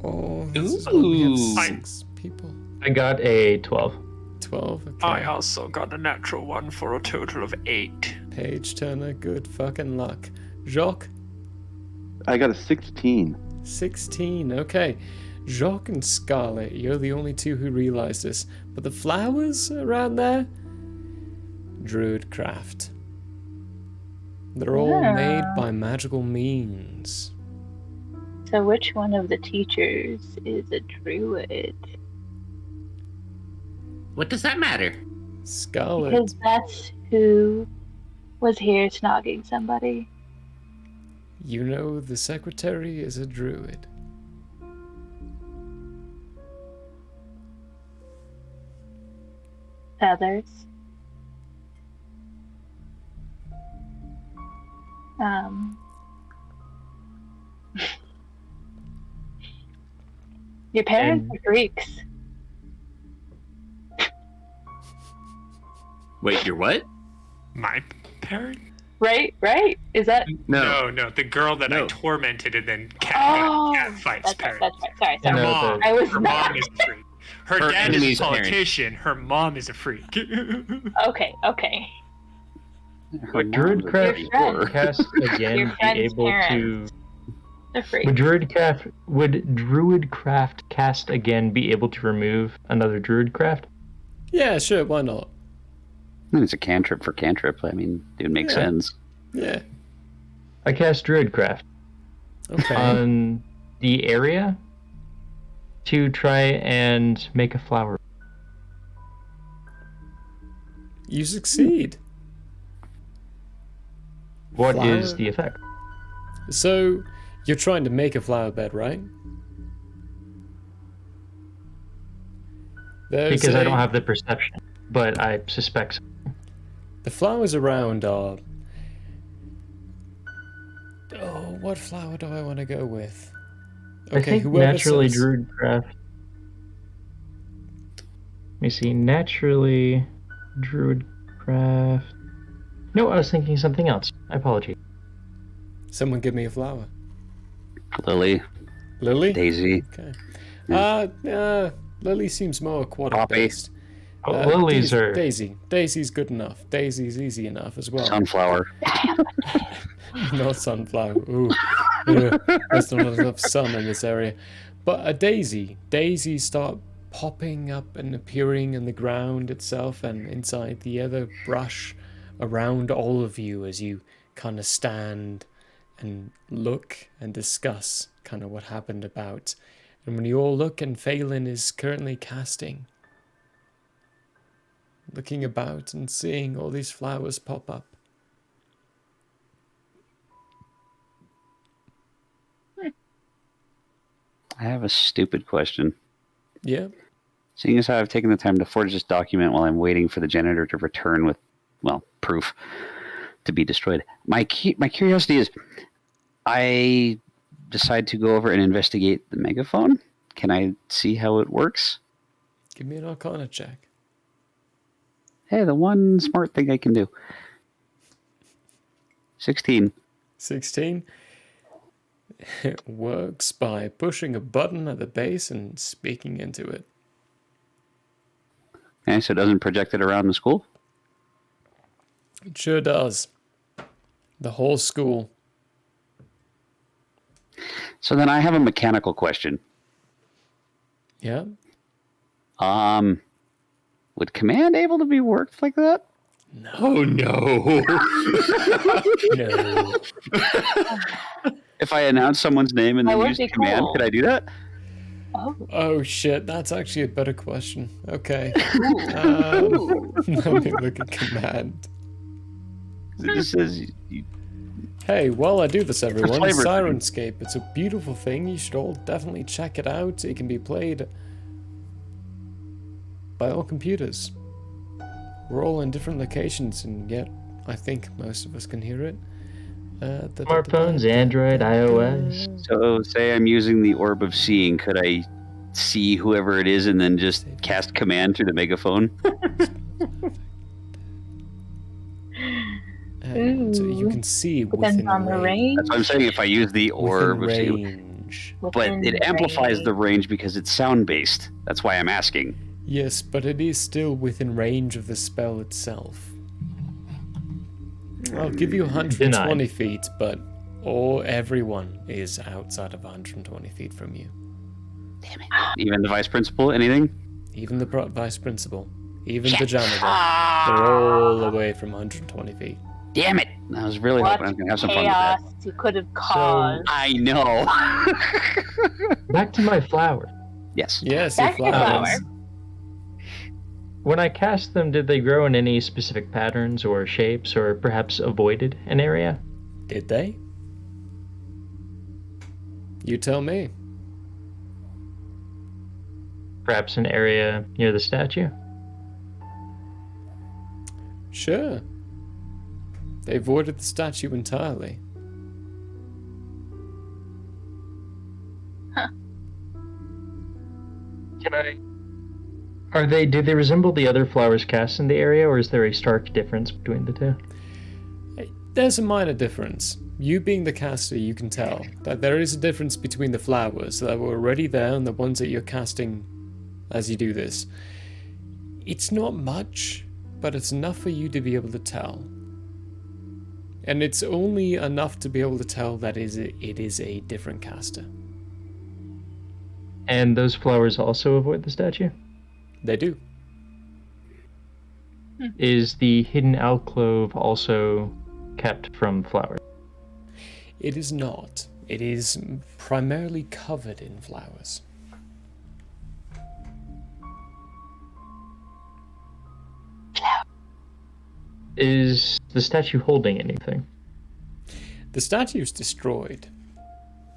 Oh, this is what we have Ooh. 6 people. I got a 12. 12, okay. I also got a natural 1 for a total of 8. Page Turner, good fucking luck. Jacques? I got a 16. 16, okay. Jacques and Scarlet, you're the only two who realize this. But the flowers around there? Druid craft. They're all made by magical means. So which one of the teachers is a druid? What does that matter? Scarlet. Because that's who was here snogging somebody. You know the secretary is a druid. Others. Your parents are Greeks. Wait, you're what? My parent? Right? Is that? No. The girl that I tormented and then cat fights parent. That's right. Sorry. Her mom. I was Her not. mom is a freak. Her dad is enemy's a parent. politician. Her mom is a freak. Okay. Would Druidcraft Your friend. cast again Your be friend's able to? parents. They're free. Would Druidcraft cast again be able to remove another Druidcraft? Yeah, sure, why not? I mean, it's a cantrip for cantrip. I mean, it would make sense. Yeah. I cast Druidcraft Okay. on the area to try and make a flower. You succeed. What Flower- is the effect? So, you're trying to make a flower bed, right? There's Because I a- don't have the perception, but I suspect so. The flowers around are... Oh, what flower do I want to go with? I think whoever naturally says- Druidcraft. Let me see. Naturally Druidcraft. No, I was thinking something else. I apologize. Someone give me a flower. Lily. Lily? Daisy. Okay. Lily seems more aquatic based. Lilies are... Daisy's good enough. Daisy's easy enough as well. Sunflower. Not sunflower. Ooh. There's not enough sun in this area. But a daisy. Daisies start popping up and appearing in the ground itself and inside the other brush around all of you as you kind of stand and look and discuss kind of what happened about. And when you all look and Phelan is currently casting looking about and seeing all these flowers pop up. I have a stupid question. Yeah. Seeing as how I've taken the time to forge this document while I'm waiting for the janitor to return with, well, proof to be destroyed. My curiosity is, I decide to go over and investigate the megaphone. Can I see how it works? Give me an Arcana check. Hey, the one smart thing I can do. 16. 16. It works by pushing a button at the base and speaking into it. Okay, so it doesn't project it around the school? It sure does. The whole school. So then I have a mechanical question. Yeah? Would command able to be worked like that? No. Oh, no. No. If I announce someone's name and then use command, could I do that? Oh shit, that's actually a better question. Okay. Let me look at command. It just says... Hey, while I do this, everyone, flavor thing. Sirenscape. It's a beautiful thing. You should all definitely check it out. It can be played by all computers. We're all in different locations, and yet I think most of us can hear it. Smartphones, Android, iOS. So say I'm using the Orb of Seeing. Could I see whoever it is and then just cast command through the megaphone? So you can see Depends within on the range. That's what I'm saying. If I use the Orb of Seeing. range. But Within it amplifies the range because it's sound-based. That's why I'm asking. Yes, but it is still within range of the spell itself. I'll give you 120 feet, but everyone is outside of 120 feet from you. Damn it. Even the vice principal, anything? Even the vice principal, even the janitor, they're all away from 120 feet. Damn it! I was really hoping I was going to have some fun with that. Chaos you could have caused. I know. Back to my flower. Yes. Yes, Back to your flowers. flower. When I cast them, did they grow in any specific patterns or shapes, or perhaps avoided an area? Did they? You tell me. Perhaps an area near the statue? Sure. They avoided the statue entirely. Do they resemble the other flowers cast in the area, or is there a stark difference between the two? There's a minor difference. You being the caster, you can tell that there is a difference between the flowers that were already there and the ones that you're casting as you do this. It's not much, but it's enough for you to be able to tell. And it's only enough to be able to tell that it is a different caster. And those flowers also avoid the statue? They do. Is the hidden alcove also kept from flowers? It is not. It is primarily covered in flowers. Is the statue holding anything? The statue's destroyed.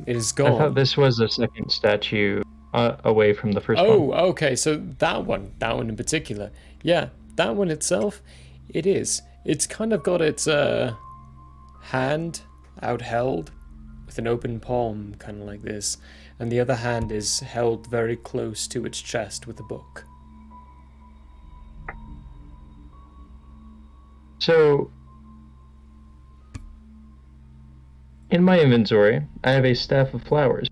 It is gone. I thought this was a second statue away from the first one. Oh, okay, so that one in particular. Yeah, that one itself, it is. It's kind of got its hand outheld with an open palm, kind of like this, and the other hand is held very close to its chest with a book. So, in my inventory, I have a staff of flowers.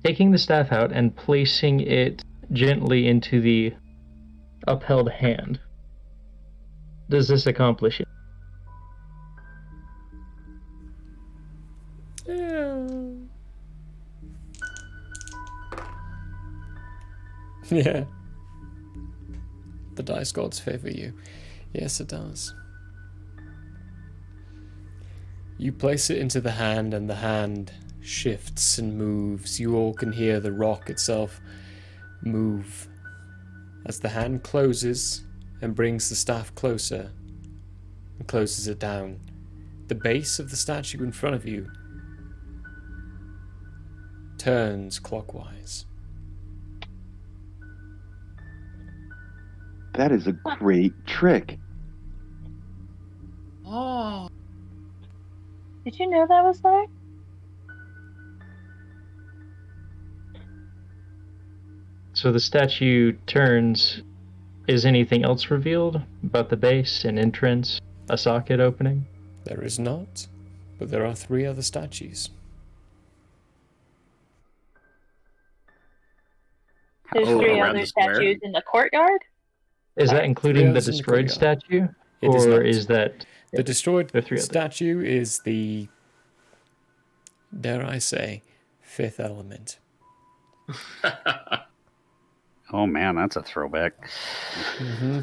Taking the staff out and placing it gently into the upheld hand. Does this accomplish it? Yeah. The dice gods favor you. Yes, it does. You place it into the hand, and the hand shifts and moves. You all can hear the rock itself move as the hand closes and brings the staff closer and closes it down. The base of the statue in front of you turns clockwise. That is a great trick. Oh. Did you know that was there? So the statue turns. Is anything else revealed about the base, an entrance, a socket opening? There is not, but there are 3 other statues. There's 3 other statues in the courtyard? Is that including the 3 others in destroyed courtyard. statue? It is Or not. is that... The destroyed there are 3 others. statue is the, dare I say, 5th element. Oh man, that's a throwback. Mm-hmm.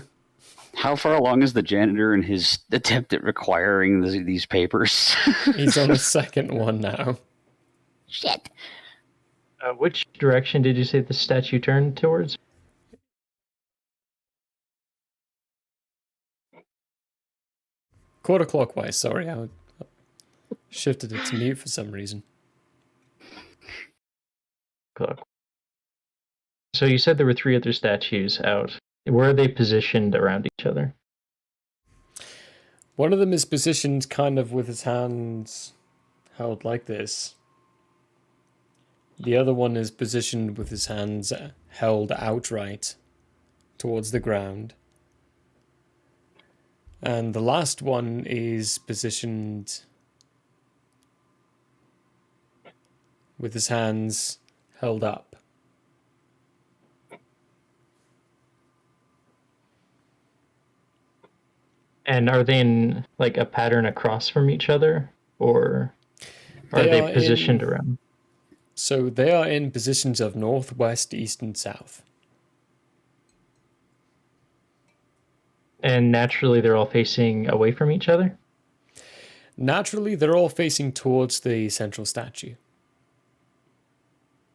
How far along is the janitor in his attempt at requiring these papers? He's on the 2nd one now. Shit. Which direction did you say the statue turned towards? Counterclockwise, sorry. I shifted it to mute for some reason. Clock. So you said there were 3 other statues out. Where are they positioned around each other? One of them is positioned kind of with his hands held like this. The other one is positioned with his hands held outright towards the ground. And the last one is positioned with his hands held up. And are they in like a pattern across from each other? Or are they positioned around? So they are in positions of north, west, east, and south. And naturally they're all facing away from each other? Naturally, they're all facing towards the central statue.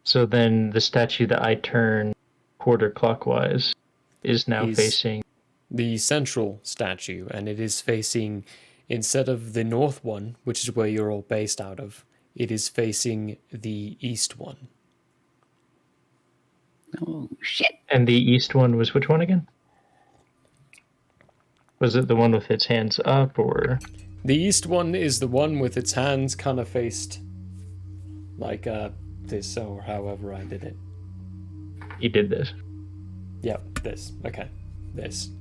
So then the statue that I turn counterclockwise is now facing... the central statue, and it is facing, instead of the north one, which is where you're all based out of, it is facing the east one. Oh, shit. And the east one was which one again? Was it the one with its hands up, or...? The east one is the one with its hands kind of faced like this, or however I did it. You did this? Yep, this. Okay, this.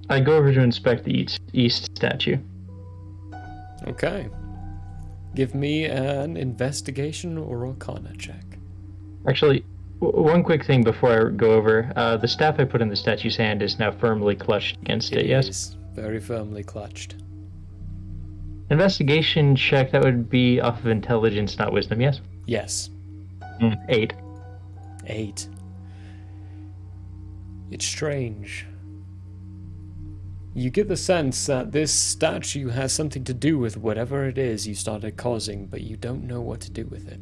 I go over to inspect the east statue. Okay. Give me an investigation or arcana check. Actually, one quick thing before I go over. The staff I put in the statue's hand is now firmly clutched against it, yes? It is very firmly clutched. Investigation check, that would be off of intelligence, not wisdom, yes? Yes. 8. 8. It's strange. You get the sense that this statue has something to do with whatever it is you started causing, but you don't know what to do with it.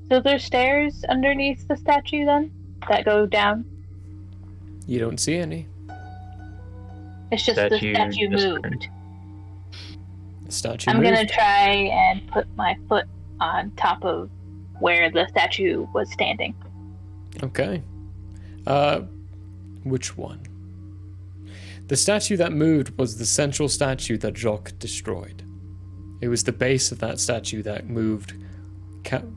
So there's stairs underneath the statue then that go down? You don't see any. It's just the statue moved. The statue I'm moved. gonna try and put my foot on top of where the statue was standing. Okay. Which one? The statue that moved was the central statue that Jacques destroyed. It was the base of that statue that moved.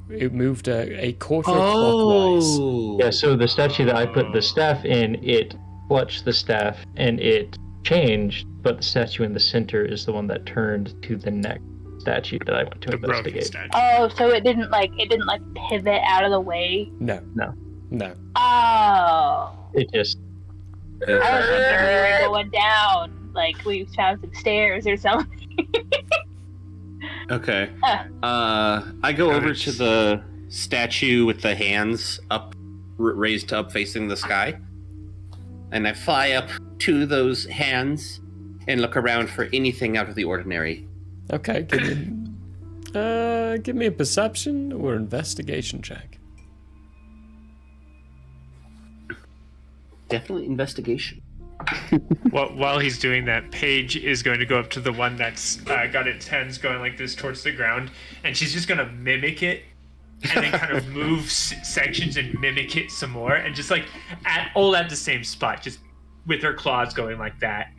It moved a quarter clockwise. Yeah, so the statue that I put the staff in, it clutched the staff and it changed, but the statue in the center is the one that turned to the next statue that I went to investigate. Oh, so it didn't pivot out of the way? No. Oh. It just... I was thinking we were going down, like we found some stairs or something. Okay. I go over to the statue with the hands up, raised up, facing the sky, and I fly up to those hands and look around for anything out of the ordinary. Okay, give me a perception or investigation check. Definitely investigation. While he's doing that, Paige is going to go up to the one that's got its hands going like this towards the ground, and she's just going to mimic it, and then kind of move sections and mimic it some more, and just like all at the same spot, just with her claws going like that.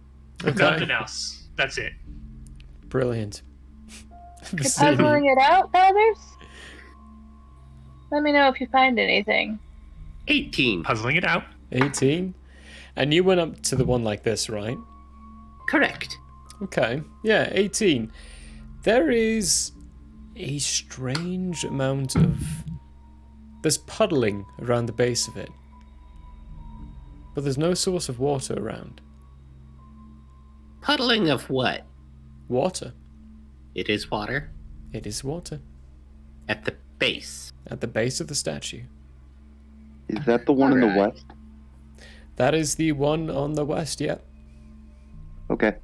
Okay. Nothing else. That's it. Brilliant. You're puzzling it out, brothers? Let me know if you find anything. 18. Puzzling it out. 18? And you went up to the one like this, right? Correct. Okay. Yeah, 18. There is a strange amount of... There's puddling around the base of it. But there's no source of water around. Puddling of what? Water. It is water. It is water. At the base. At the base of the statue. Is that the one in the west? That is the one on the west, yeah. Okay.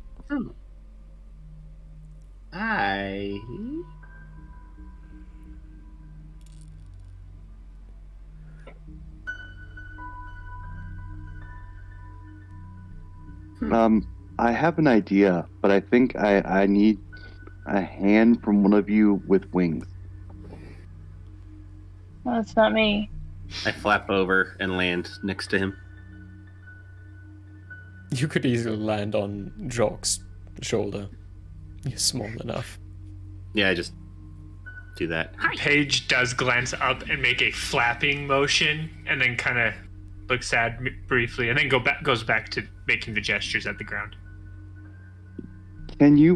I have an idea, but I think I need a hand from one of you with wings. Well, that's not me. I flap over and land next to him. You could easily land on Jock's shoulder. You're small enough. Yeah, I just do that. Paige does glance up and make a flapping motion, and then kind of looks sad briefly, and then goes back to making the gestures at the ground. Can you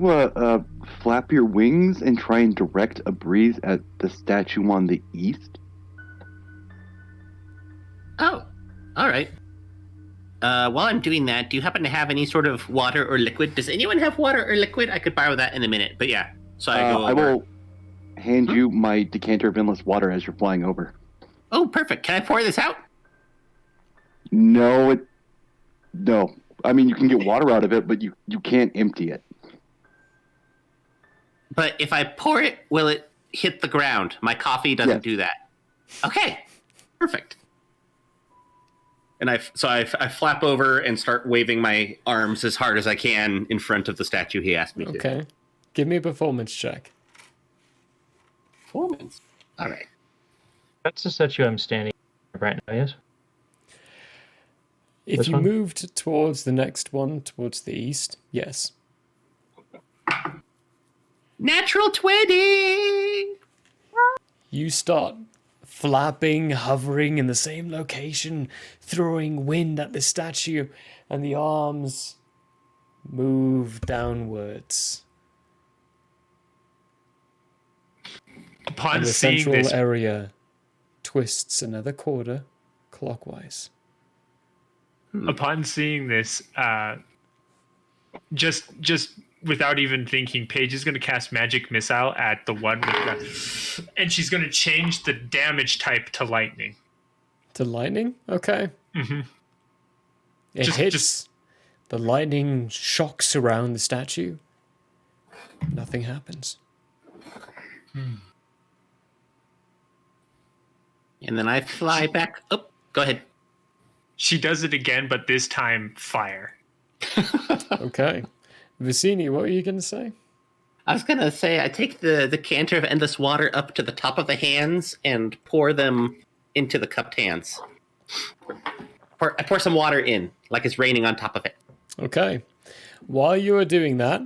flap your wings and try and direct a breeze at the statue on the east? Oh, all right. While I'm doing that, do you happen to have any sort of water or liquid? Does anyone have water or liquid? I could borrow that in a minute, but yeah. So I go over. I will hand you my decanter of endless water as you're flying over. Oh, perfect. Can I pour this out? No. I mean, you can get water out of it, but you can't empty it. But if I pour it, will it hit the ground? My coffee doesn't do that. Okay, perfect. And I flap over and start waving my arms as hard as I can in front of the statue he asked me to. Okay. Give me a performance check. Performance? All right. That's the statue I'm standing right now, yes? If you moved towards the next one, towards the east, yes. Natural 20! You start flapping, hovering in the same location, throwing wind at the statue, and the arms move downwards. Upon and the seeing central this area twists another quarter clockwise. Upon seeing this, just without even thinking, Paige is going to cast Magic Missile at the one with the... And she's going to change the damage type to lightning. To lightning? Okay. Mm-hmm. It hits. The lightning shocks around the statue. Nothing happens. And then I fly back. Oh, go ahead. She does it again, but this time fire. Okay. Vicini, what were you going to say? I was going to say I take the canter of endless water up to the top of the hands and pour them into the cupped hands. I pour some water in, like it's raining on top of it. Okay. While you are doing that,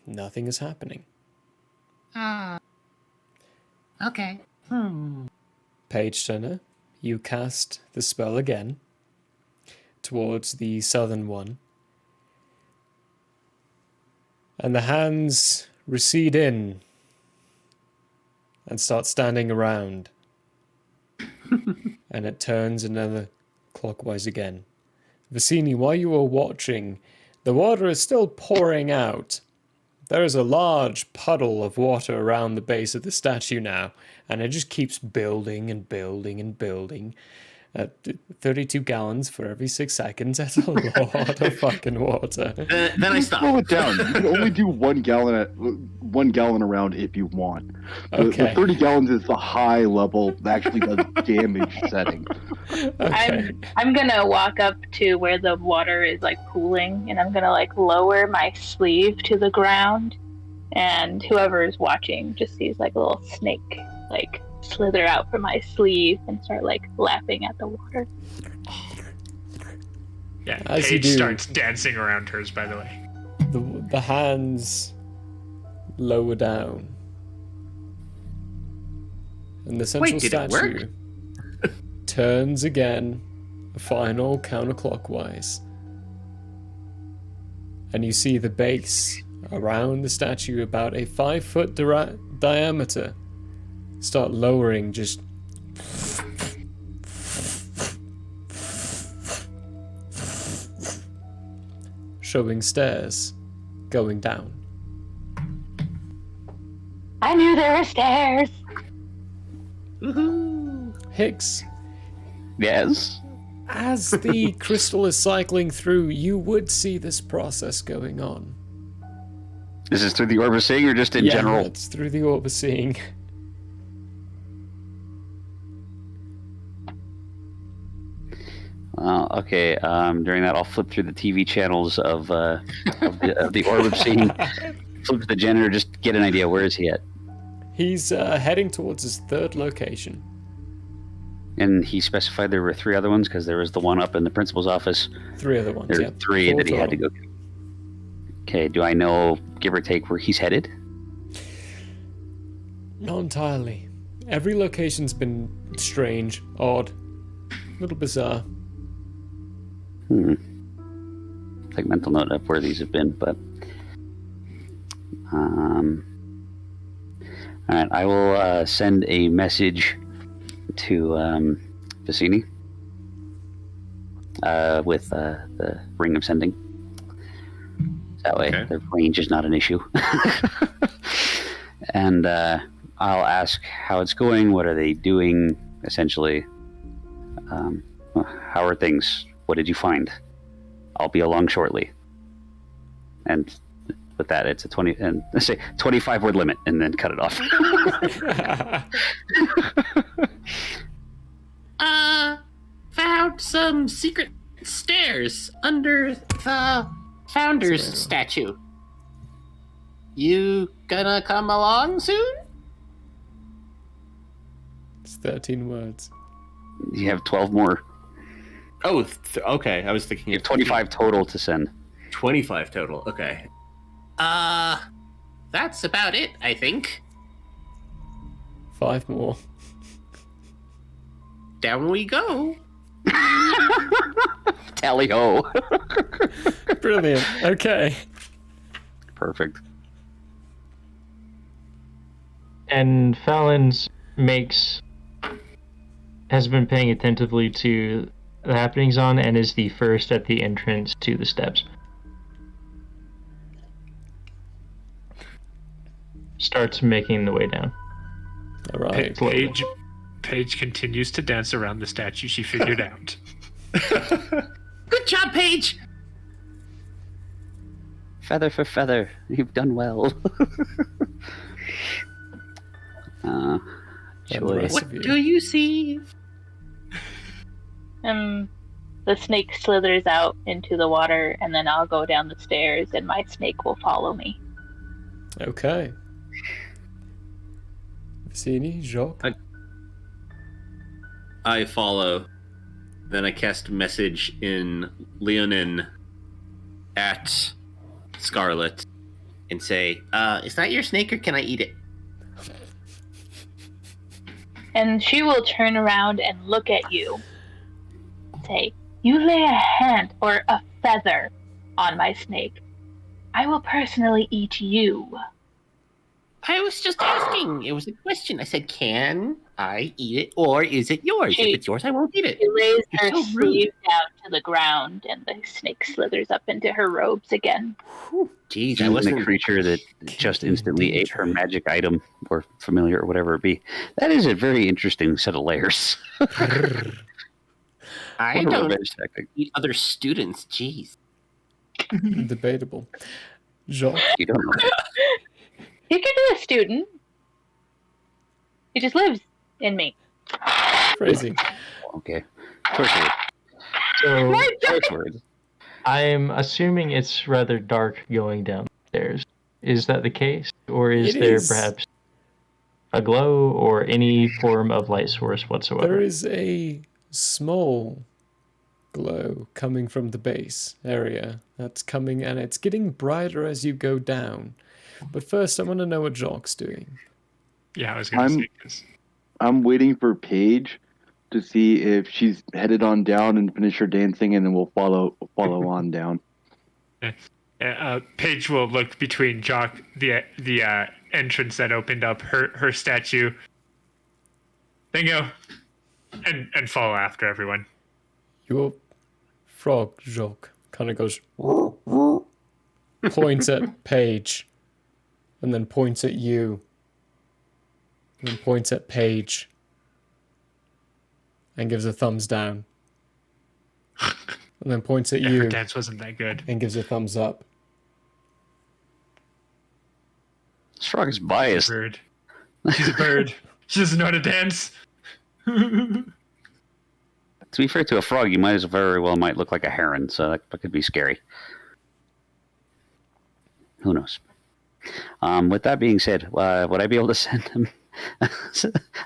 nothing is happening. Okay. Page Turner, you cast the spell again towards the southern one. And the hands recede in and start standing around. And it turns another clockwise again. Vicini, while you were watching, the water is still pouring out. There is a large puddle of water around the base of the statue now, and it just keeps building and building and building. 32 gallons for every 6 seconds. That's a lot of fucking water. Then I stop. Slow it down. You can only do 1 gallon around if you want. The 30 gallons is the high level that actually does damage setting. I'm gonna walk up to where the water is like pooling, and I'm gonna like lower my sleeve to the ground, and whoever is watching just sees like a little snake like slither out from my sleeve and start like lapping at the water. Yeah, As you Paige do. starts dancing around hers, by the way. The hands lower down. And the central Wait, did it work? statue turns again, a final counterclockwise. And you see the base around the statue, about a 5-foot diameter, start lowering, just showing stairs going down. I knew there were stairs. Hicks. Yes. As the crystal is cycling through, you would see this process going on. Is this through the orb of seeing or just in general? It's through the orb of seeing. Okay. During that, I'll flip through the TV channels of the orb of seeing. Flip to the janitor, just get an idea. Where is he at? He's heading towards his 3rd location. And he specified there were 3 other ones because there was the one up in the principal's office. 3 other ones. There Yeah. were 3 4 that he had to total. go to. Okay. Do I know, give or take, where he's headed? Not entirely. Every location's been strange, odd, a little bizarre. Take mental note of where these have been, but all right, I will send a message to Vicini with the ring of sending. That way, the range is not an issue. And I'll ask how it's going. What are they doing? Essentially, how are things? What did you find? I'll be along shortly. And with that, it's a 20 and let's say 25-word limit, and then cut it off. Found some secret stairs under the founder's statue. You gonna come along soon? It's 13 words. You have 12 more. Oh, okay. I was thinking you have 25 total to send. 25 total. Okay. That's about it, I think. 5 more. Down we go. Tally ho. Brilliant. Okay. Perfect. And Fallon's has been paying attentively to the happenings on and is the first at the entrance to the steps. Starts making the way down. All right. Paige continues to dance around the statue she figured out. Good job, Paige. Feather for feather. You've done well. What do you see? The snake slithers out into the water, and then I'll go down the stairs, and my snake will follow me. Okay. Vicini, Jacques? I follow. Then I cast a message in Leonin at Scarlet and say, is that your snake or can I eat it? And she will turn around and look at you. Say, you lay a hand or a feather on my snake. I will personally eat you. I was just asking. It was a question. I said, can I eat it or is it yours? If it's yours, I won't eat it. She lays You're her so rude. sleeve down to the ground, and the snake slithers up into her robes again. Jeez, I wasn't a creature that just instantly ate her magic item or familiar or whatever it be. That is a very interesting set of layers. I What a don't revenge tactic. eat other students. Jeez. Debatable. Jacques? You don't know. He could be a student. He just lives in me. Crazy. Okay. Choice word. So Choice word. I'm assuming it's rather dark going downstairs. Is that the case? Or is It there is. perhaps a glow or any form of light source whatsoever? There is a small glow coming from the base area that's coming, and it's getting brighter as you go down. But first, I want to know what Jock's doing. Yeah, I was going to say this. I'm waiting for Paige to see if she's headed on down and finish her dancing, and then we'll follow on down. Paige will look between Jock, the entrance that opened up, her statue, then go and follow after everyone. Your frog, Jock, kind of goes, points at Paige, and then points at you, and then points at Paige, and gives a thumbs down. And then points at Yeah, you. her dance wasn't that good. And gives a thumbs up. This frog is biased. Bird. She's a bird. She doesn't know how to dance. To be fair to a frog, you might as very well might look like a heron, so that could be scary. Who knows? With that being said, would I be able to send him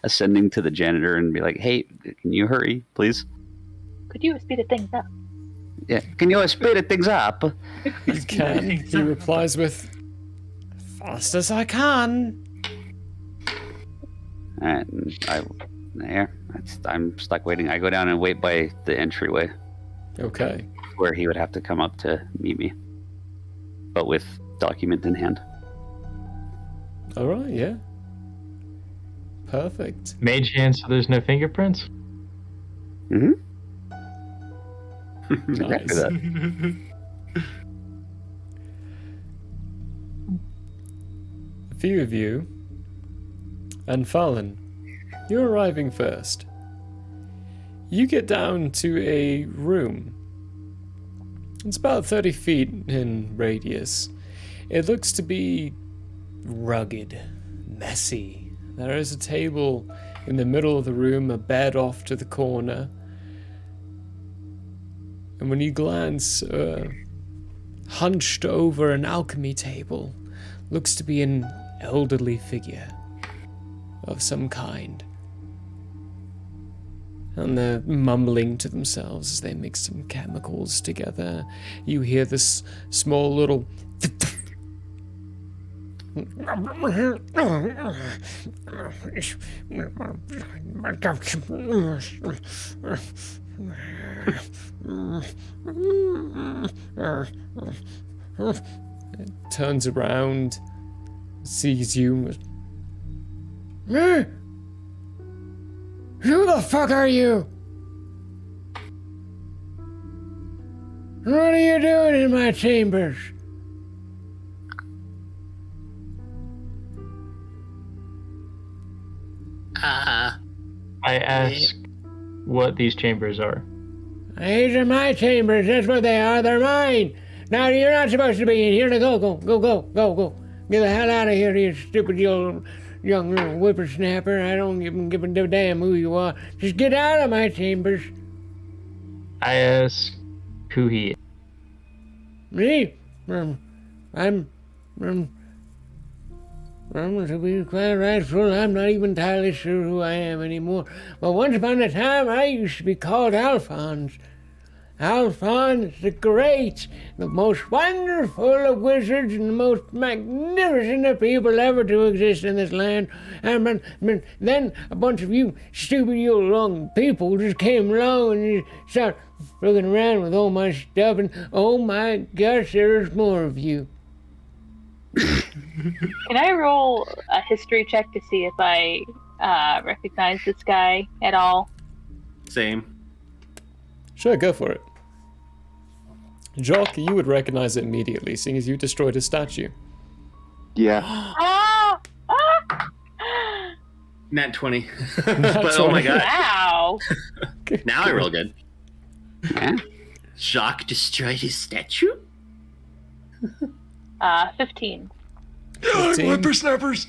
ascending to the janitor and be like, "Hey, can you hurry, please? Could you speed things up? Yeah, can you speed things up?" You can. He replies with, "Fast as I can." And I'm stuck waiting. I go down and wait by the entryway. Okay. Where he would have to come up to meet me, but with document in hand. All right, yeah. Perfect. Mage hand, so there's no fingerprints? Mm-hmm. Nice. A few of you, and Fallen, you're arriving first. You get down to a room. It's about 30 feet in radius. It looks to be rugged, messy. There is a table in the middle of the room, a bed off to the corner. And when you glance, hunched over an alchemy table, looks to be an elderly figure of some kind. And they're mumbling to themselves as they mix some chemicals together. You hear this small little turns around, sees you. Who the fuck are you? What are you doing in my chambers? I ask what these chambers are. These are my chambers. That's what they are. They're mine. Now, you're not supposed to be in here. Now, go. Get the hell out of here, you stupid young little whippersnapper. I don't even give a damn who you are. Just get out of my chambers. I ask who he is. Me? To be quite rightful, I'm not even entirely sure who I am anymore. But once upon a time, I used to be called Alphonse. Alphonse the Great, the most wonderful of wizards and the most magnificent of people ever to exist in this land. And then a bunch of you stupid young people just came along and just started looking around with all my stuff, and oh my gosh, there's more of you. Can I roll a history check to see if I recognize this guy at all? Same. Sure, go for it. Jock, you would recognize it immediately, seeing as you destroyed his statue. Yeah. Nat 20. Nat But oh my 20. god. Wow. Now I roll good. Jacques destroyed his statue? 15. 15. Whippersnappers!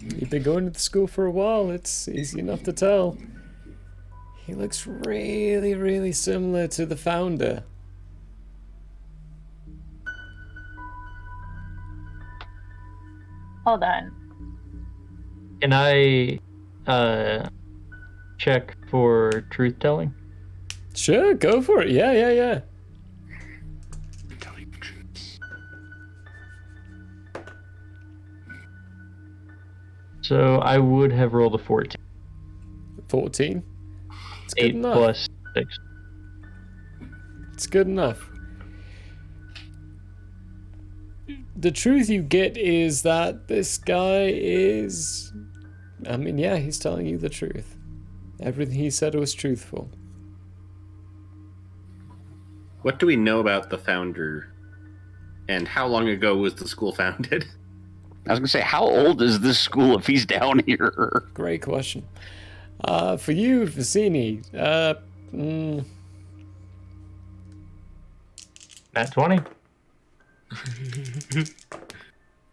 You've been going to the school for a while, it's easy enough to tell. He looks really, really similar to the founder. Hold on. Can I check for truth telling? Sure, go for it. Yeah. So I would have rolled a 14. 14? It's good 8 enough. plus 6. It's good enough. The truth you get is that this guy is... I mean, yeah, he's telling you the truth. Everything he said was truthful. What do we know about the founder? And how long ago was the school founded? I was gonna say, how old is this school if he's down here? Great question. For you, Vicini, Nat 20.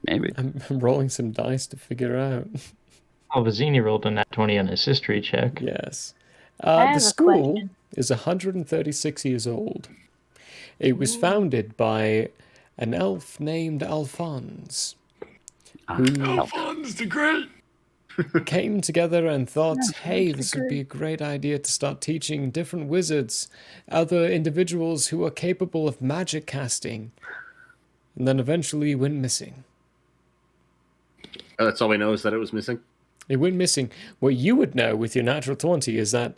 Maybe. I'm rolling some dice to figure out. Oh, Vizzini rolled a nat 20 on his history check. Yes. I have The a school question. is 136 years old. It was founded by an elf named Alphonse, who Alphonse the Great! came together and thought, hey, this would be a great idea to start teaching different wizards, other individuals who are capable of magic casting, and then eventually went missing. Oh, that's all we know is that it was missing? It went missing. What you would know with your natural 20 is that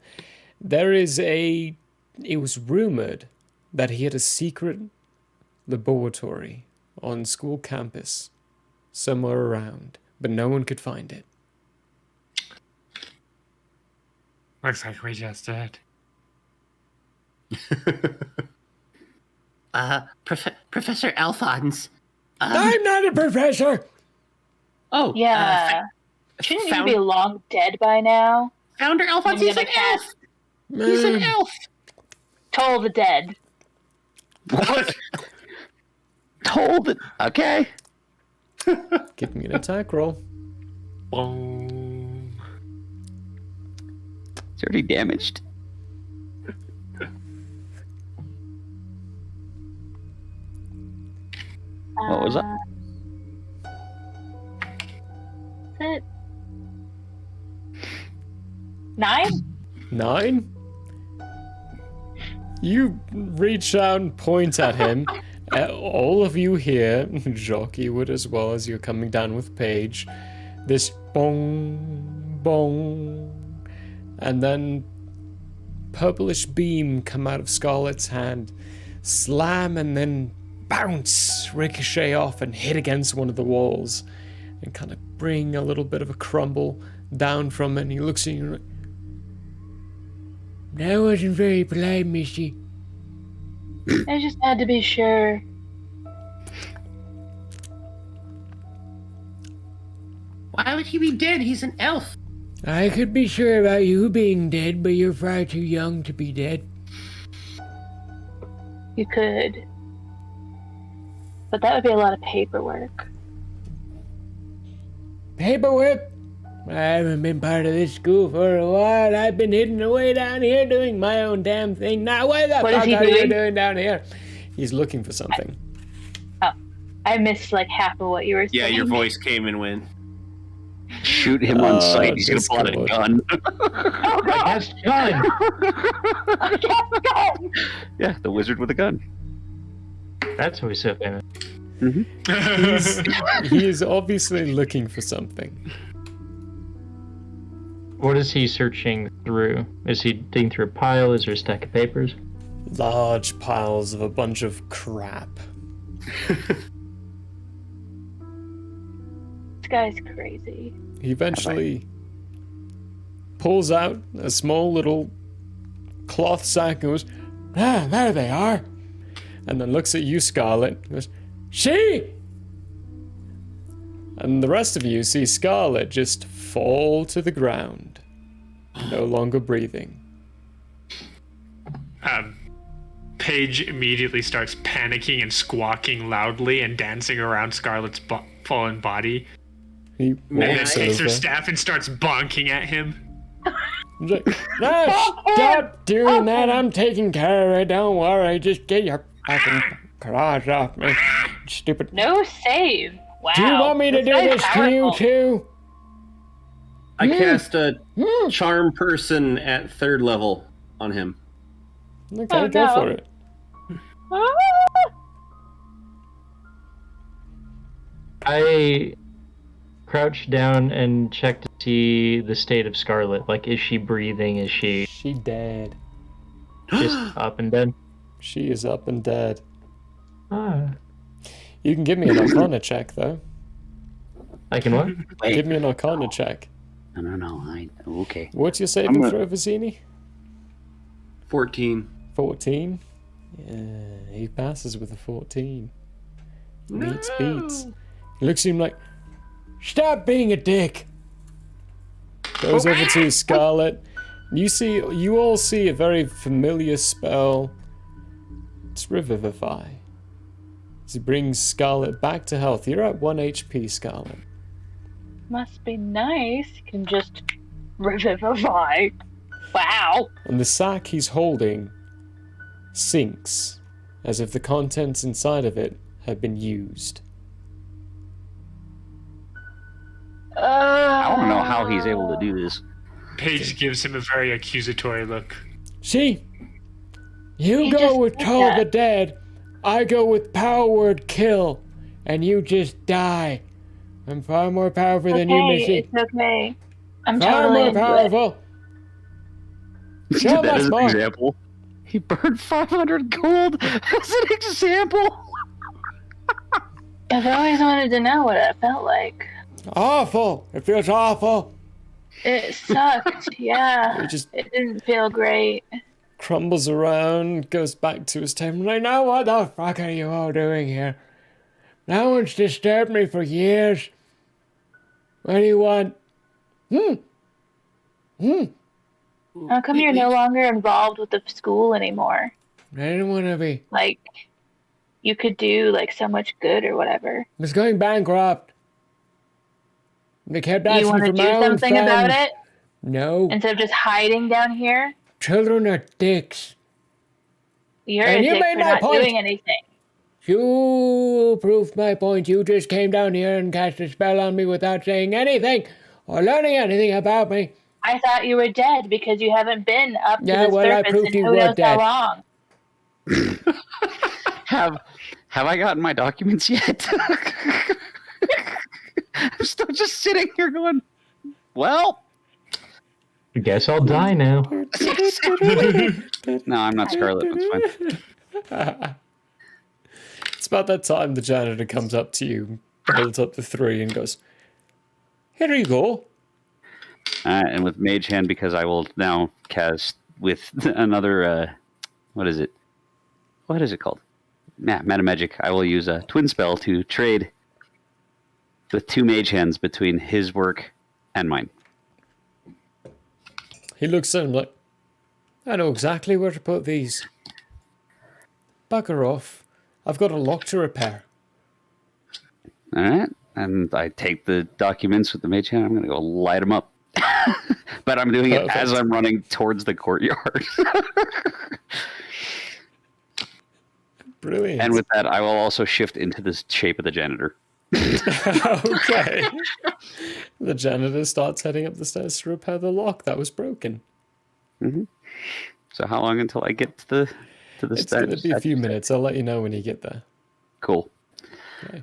it was rumored that he had a secret laboratory on school campus somewhere around, but no one could find it. Looks like we just did. Professor Alphonse. I'm not a professor. Oh, Yeah. Shouldn't you be long dead by now? Founder Alphonse, he's an elf! He's an elf! Toll the dead. What? Told it. Okay. Give me an attack roll. Boom. It's already damaged. What was that? Is it 9? 9? You reach out and point at him. All of you hear, Jockey would as well as you're coming down with Paige, this bong, bong, and then purplish beam come out of Scarlet's hand, slam and then bounce, ricochet off and hit against one of the walls, and kind of bring a little bit of a crumble down from it, and he looks at you like, That wasn't very polite, Misty. I just had to be sure. Why would he be dead? He's an elf. I could be sure about you being dead, but you're far too young to be dead. You could. But that would be a lot of paperwork. Paperwork? I haven't been part of this school for a while. I've been hidden away down here doing my own damn thing. Now, what the fuck are you doing down here? He's looking for something. I missed like half of what you were saying. Yeah, your voice came and went. Shoot him on sight. He's gonna pull out a gun. Oh, God. That's gun. Yeah, the wizard with a gun. That's who he's so famous. He is obviously looking for something. What is he searching through? Is he digging through a pile? Is there a stack of papers? Large piles of a bunch of crap. This guy's crazy. He eventually pulls out a small little cloth sack and goes, Ah, there they are. and then looks at you, Scarlet, and goes, "She!" And the rest of you see Scarlet just fall to the ground, no longer breathing. Paige immediately starts panicking and squawking loudly and dancing around Scarlet's fallen body. He And then walks takes her over. staff and starts bonking at him. He's like, no, stop doing that. I'm taking care of it. Don't worry. Just get your fucking claws off me. Stupid. No save. Wow. Do you want me to do guy's this to you powerful. too? I cast a charm person at 3rd level on him. Okay, Oh, go no. for it. I crouch down and check to see the state of Scarlet. Like, is she breathing? Is she She dead. just up and dead? She is up and dead. Ah. You can give me an Arcana check, though. I can what? Give me an Arcana check. No. Okay. What's your saving I'm throw, Vicini? 14. 14? Yeah, he passes with a 14. Meets beats. He looks at him like, stop being a dick! Goes over to Scarlet. You all see a very familiar spell. It's Revivify. As he brings Scarlet back to health. You're at 1 HP, Scarlet. Must be nice. You can just revivify. Wow. And the sack he's holding sinks, as if the contents inside of it have been used. I don't know how he's able to do this. Paige gives him a very accusatory look. See? You He go just with did Toll that. the Dead, I go with Power Word Kill, and you just die. I'm far more powerful than you, Okay, Missy. it's okay. I'm Far totally more into it. powerful. So that much as an more. example. He burned 500 gold as an example. I've always wanted to know what it felt like. Awful. It feels awful. It sucked. Yeah. It just It didn't feel great. crumbles around, goes back to his table. Like, now what the fuck are you all doing here? No one's disturbed me for years. What do you want? How come you're no longer involved with the school anymore? I didn't want to be. Like, you could do like so much good or whatever. I was going bankrupt. They kept Do you asking want to for do my own something about funds. it No. instead of just hiding down here? Children are dicks. You're And a you dick made for my not point. doing anything. You proved my point. You just came down here and cast a spell on me without saying anything or learning anything about me. I thought you were dead because you haven't been up to Yeah, the well, I surface proved in you who were knows dead. how long. Have I gotten my documents yet? I'm still just sitting here going, well. I guess I'll die now. No, I'm not Scarlet. That's fine. It's about that time the janitor comes up to you, holds up the 3 and goes, here you go. And with Mage Hand, because I will now cast with another, what is it? What is it called? Meta Magic. I will use a twin spell to trade with 2 Mage Hands between his work and mine. He looks at him like, I know exactly where to put these. Bugger off. I've got a lock to repair. All right. And I take the documents with the Mage Hand. I'm going to go light them up. But I'm doing it as I'm running towards the courtyard. Brilliant. And with that, I will also shift into the shape of the janitor. Okay. The janitor starts heading up the stairs to repair the lock that was broken. Mm-hmm. So how long until I get to the It's stairs? going to be a few minutes. I'll let you know when you get there. Cool. Okay.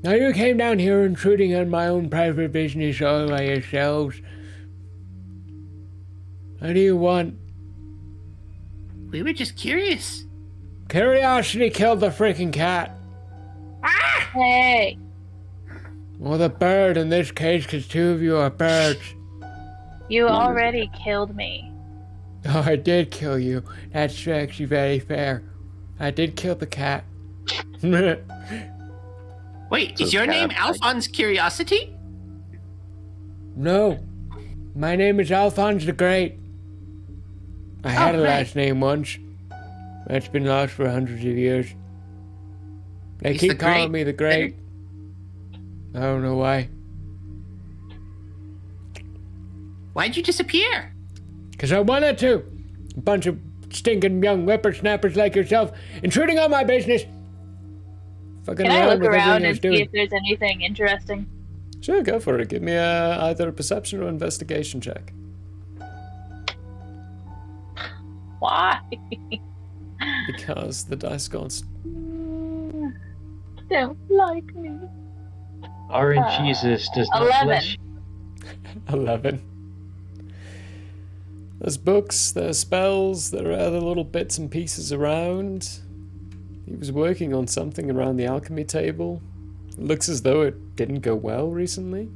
Now you came down here intruding on my own private business all by yourselves. What do you want? We were just curious. Curiosity killed the freaking cat. Hey. Or the bird in this case, because 2 of you are birds. You already killed me. Oh, I did kill you. That's actually very fair. I did kill the cat. Wait, is your name Alphonse Curiosity? No. My name is Alphonse the Great. I had a right. last name once. That's been lost for hundreds of years. They He's keep the calling Great. me the Great. I don't know why. Why'd you disappear? Because I wanted to. A bunch of stinking young whippersnappers like yourself intruding on my business. Fucking Can I look with everything around I and was see doing. if there's anything interesting? Sure, go for it. Give me either a perception or investigation check. Why? Because the dice gods. Don't like me. RNGesus does not 11. bless you. 11. There's books, there's spells, there are other little bits and pieces around. He was working on something around the alchemy table. It looks as though it didn't go well recently.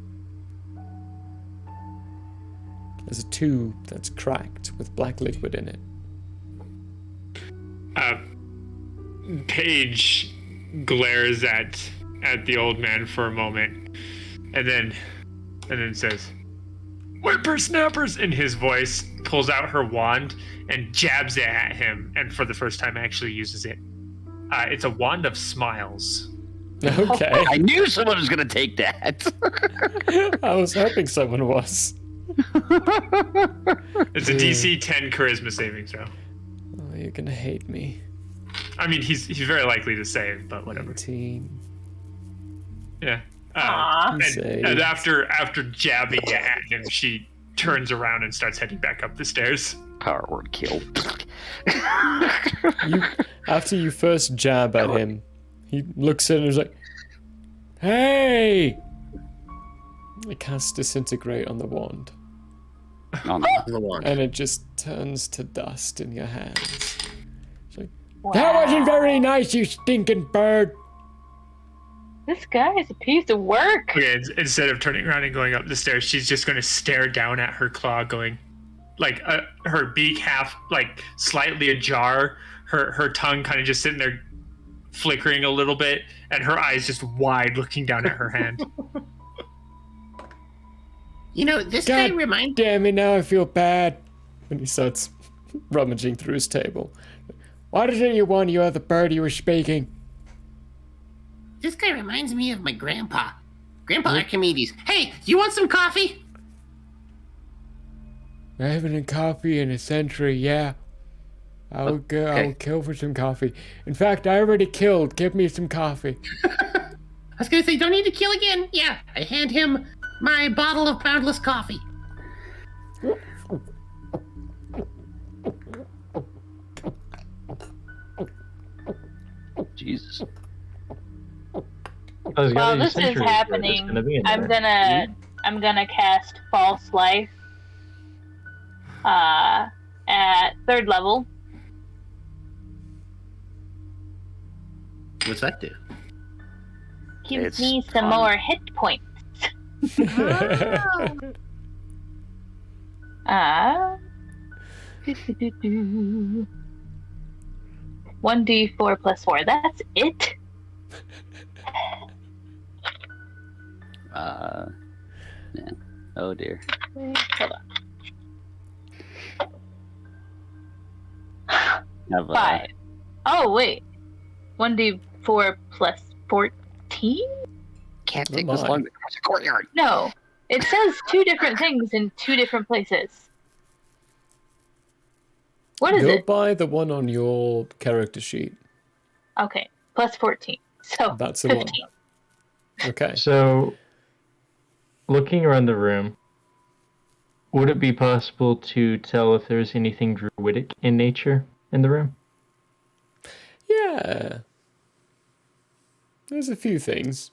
There's a tube that's cracked with black liquid in it. Paige glares at the old man for a moment, and then says, "Whippersnappers!" in his voice, pulls out her wand and jabs it at him, and for the first time actually uses it. It's a wand of smiles. Okay. I knew someone was going to take that. I was hoping someone was. It's a DC 10 charisma saving throw. Oh, you're gonna hate me. I mean, he's very likely to save, but whatever. 18. Yeah. Aw. And after jabbing it at him, she turns around and starts heading back up the stairs. Power word kill. After you first jab at him, he looks in and is like, "Hey!" It casts Disintegrate on the wand. And it just turns to dust in your hands. It's like, That wasn't very nice, you stinking bird. This guy is a piece of work. Okay, instead of turning around and going up the stairs, she's just going to stare down at her claw, going, like her beak half, like slightly ajar, her tongue kind of just sitting there, flickering a little bit, and her eyes just wide, looking down at her hand. You know, this God guy reminds. damn it, now I feel bad. And he starts rummaging through his table. What is it you want, you other bird you were speaking? This guy reminds me of my grandpa. Grandpa Archimedes. Hey, you want some coffee? I haven't had coffee in a century, yeah. I'll kill for some coffee. In fact, I already killed. Give me some coffee. I was gonna say, don't need to kill again. Yeah, I hand him my bottle of boundless coffee. Jesus. While this is happening, I'm gonna cast False Life at 3rd level. What's that do? Gives me some more hit points. 1d4 plus 4. That's it. Yeah. Oh dear. Wait, hold on. 5. Oh wait. 1d4 plus 14? Can't take this long to cross a courtyard. No. It says 2 different things in 2 different places. What is Go it? by the one on your character sheet. Okay. Plus 14. So That's the 15. one. Okay. So, looking around the room, would it be possible to tell if there's anything druidic in nature in the room? Yeah. There's a few things.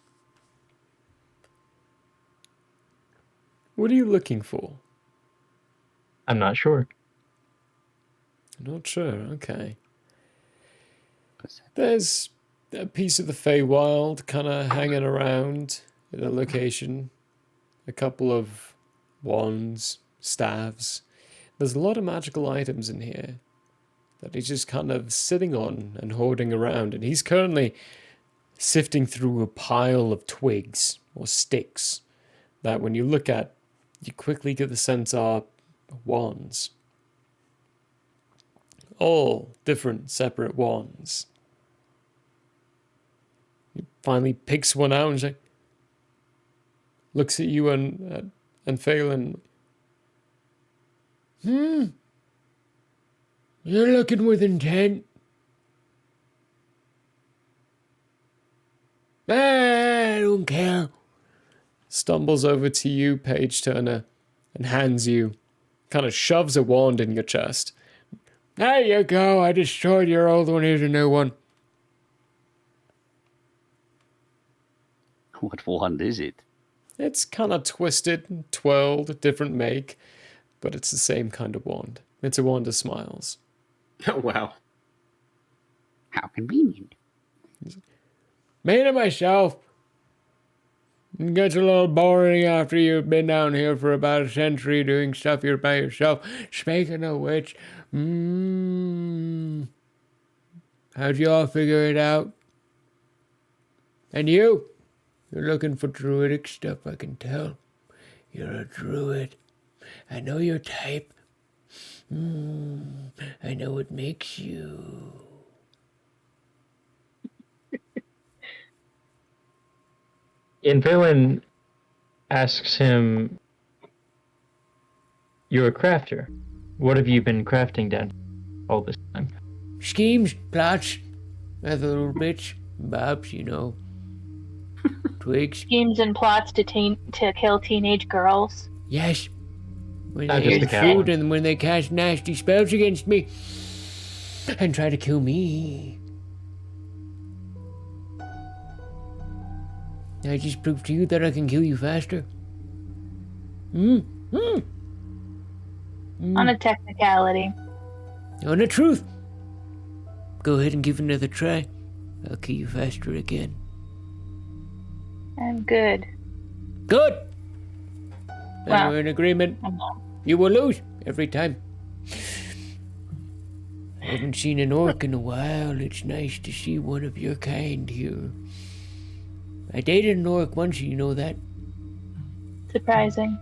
What are you looking for? I'm not sure. Not sure, okay. There's a piece of the Feywild kind of hanging around in a location. A couple of wands, staves. There's a lot of magical items in here that he's just kind of sitting on and hoarding around. And he's currently sifting through a pile of twigs or sticks that when you look at, you quickly get the sense are wands. all different separate wands. He finally picks one out and looks at you and Phelan. You're looking with intent. I don't care. Stumbles over to you, Page Turner, and hands you, kind of shoves a wand in your chest. There you go. I destroyed your old one. Here's a new one. What wand is it? It's kind of twisted, twirled, different make, but it's the same kind of wand. It's a wand of smiles. Oh, wow. How convenient. Made it myself. It gets a little boring after you've been down here for about a century doing stuff you're by yourself. Speaking of which, how'd you all figure it out? And you? You're looking for druidic stuff, I can tell. You're a druid. I know your type. I know what makes you. And Phelan asks him, "You're a crafter. What have you been crafting down all this time?" Schemes, plots, other little bits, bobs, you know. Twigs. Schemes and plots to kill teenage girls. Yes. When Not they just eat the food cowards. and when they cast nasty spells against me and try to kill me. I just proved to you that I can kill you faster. On a technicality. On the truth. Go ahead and give it another try. I'll kill you faster again. I'm good. Good. Then Well, we're in agreement. I'm not. You will lose every time. I haven't seen an orc in a while. It's nice to see one of your kind here. I dated an orc once, you know that? Surprising.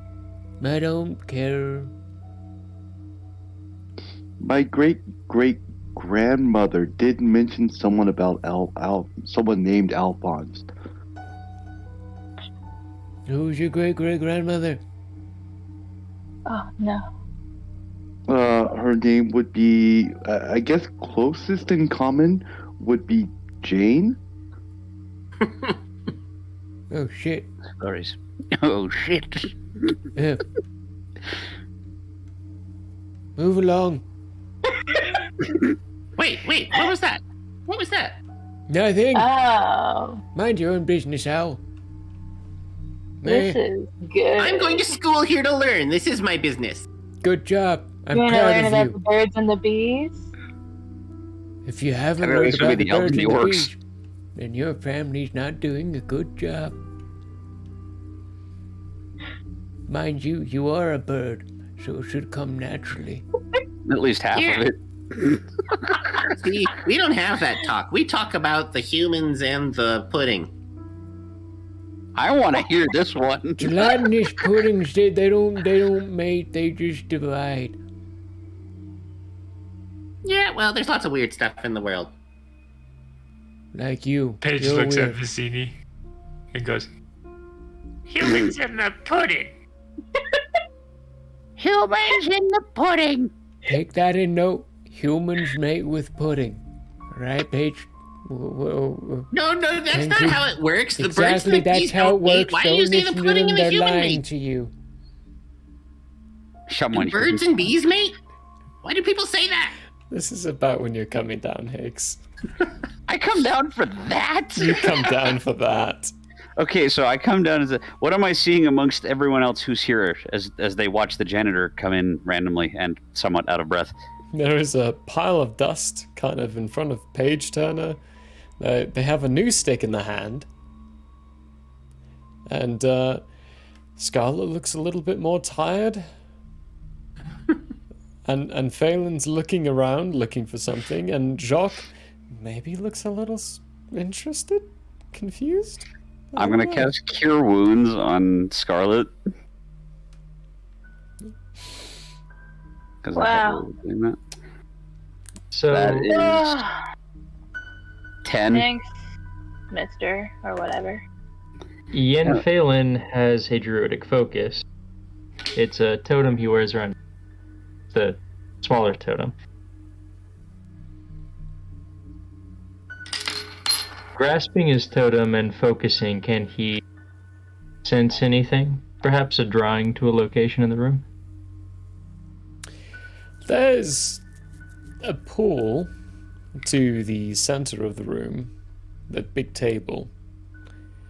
I don't care. My great-great-grandmother did mention someone about someone named Alphonse. Who's your great-great-grandmother? Oh, no. Her name would be, I guess closest in common would be Jane. Oh, shit. Stories. Oh, shit. Yeah. Move along. Wait, what was that? What was that? Nothing. Oh. Mind your own business, Howe. This is good. I'm going to school here to learn. This is my business. Good job. I'm You want to proud learn of about you. the birds and the bees? If you haven't At least learned with about the the birds elves and and the the orcs. bees, then your family's not doing a good job. Mind you, you are a bird, so it should come naturally. At least half Yeah. of it. See, we don't have that talk. We talk about the humans and the pudding. I want to hear this one. Gelatinous puddings, they don't mate, they just divide. Yeah, well, there's lots of weird stuff in the world. Like you. Paige You're looks weird. at Vicini and goes, "Humans in the pudding." Humans in the pudding. Take that in note. Humans mate with pudding. Right, Paige? No, that's Thank not you. how it works. The birds Exactly, and the that's bees how it don't mate. works. Why do you Don't say the listen to pudding them, and the they're human lying mate? to you. Someone Do birds and bees mate? Why do people say that? This is about when you're coming down, Higgs. I come down for that? You come down for that. Okay, so I come down as what am I seeing amongst everyone else who's here as they watch the janitor come in randomly and somewhat out of breath? There is a pile of dust kind of in front of Page Turner. They have a new stick in the hand. And Scarlet looks a little bit more tired. and Phelan's looking around, looking for something. And Jacques maybe looks a little interested? Confused? I I'm don't going to know. cast Cure Wounds on Scarlet. Because I have Wow. a doing that. So That is 10. Thanks, Mister, or whatever. Yen Phelan has a druidic focus. It's a totem he wears around the smaller totem. Grasping his totem and focusing, can he sense anything? Perhaps a drawing to a location in the room? There's a pool to the center of the room, that big table.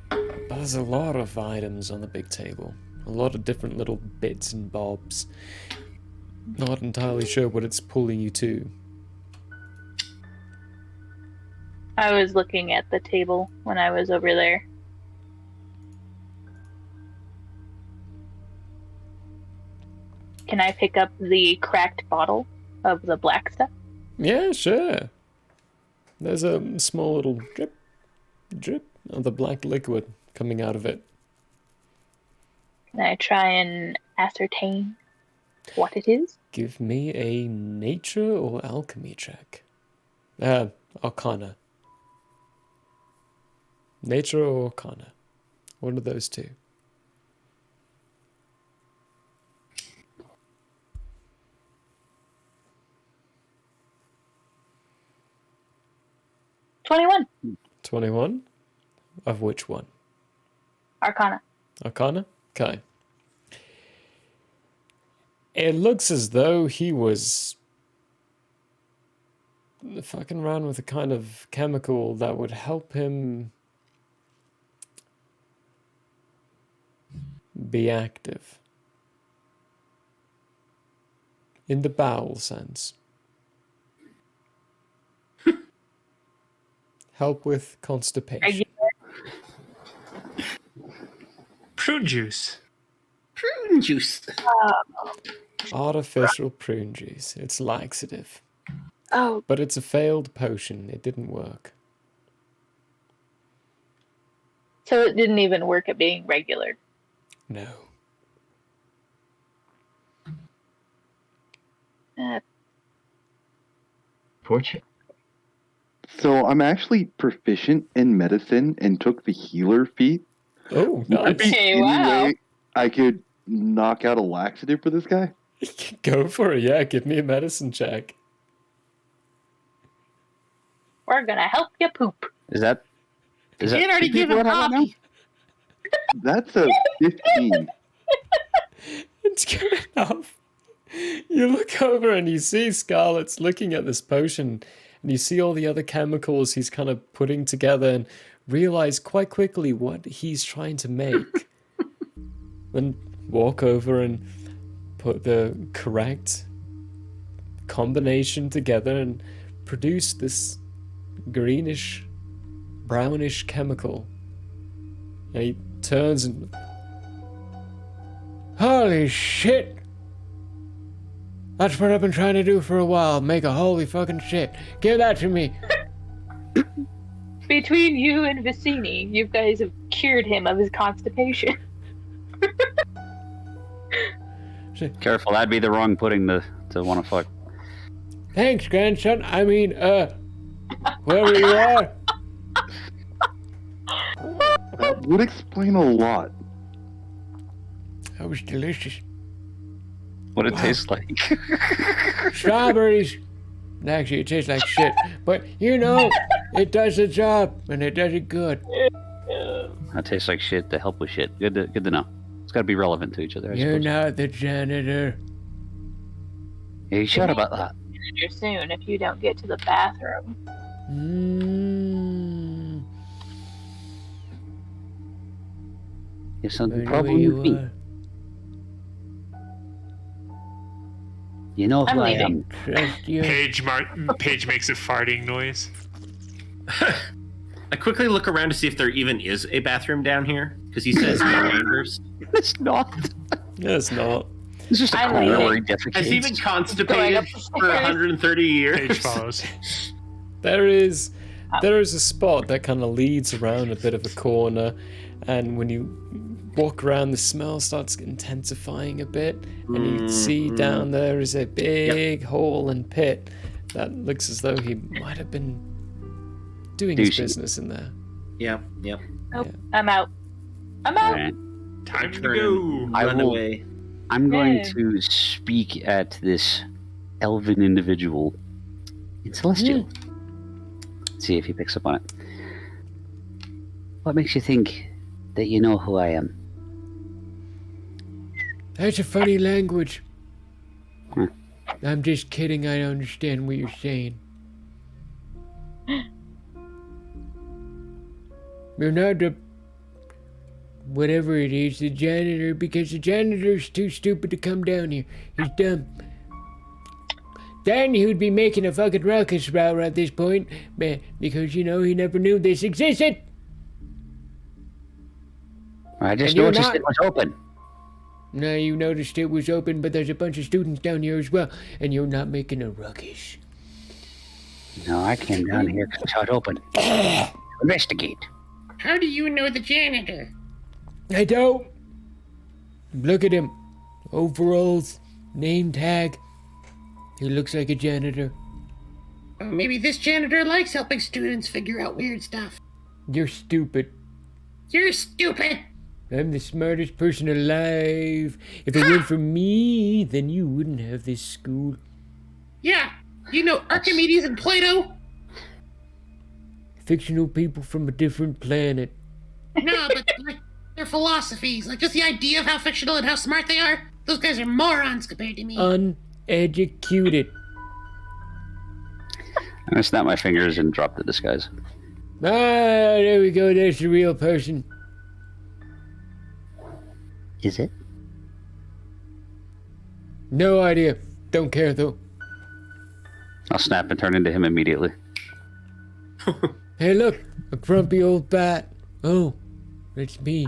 But there's a lot of items on the big table. A lot of different little bits and bobs. Not entirely sure what it's pulling you to. I was looking at the table when I was over there. Can I pick up the cracked bottle of the black stuff? Yeah, sure. There's a small little drip of the black liquid coming out of it. Can I try and ascertain what it is? Give me a nature or alchemy check. Arcana. Nature or arcana. One of those two. $21. 21? Of which one? Arcana. Arcana? Okay. It looks as though he was fucking around with a kind of chemical that would help him be active. In the bowel sense. Help with constipation. Prune juice. Prune juice. Artificial prune juice. It's laxative. Oh. But it's a failed potion. It didn't work. So it didn't even work at being regular. No. Fortune. So I'm actually proficient in medicine and took the healer feat. Oh, Would there be Okay, any wow. way I could knock out a laxative for this guy? Go for it, yeah. Give me a medicine check. We're gonna help you poop. Is that? Is that? He already two gave people him I have right now? coffee. That's a 15. It's good enough. You look over and you see Scarlett's looking at this potion, and you see all the other chemicals he's kind of putting together, and realize quite quickly what he's trying to make. Then walk over and put the correct combination together and produce this greenish, brownish chemical. And he turns and... Holy shit! That's what I've been trying to do for a while. Make a holy fucking shit. Give that to me. Between you and Vicini, you guys have cured him of his constipation. Careful, that'd be the wrong pudding to want to fuck. Thanks, grandson. I mean, whoever you are. That would explain a lot. That was delicious. What it tastes like. Strawberries. Actually, it tastes like shit. But, you know, it does the job, and it does it good. That tastes like shit to help with shit. Good to know. It's got to be relevant to each other, I You're suppose. not the janitor. Hey, shut about that. You're soon if you don't get to the bathroom. You have something I know problem you with me. are. You know I'm who I leaving. am. Trust you. Paige makes a farting noise. I quickly look around to see if there even is a bathroom down here, because he says no neighbors. It's not. No, it's not. It's just a I'm corner leaving. where he defecates. Has he been Going constipated up the for stairs. 130 years? Paige follows. There is a spot that kind of leads around a bit of a corner, and when you walk around, the smell starts intensifying a bit, and you see down there is a big hole and pit That looks as though he might have been doing his business in there. Yep. Nope, I'm out. I'm out. Alright. Time to Turn go. and I run will- away. I'm going Yay. to speak at this elven individual in Celestial. See if he picks up on it. What makes you think that you know who I am? That's a funny language. Hmm. I'm just kidding. I don't understand what you're saying. You're not the... whatever it is, the janitor, because the janitor's too stupid to come down here. He's dumb. Then he would be making a fucking ruckus about at this point, because, he never knew this existed. I just And you're noticed not- it was open. Now you noticed it was open, but there's a bunch of students down here as well, and you're not making a ruckus. No, I came down here because I saw it open. Investigate. How do you know the janitor? I don't. Look at him. Overalls, name tag. He looks like a janitor. Oh, maybe this janitor likes helping students figure out weird stuff. You're stupid. You're stupid. I'm the smartest person alive. If it weren't for me, then you wouldn't have this school. Yeah, you know Archimedes and Plato? Fictional people from a different planet. No, but like their philosophies, like just the idea of how fictional and how smart they are. Those guys are morons compared to me. Uneducated. I'm gonna snap my fingers and drop the disguise. Ah, there we go. There's the real person. Is it? No idea. Don't care though. I'll snap and turn into him immediately. Hey, look, a grumpy old bat. Oh, it's me.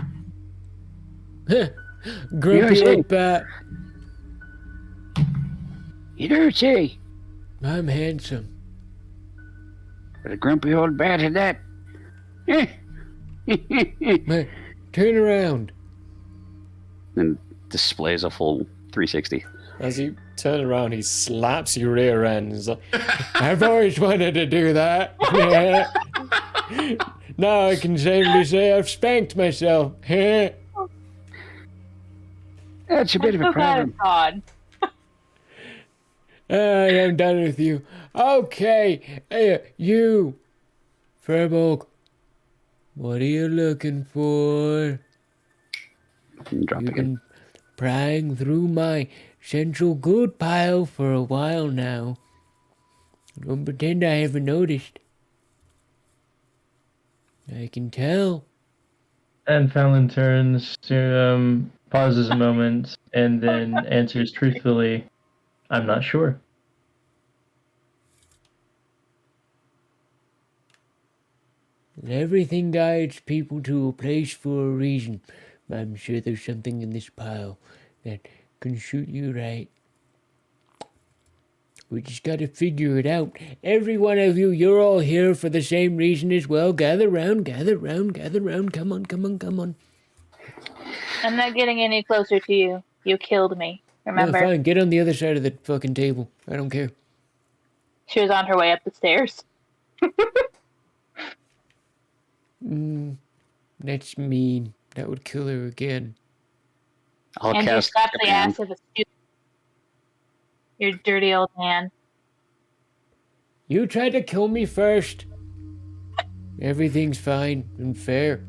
Grumpy You're old bat. You don't say. I'm handsome. But a grumpy old bat at that. Man, turn around. And displays a full 360. As you turn around, he slaps your rear end. He's like, I've always wanted to do that. Yeah. Now I can safely say I've spanked myself. That's a bit of a problem. God. I am done with you. Okay, hey, you, Firbolg. What are you looking for? You've been prying through my central good pile for a while now. Don't pretend I haven't noticed. I can tell. And Fallon turns to, pauses a moment, and then answers truthfully, I'm not sure. Everything guides people to a place for a reason. I'm sure there's something in this pile that can shoot you right. We just gotta figure it out. Every one of you, you're all here for the same reason as well. Gather round, gather round, gather round. Come on, come on, come on. I'm not getting any closer to you. You killed me. Remember? No, fine, get on the other side of the fucking table. I don't care. She was on her way up the stairs. That's mean. That would kill her again. I'll And you cast slapped the command. ass of a student. You dirty old man. You tried to kill me first. Everything's fine and fair.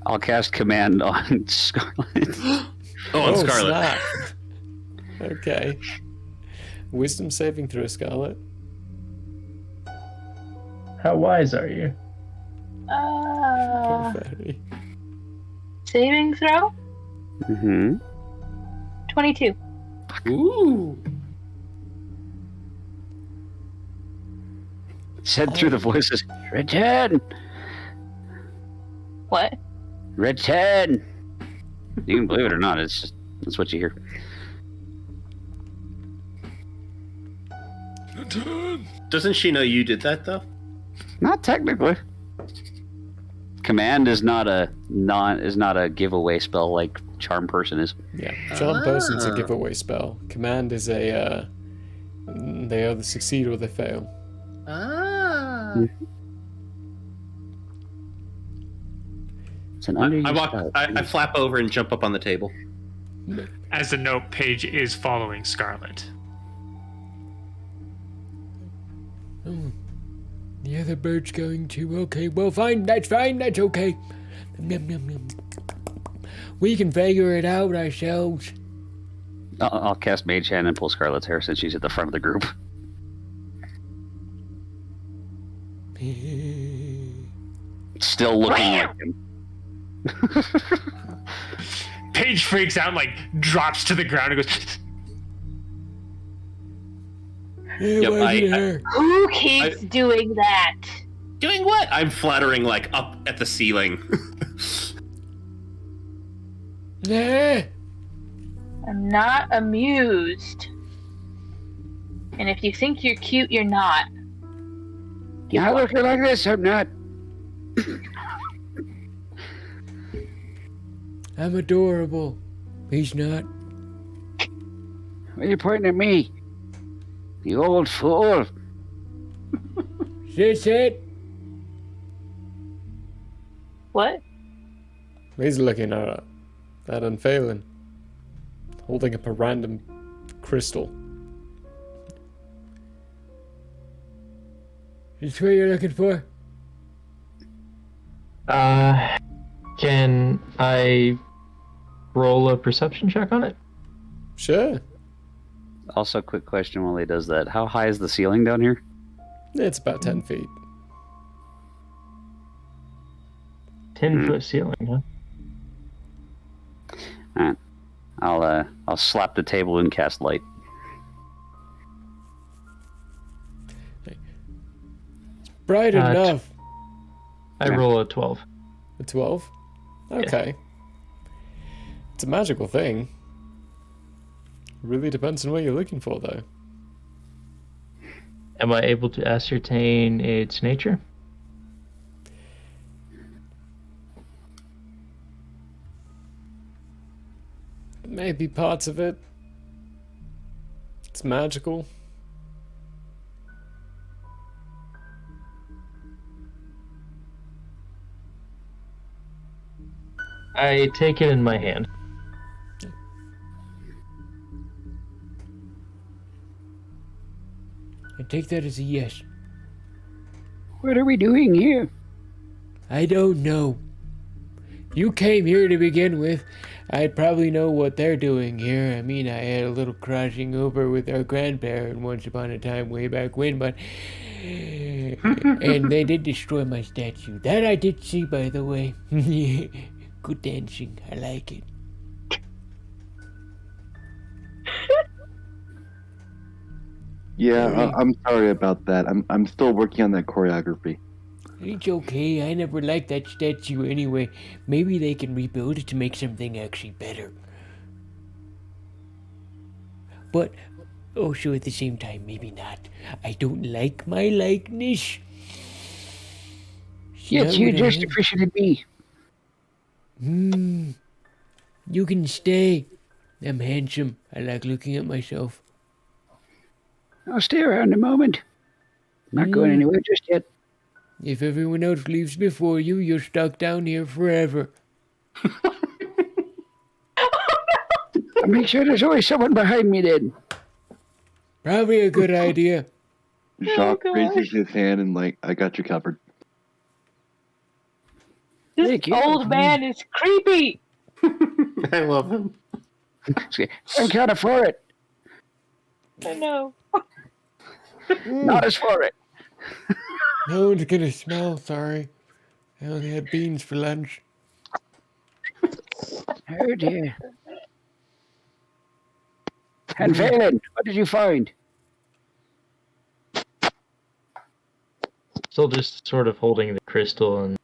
I'll cast command on Scarlet. On Scarlet. Snap. Okay. Wisdom saving throw, Scarlet. How wise are you? Fairy. Saving throw? Mm-hmm. 22. Ooh. Said through the voices, return! What? Return! You can believe it or not, it's just, that's what you hear. Doesn't she know you did that though? Not technically. Command is not a giveaway spell like Charm Person is. Yeah, Charm Person's a giveaway spell. Command is a They either succeed or they fail. Ah. It's an I flap over and jump up on the table. As the note, Paige is following Scarlet. Oh, the other bird's going too. Okay, well, fine. That's okay. Nom, nom, nom. We can figure it out ourselves. I'll cast Mage Hand and pull Scarlet's hair since she's at the front of the group. Still looking like him. Paige freaks out, like drops to the ground and goes. Who keeps doing that? Doing what? I'm fluttering like up at the ceiling. Nah. I'm not amused. And if you think you're cute, you're not. Now looking like this, I'm not. I'm adorable. He's not. Why are you pointing at me? You old fool. Is this it? What? He's looking at Unfailing, holding up a random crystal. Is this what you're looking for? Can I roll a perception check on it? Sure. Also, quick question while he does that. How high is the ceiling down here? It's about 10 feet. 10-foot ceiling, huh? Alright. I'll slap the table and cast light. Bright enough. I roll a 12. A 12? Okay. Yeah. It's a magical thing. Really depends on what you're looking for, though. Am I able to ascertain its nature? Maybe parts of it. It's magical. I take it in my hand. I take that as a yes. What are we doing here? I don't know. You came here to begin with. I'd probably know what they're doing here. I mean, I had a little crossing over with our grandparent once upon a time way back when, but... and they did destroy my statue. That I did see, by the way. Good dancing. I like it. Yeah, I'm sorry about that. I'm still working on that choreography. It's okay. I never liked that statue anyway. Maybe they can rebuild it to make something actually better. But also at the same time, maybe not. I don't like my likeness. Yes, you just appreciated me. You can stay. I'm handsome. I like looking at myself. I'll stay around a moment. Not going anywhere just yet. If everyone else leaves before you, you're stuck down here forever. I'll make sure there's always someone behind me then. Probably a good idea. Jacques raises his hand and I got you covered. This old man is creepy. I love him. I'm kind of for it. I know. Not as for it. No one's gonna smell, sorry. I only had beans for lunch. Oh dear. And Valen, what did you find? Still just sort of holding the crystal and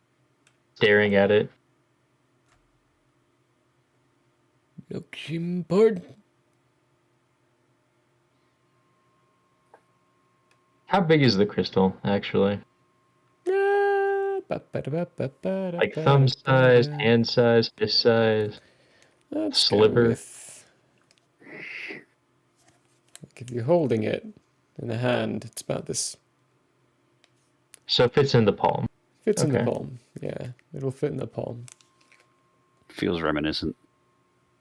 staring at it. Looks important. How big is the crystal, actually? Like thumb size, hand size, fist size, sliver. Like if you're holding it, in the hand. It's about this. So it fits in the palm. Fits in the Okay. palm. Yeah, it'll fit in the palm. Feels reminiscent.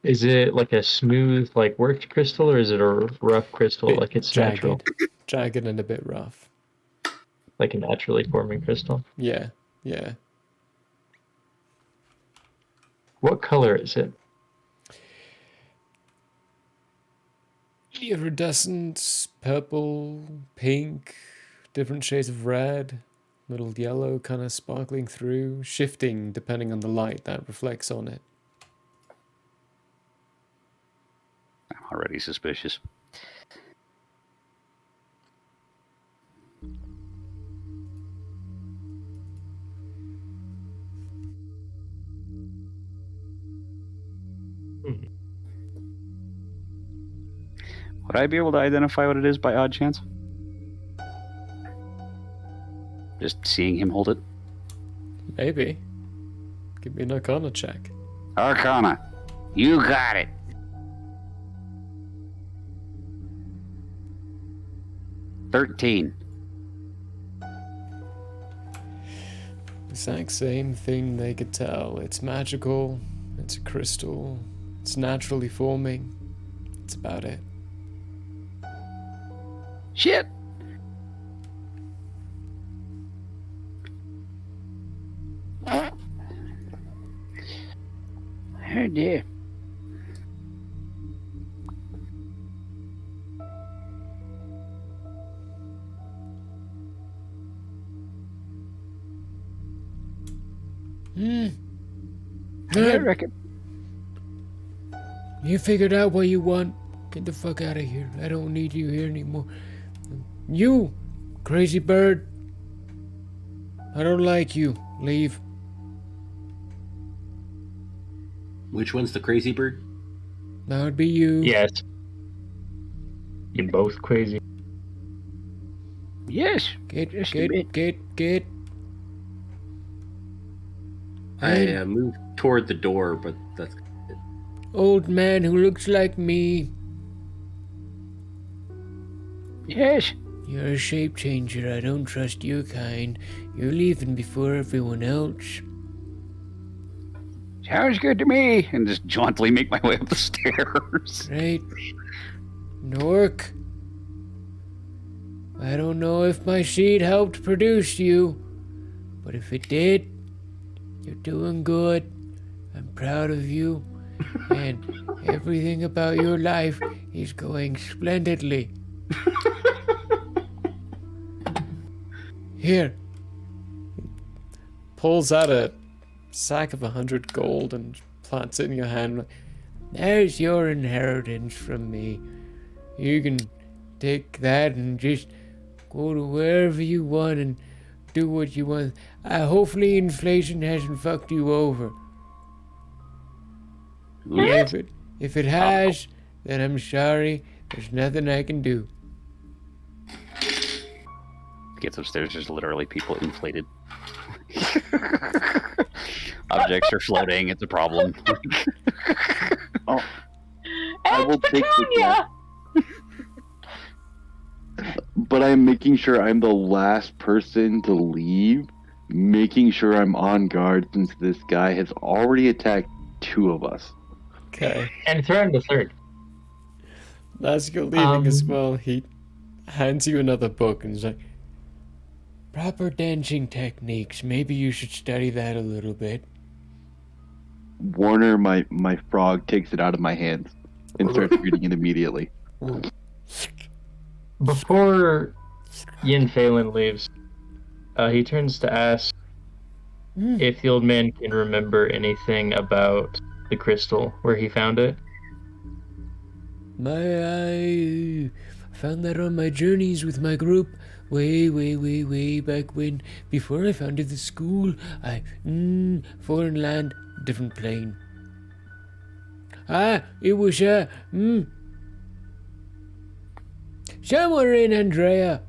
Is it like a smooth, like worked crystal, or is it a rough crystal, Bit like it's jagged, natural, jagged and a bit rough. like a naturally forming crystal? Yeah, yeah. What color is it? Iridescent, purple, pink, different shades of red, little yellow kind of sparkling through, shifting depending on the light that reflects on it. I'm already suspicious. Would I be able to identify what it is by odd chance? Just seeing him hold it? Maybe. Give me an Arcana check. Arcana. You got it. $13. Exact same thing they could tell. It's magical, it's a crystal, it's naturally forming. That's about it. Shit! Oh dear. I reckon. You figured out what you want. Get the fuck out of here. I don't need you here anymore. You, crazy bird. I don't like you. Leave. Which one's the crazy bird? That would be you. Yes. You're both crazy. Yes. Get. I moved toward the door, but that's Old man who looks like me. Yes. You're a shape changer. I don't trust your kind. You're leaving before everyone else. Sounds good to me. And just jauntily make my way up the stairs. Right. Nork. I don't know if my seed helped produce you, but if it did, you're doing good. I'm proud of you, and everything about your life is going splendidly. Here. Pulls out a sack of 100 gold and plants it in your hand. There's your inheritance from me. You can take that and just go to wherever you want and do what you want. Hopefully inflation hasn't fucked you over. Yes. If it has, then I'm sorry. There's nothing I can do. Gets upstairs, there's literally people inflated. Objects are floating, it's a problem. Oh, I will take the but I'm making sure I'm the last person to leave, making sure I'm on guard since this guy has already attacked two of us. Okay. And threatened a third. As you're leaving as well, he hands you another book and is like, proper dancing techniques. Maybe you should study that a little bit. Warner, my frog, takes it out of my hands and starts reading it immediately. Before Yin Phelan leaves, he turns to ask if the old man can remember anything about the crystal, where he found it. I found that on my journeys with my group way back when, before I founded the school. Foreign land, different plane. It was somewhere in Andrea.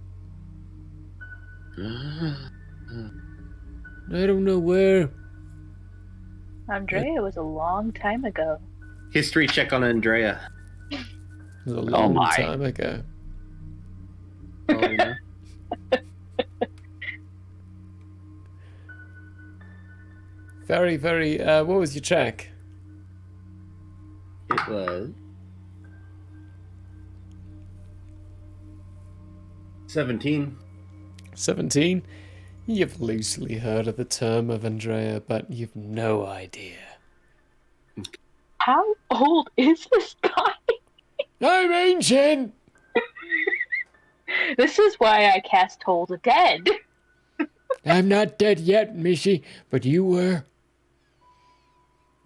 I don't know where. Andrea was a long time ago. history check on Andrea. It was a long time ago. Oh, yeah. Very, very. What was your check? It was 17. 17? You've loosely heard of the term of Andrea, but you've no idea. How old is this guy? I'm ancient! This is why I cast Toll the Dead. I'm not dead yet, Missy, but you were.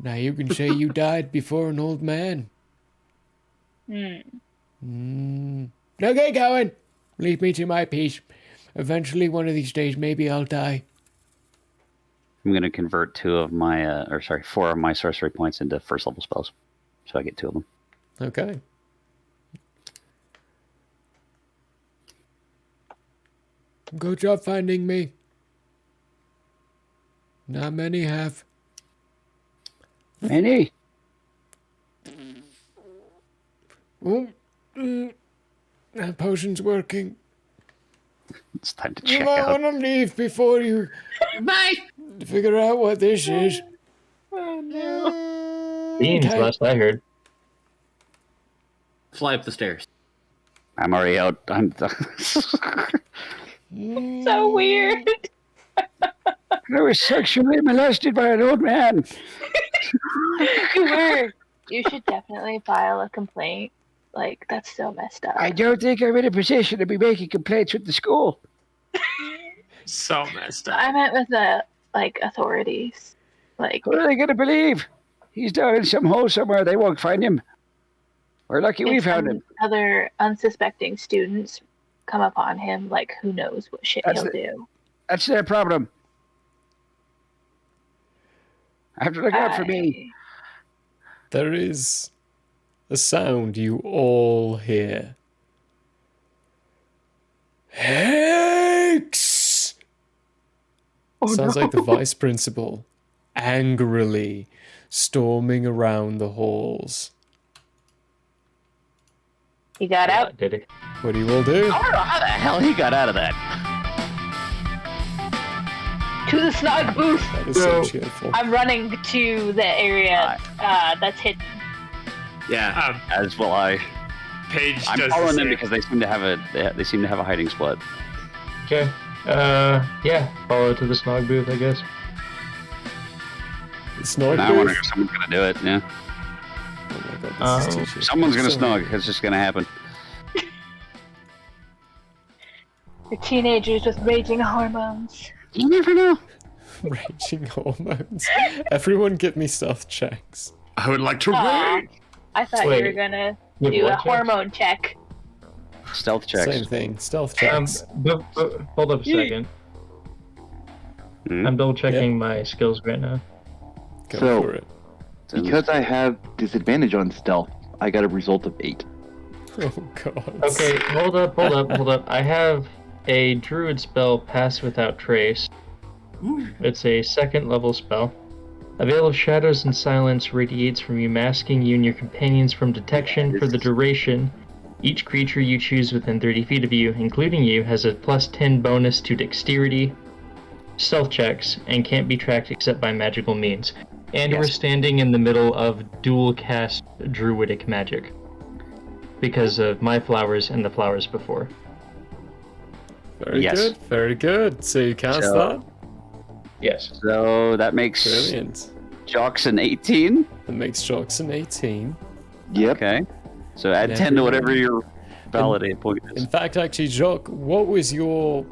Now you can say you died before an old man. Okay, Cowan. Leave me to my peace. Eventually, one of these days, maybe I'll die. I'm going to convert 4 of my sorcery points into first level spells. So I get 2 of them. Okay. Good job finding me. Not many have. Many? That potion's working. It's time to You check might out. want to leave before you Bye. figure out what this is. Oh no. Beans, Okay. last I heard. Fly up the stairs. I'm already out. I'm So weird. I was sexually molested by an old man. You were. You should definitely file a complaint. Like, that's so messed up. I don't think I'm in a position to be making complaints with the school. So messed up. I meant with the, authorities. Like, What are they going to believe? He's down in some hole somewhere. They won't find him. We're lucky we if found some him. other unsuspecting students come upon him, like, who knows what shit That's he'll the- do. That's their problem. I have to look out for me. There is a sound you all hear. Hex! Sounds like the vice principal angrily storming around the halls. He got out. Did it? What do you all do? I don't know how the hell he got out of that. To the snug booth. That is so cheerful. I'm running to the area that's hidden. Yeah. As will I. Paige I'm does following the them same. because they seem to have a hiding spot. Okay. Yeah. Follow to the snog booth, I guess. It's not I wonder if someone's gonna do it. Yeah. Oh my god, this is too cheerful. Someone's gonna So- snog. It's just gonna happen. The teenagers with raging hormones. You never know. Raging hormones. Everyone give me stealth checks. I would like to Aw, I thought Wait. you were gonna With do what a checks? hormone check. Stealth checks. Same thing. Stealth checks. Hold up a second. I'm double checking my skills right now. Go So- for it. Because I have disadvantage on stealth, I got a result of 8. Oh god. Okay, hold up. I have a druid spell, Pass Without Trace. It's a 2nd level spell. A veil of shadows and silence radiates from you, masking you and your companions from detection for the duration. Each creature you choose within 30 feet of you, including you, has a +10 bonus to dexterity, stealth checks, and can't be tracked except by magical means. And we're standing in the middle of dual cast druidic magic because of my flowers and the flowers before. Very good. Very good. So you cast So- that? Yes. So that makes Brilliant. Jocks an 18. That makes Jocks an 18. Yep. Okay. So add And 10 to everyone- whatever your validated point is. In fact, actually, Jock, what was your...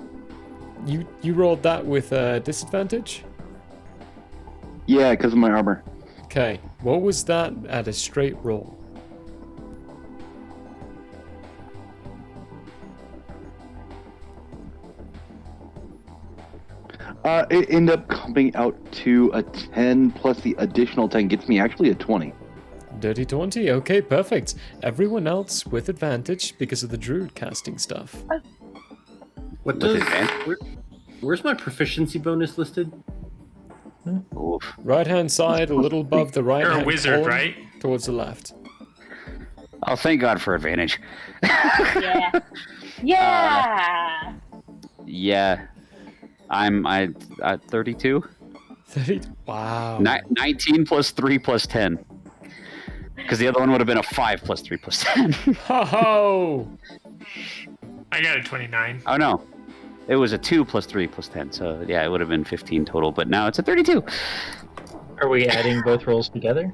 You rolled that with disadvantage? Yeah, because of my armor. Okay. What was that at a straight roll? It ended up coming out to a 10 plus the additional 10 gets me actually a 20. Dirty 20. Okay, perfect. Everyone else with advantage because of the druid casting stuff. What does? Where's my proficiency bonus listed? Right hand side, a little above the right You're a hand wizard, column, right? Towards the left. Oh, thank God for advantage. Yeah. Yeah. Yeah. I'm 32. 30. Wow. 19 plus 3 plus 10. Because the other one would have been a 5 plus 3 plus 10. Ho! I got a 29. Oh no. It was a 2 plus 3 plus 10. So yeah, it would have been 15 total, but now it's a 32. Are we adding both rolls together?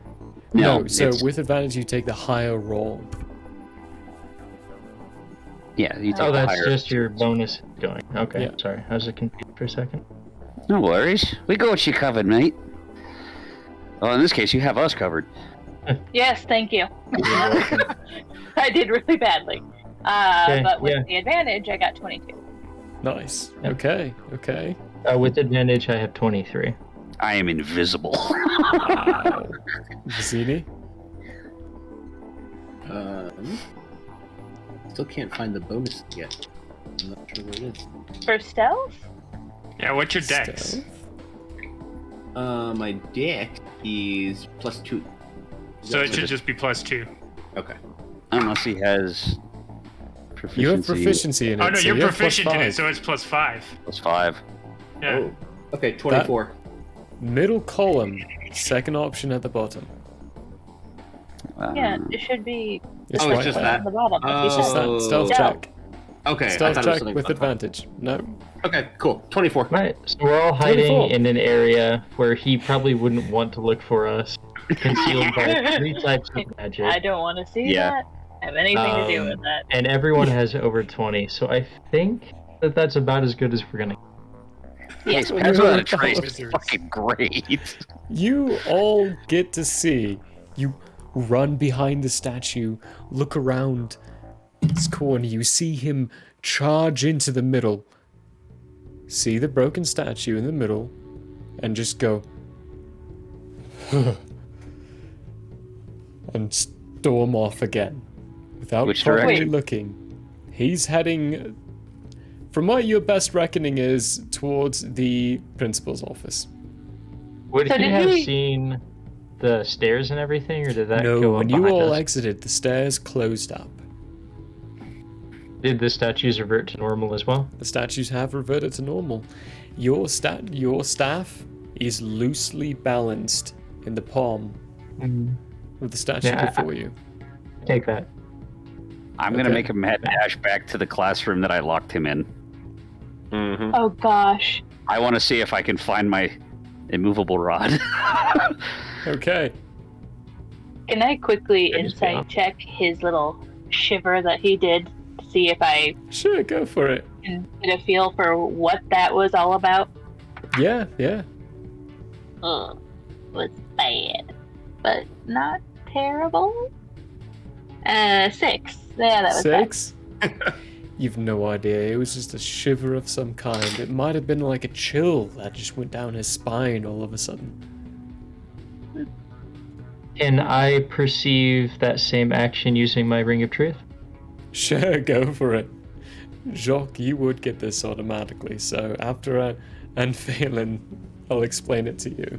No, so with advantage you take the higher roll. Yeah, you take Oh, the that's higher. just your bonus going. Okay, Yeah. sorry. I was confused for a second. No worries. We got you covered, mate. Well, in this case, you have us covered. Yes, thank you. I did really badly. Okay, But with yeah. the advantage, I got 22. Nice. Okay. With advantage, I have 23. I am invisible. Wow. Zini? Still can't find the bonus yet. I'm not sure where it is. For stealth? Yeah, what's your dex? My dex is +2. So it should just be +2. Okay. Unless he has proficiency. You have proficiency in it. Oh no, so you're you have proficient in +5. it, so it's +5. +5. Yeah. Oh. Okay, 24. Middle column, second option at the bottom. Yeah, it should be. It's Oh, right it's just there. that? On the bottom. It's just that stealth No. check. Okay, I Stealth thought it was check something with about that. advantage. No. Okay, cool. 24. Right, so we're all hiding 24. in an area where he probably wouldn't want to look for us, concealed by 3 types of magic. I don't want to see Yeah. that. Have anything to do with that. And everyone has over 20, so I think that that's about as good as we're gonna. Yes. That's You're what a with the trace is wizards. fucking great. You all get to see. You run behind the statue, look around its corner. You see him charge into the middle. See the broken statue in the middle, and just go. And storm off again. Without Which properly direction? looking. He's heading, from what your best reckoning is, towards the principal's office. Would So he did have he- seen the stairs and everything, or did that No, go up when you behind all us? exited, the stairs closed up. Did the statues revert to normal as well? The statues have reverted to normal. Your staff is loosely balanced in the palm of the statue Yeah, before you. Take that. I'm gonna Okay. make a mad dash back to the classroom that I locked him in. Mm-hmm. Oh gosh. I want to see if I can find my immovable rod. Okay. Can I quickly Sure, just insight check his little shiver that he did to see if I Sure, go for it. can get a feel for what that was all about? Yeah. Ugh. Was bad. But not terrible. 6. Yeah, that was bad. 6? You've no idea. It was just a shiver of some kind. It might have been like a chill that just went down his spine all of a sudden. Can I perceive that same action using my Ring of Truth? Sure, go for it. Jacques, you would get this automatically, so after and Phelan, I'll explain it to you.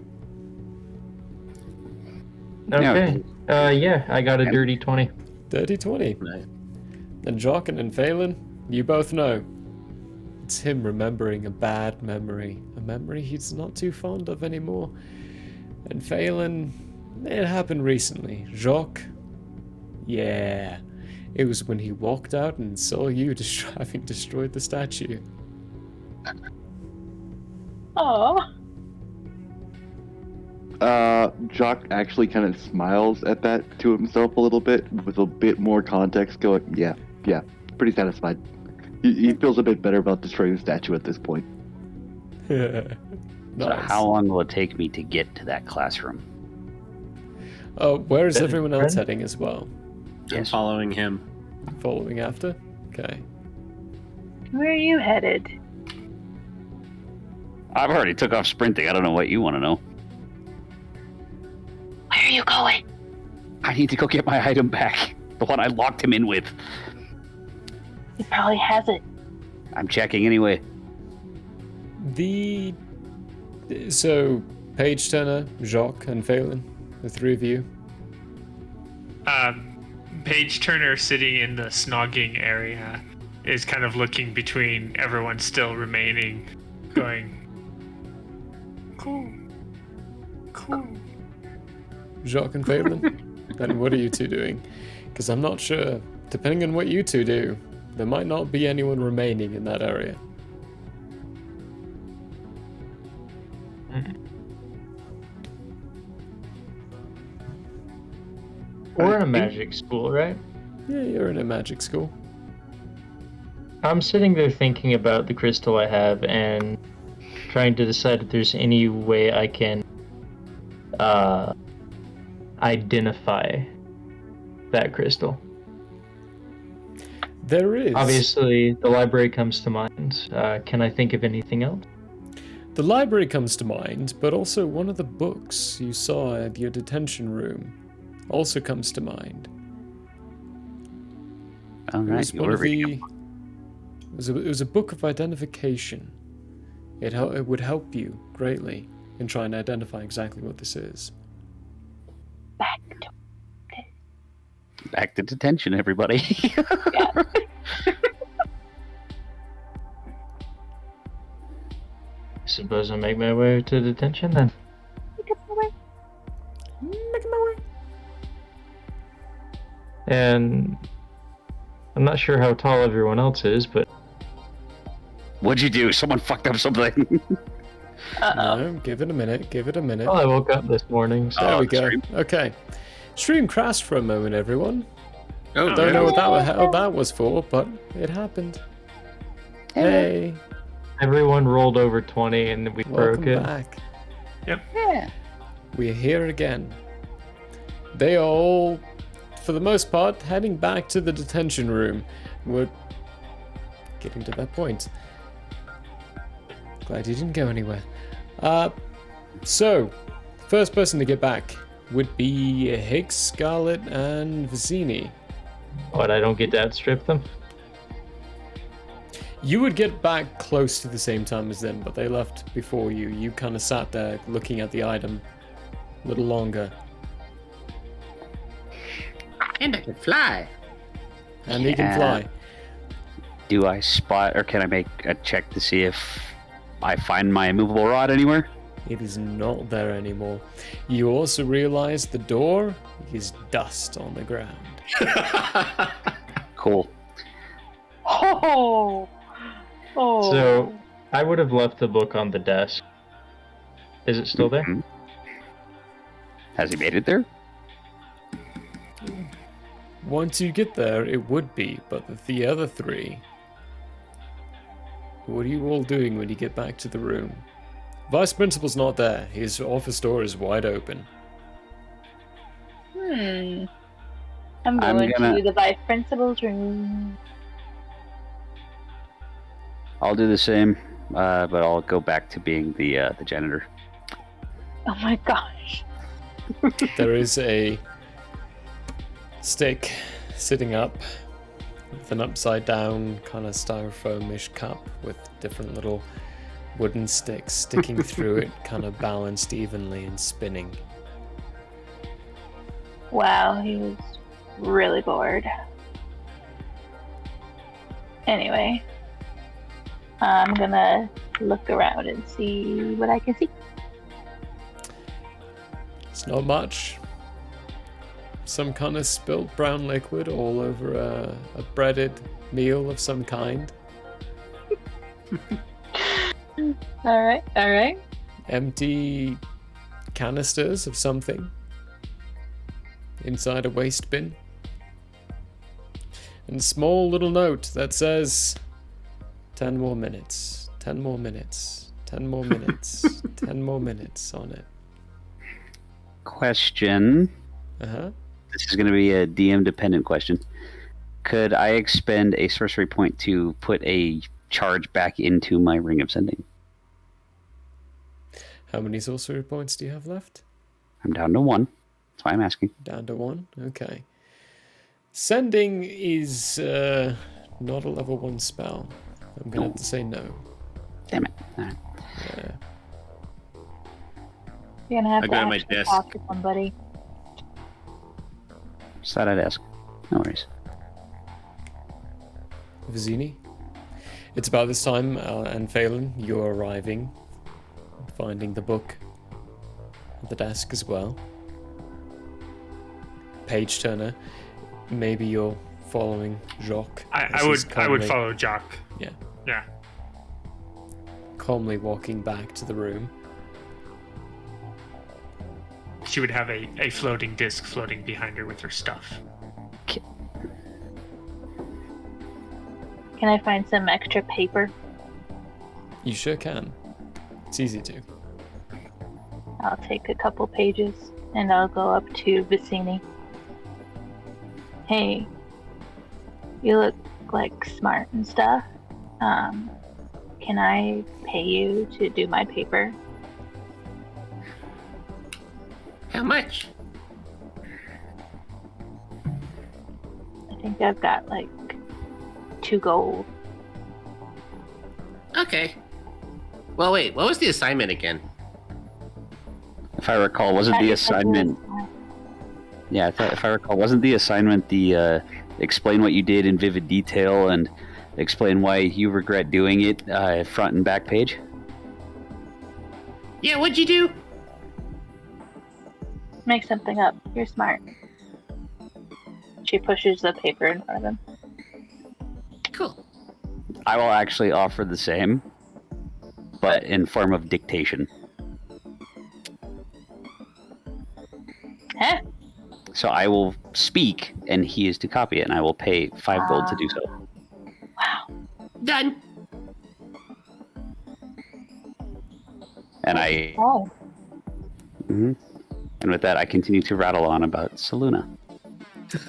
Okay. Yeah, I got a dirty 20. Dirty 20. Then Jacques and Phelan, you both know. It's him remembering a bad memory. A memory he's not too fond of anymore. And Phelan, it happened recently. Jacques, yeah. It was when he walked out and saw you having destroyed the statue. Oh. Jock actually kind of smiles at that to himself a little bit, with a bit more context going, yeah, pretty satisfied. He feels a bit better about destroying the statue at this point. So how long will it take me to get to that classroom? Where is That is everyone else friend? heading as well? I'm following him. Following after? Okay. Where are you headed? I've already took off sprinting. I don't know what you want to know. Where are you going? I need to go get my item back. The one I locked him in with. He probably has it. I'm checking anyway. So, Page Turner, Jacques, and Phelan, the three of you. Page Turner sitting in the snogging area is kind of looking between everyone still remaining, going, cool. Jacques and Phelan, then what are you two doing? Because I'm not sure. Depending on what you two do, there might not be anyone remaining in that area. We're in a magic school, right? Yeah, you're in a magic school. I'm sitting there thinking about the crystal I have and trying to decide if there's any way I can identify that crystal. There is. Obviously, the library comes to mind. Can I think of anything else? The library comes to mind, but also one of the books you saw at your detention room also comes to mind. All It right, was one of the. It was a book of identification. It would help you greatly in trying to identify exactly what this is. Back to detention, everybody. Suppose I make my way to detention then. Making my way. And I'm not sure how tall everyone else is, but What'd you do? Someone fucked up something. No, give it a minute. Give it a minute. well, I woke up this morning. So There we go. Okay. Stream crashed for a moment, everyone. Oh, Don't know no. how that was for, but it happened. Hey, everyone rolled over 20 and we welcome broke it. back. Yeah. We're here again. They are all, for the most part, heading back to the detention room. We're getting to that point. Glad you didn't go anywhere. So, first person to get back would be Higgs, Scarlet, and Vicini. What, I don't get to outstrip them? You would get back close to the same time as them, but they left before you. You kind of sat there looking at the item a little longer. And I can fly. And he can fly. Do I spot, or can I make a check to see if I find my immovable rod anywhere? It is not there anymore. You also realize the door is dust on the ground. Cool. Oh. So, I would have left the book on the desk. Is it still there? Mhm. Has he made it there? Once you get there, it would be, but the other three... What are you all doing when you get back to the room? Vice Principal's not there. His office door is wide open. I'm I'm going gonna- to the vice principal's room. I'll do the same, but I'll go back to being the janitor. Oh my gosh. There is a stick sitting up with an upside down kind of styrofoam-ish cup with different little wooden sticks sticking through it, kind of balanced evenly and spinning. Wow, he was really bored. Anyway, I'm gonna look around and see what I can see. It's not much. Some kind of spilt brown liquid all over a breaded meal of some kind. Alright. Empty canisters of something inside a waste bin. And a small little note that says 10 more minutes, 10 more minutes, 10 more minutes, 10 more minutes on it. Question. Uh-huh. This is going to be a DM-dependent question. Could I expend a sorcery point to put a charge back into my Ring of Sending? How many sorcery points do you have left? I'm down to 1. That's why I'm asking. Down to 1? Okay. Sending is not a level 1 spell. I'm going to have to say no. Damn it. All right. Yeah. You're gonna have I to go to my actually desk. talk to somebody. Just thought I'd ask. No worries. Vizini. It's about this time, and Phelan, you're arriving, finding the book at the desk as well. Page Turner, maybe you're following Jacques. I would follow Jacques. Yeah. Yeah. Calmly walking back to the room. She would have a floating disc floating behind her with her stuff. Can I find some extra paper? You sure can. It's easy to. I'll take a couple pages and I'll go up to Vicini. Hey, you look like smart and stuff. Can I pay you to do my paper? How much? I think I've got like 2 gold. Okay. Well, wait. What was the assignment again? If I recall, wasn't the assignment... Yeah, if I recall, wasn't the assignment the explain what you did in vivid detail and explain why you regret doing it, front and back page? Yeah, what'd you do? Make something up. You're smart. She pushes the paper in front of him. Cool. I will actually offer the same, but in form of dictation. Huh? So I will speak, and he is to copy it, and I will pay 5 gold to do so. Wow. Done. And I... Oh. Mm-hmm. And with that, I continue to rattle on about Saluna.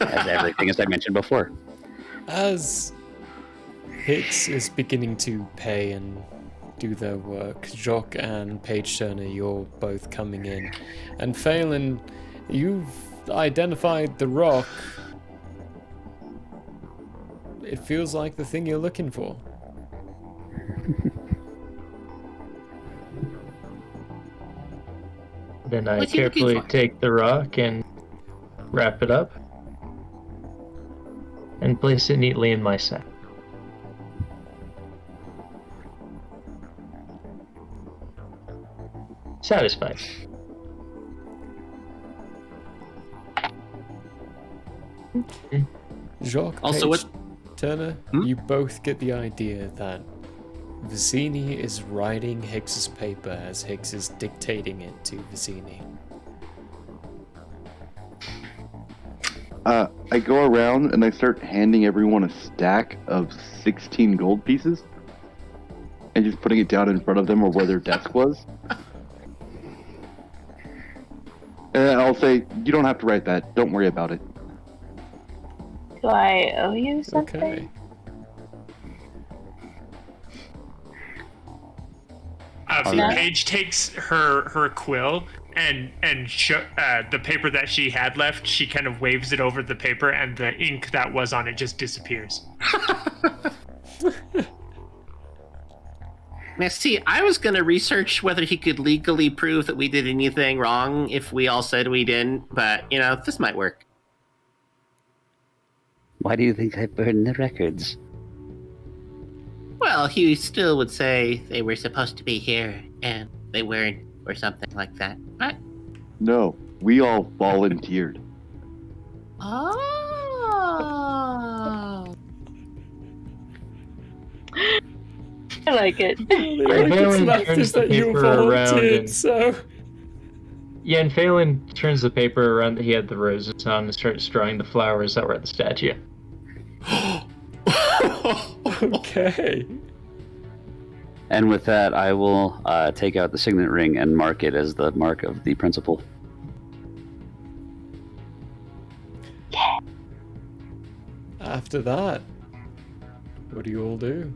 As everything as I mentioned before. As Hicks is beginning to pay and do their work, Jacques and Page Turner, you're both coming in. And Phelan, you've identified the rock. It feels like the thing you're looking for. Then I What's he looking carefully for? take the rock and wrap it up and place it neatly in my sack. Satisfied. Jacques, Also, Page, Turner, you both get the idea that Vicini is writing Hicks's paper as Hicks is dictating it to Vicini. I go around and I start handing everyone a stack of 16 gold pieces and just putting it down in front of them or where their desk was. And I'll say, you don't have to write that. Don't worry about it. Do I owe you something? Okay. Paige takes her quill and the paper that she had left, she kind of waves it over the paper, and the ink that was on it just disappears. Now, see, I was going to research whether he could legally prove that we did anything wrong if we all said we didn't, but, this might work. Why do you think I burned the records? Well, he still would say they were supposed to be here, and they weren't, or something like that. Right? No, we all volunteered. Oh. I like it. Phelan turns the paper around and... Yeah, and Phelan turns the paper around that he had the roses on and starts drawing the flowers that were at the statue. Okay. And with that, I will take out the signet ring and mark it as the mark of the principal. After that, what do you all do?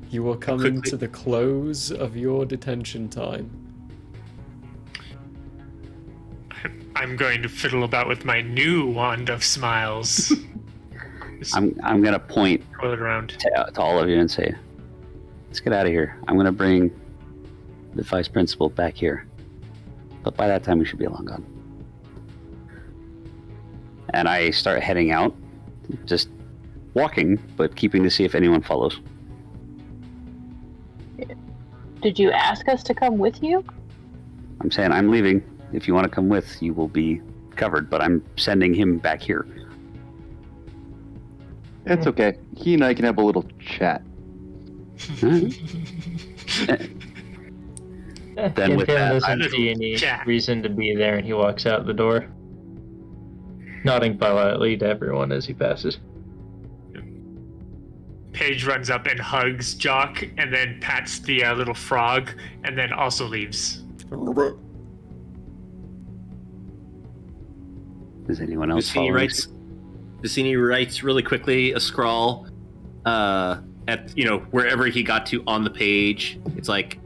You are coming to the close of your detention time. I'm going to fiddle about with my new wand of smiles. I'm going to point Twirl it around to all of you and say, let's get out of here. I'm going to bring the vice principal back here. But by that time, we should be long gone. And I start heading out, just walking, but keeping to see if anyone follows. Did you ask us to come with you? I'm saying I'm leaving. If you want to come with, you will be covered, but I'm sending him back here. It's okay. He and I can have a little chat. Then with that, doesn't see any reason to be there, and he walks out the door, nodding politely to everyone as he passes. Paige runs up and hugs Jock, and then pats the little frog, and then also leaves. Is anyone else following? Vicini writes really quickly a scrawl at wherever he got to on the page. It's like,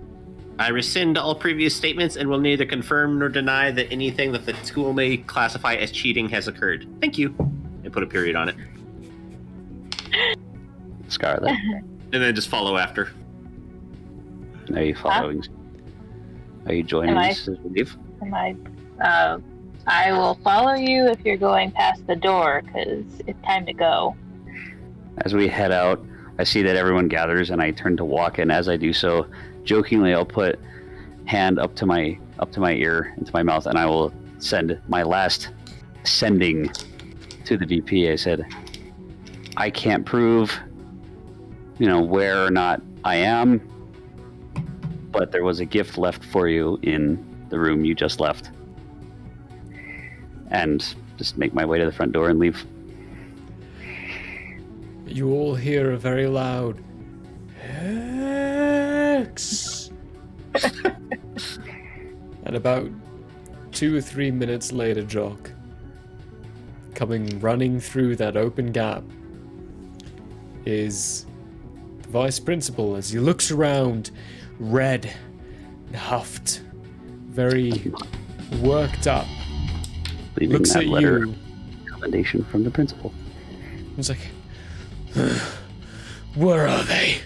I rescind all previous statements and will neither confirm nor deny that anything that the school may classify as cheating has occurred. Thank you. And put a period on it. Scarlet. And then just follow after. Are you following? Are you joining us as we leave? I will follow you if you're going past the door, because it's time to go. As we head out, I see that everyone gathers, and I turn to walk, and as I do so, jokingly, I'll put hand up to my ear, into my mouth, and I will send my last sending to the VP. I said, I can't prove, where or not I am, but there was a gift left for you in the room you just left. And just make my way to the front door and leave. You all hear a very loud Hex. And about 2 or 3 minutes later, Jock, coming running through that open gap, is the vice principal as he looks around, red and huffed, very worked up. Leaving looks that at letter you. Commendation from the principal. He's like, where are they?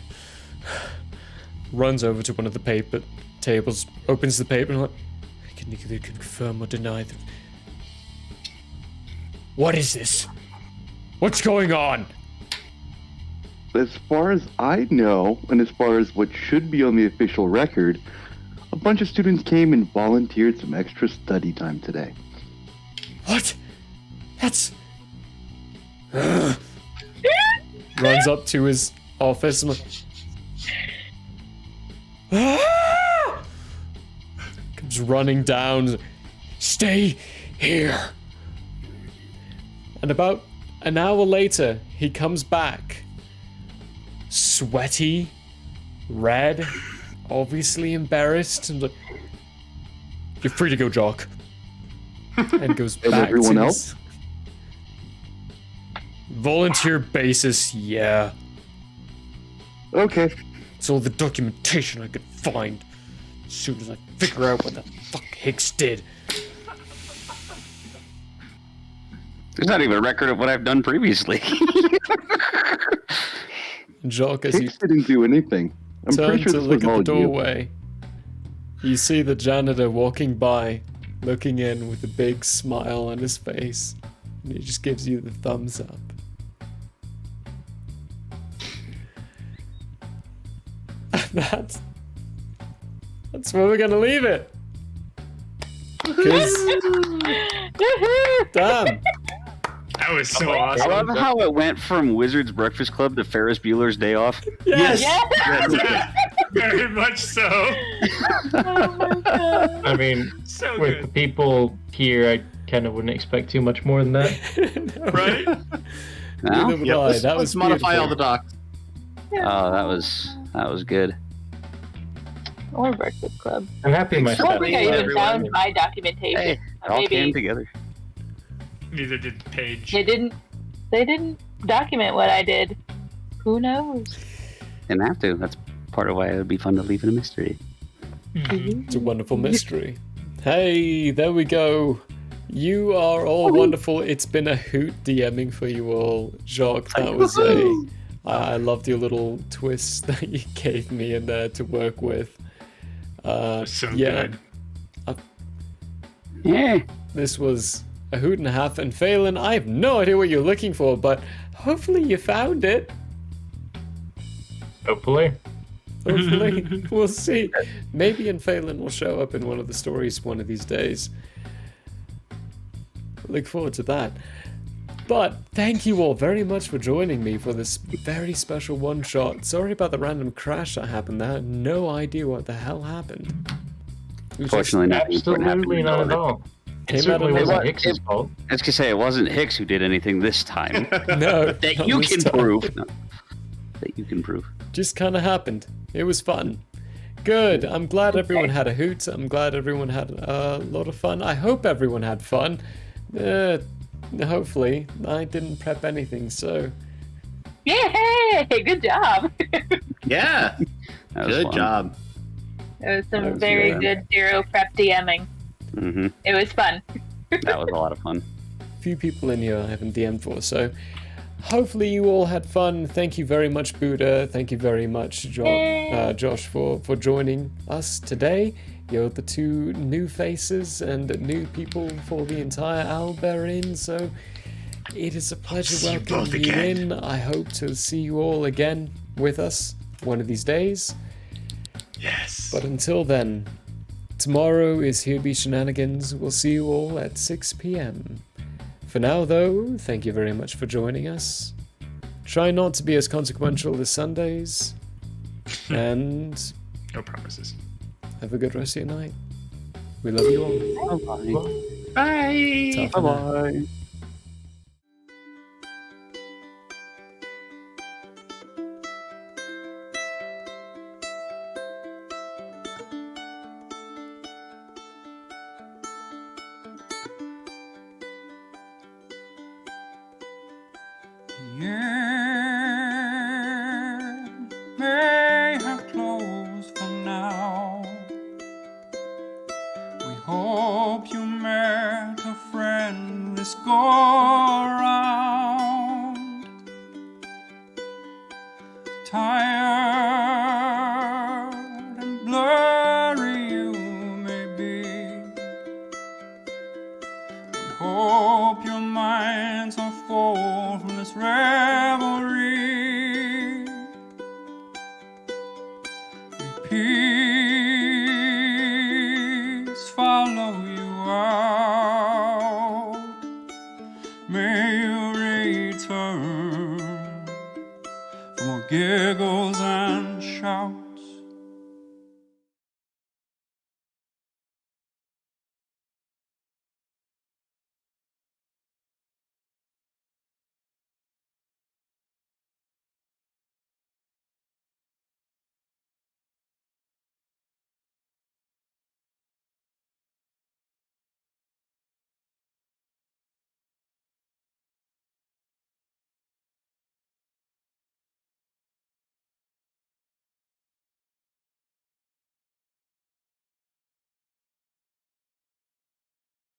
Runs over to one of the paper tables, opens the paper, and like, I can neither confirm or deny that. What is this? What's going on? As far as I know, and as far as what should be on the official record, a bunch of students came and volunteered some extra study time today. What? That's... Runs up to his office and like... Comes running down. Stay here. And about an hour later, he comes back. Sweaty, red, obviously embarrassed, and like, you're free to go, Jock. And goes And back everyone to else? his volunteer basis, yeah. Okay. It's all the documentation I could find. As soon as I figure out what the fuck Hicks did. There's not even a record of what I've done previously. Jock, as you Hicks didn't do anything. I'm turn pretty sure to this look was at all the you. doorway, you see the janitor walking by, looking in with a big smile on his face, and he just gives you the thumbs up. That's where we're gonna leave it. 'Cause- damn. That was so I awesome. love how it went from Wizard's Breakfast Club to Ferris Bueller's Day Off. Yes. Very much so. I mean, So with good. the people here, I kind of wouldn't expect too much more than that. Right? No? Neither would I. That was let's modify beautiful. all the docs. Oh, that was good. Or Breakfast Club. I'm happy I myself. don't think I even found my documentation. Hey, it all came Maybe together. Neither did Paige. they didn't document what I did. Who knows? Didn't have to. That's part of why it would be fun to leave it a mystery. It's a wonderful mystery. Hey, there we go. You are all wonderful. It's been a hoot DMing for you all. Jacques, that was I loved your little twist that you gave me in there to work with. So yeah. good. Yeah. This was a hoot and a half. And Phelan, I have no idea what you're looking for, but hopefully you found it. Hopefully. Hopefully. We'll see. Maybe Phelan will show up in one of the stories one of these days. Look forward to that. But thank you all very much for joining me for this very special one-shot. Sorry about the random crash that happened there. I had no idea what the hell happened. Fortunately, nothing important happened. Absolutely not at all. It certainly wasn't Hicks's fault. I was gonna say it wasn't Hicks who did anything this time. No, that you can prove. No, that you can prove. Just kind of happened. It was fun. Good. I'm glad everyone had a hoot. I'm glad everyone had a lot of fun. I hope everyone had fun. Hopefully. I didn't prep anything, so... Yay! Good job! Yeah! Good job. It was some very good zero prep DMing. Mm-hmm. It was fun. That was a lot of fun. Few people in here I haven't DM'd for, so... Hopefully you all had fun. Thank you very much, Buddha. Thank you very much, Josh, for joining us today. You're the two new faces and new people for the entire Alberin, so it is a pleasure welcoming you in. I hope to see you all again with us one of these days. Yes. But until then, tomorrow is Here Be Shenanigans. We'll see you all at 6 p.m. For now, though, thank you very much for joining us. Try not to be as consequential as Sundays. And... no promises. Have a good rest of your night. We love you all. Bye-bye. Bye. Bye-bye. May have closed for now. We hope you met a friend this go around. Tired and blurry you may be. We hope your minds are full from this revelry. Peace follow you out. May you return for more giggles and shouts.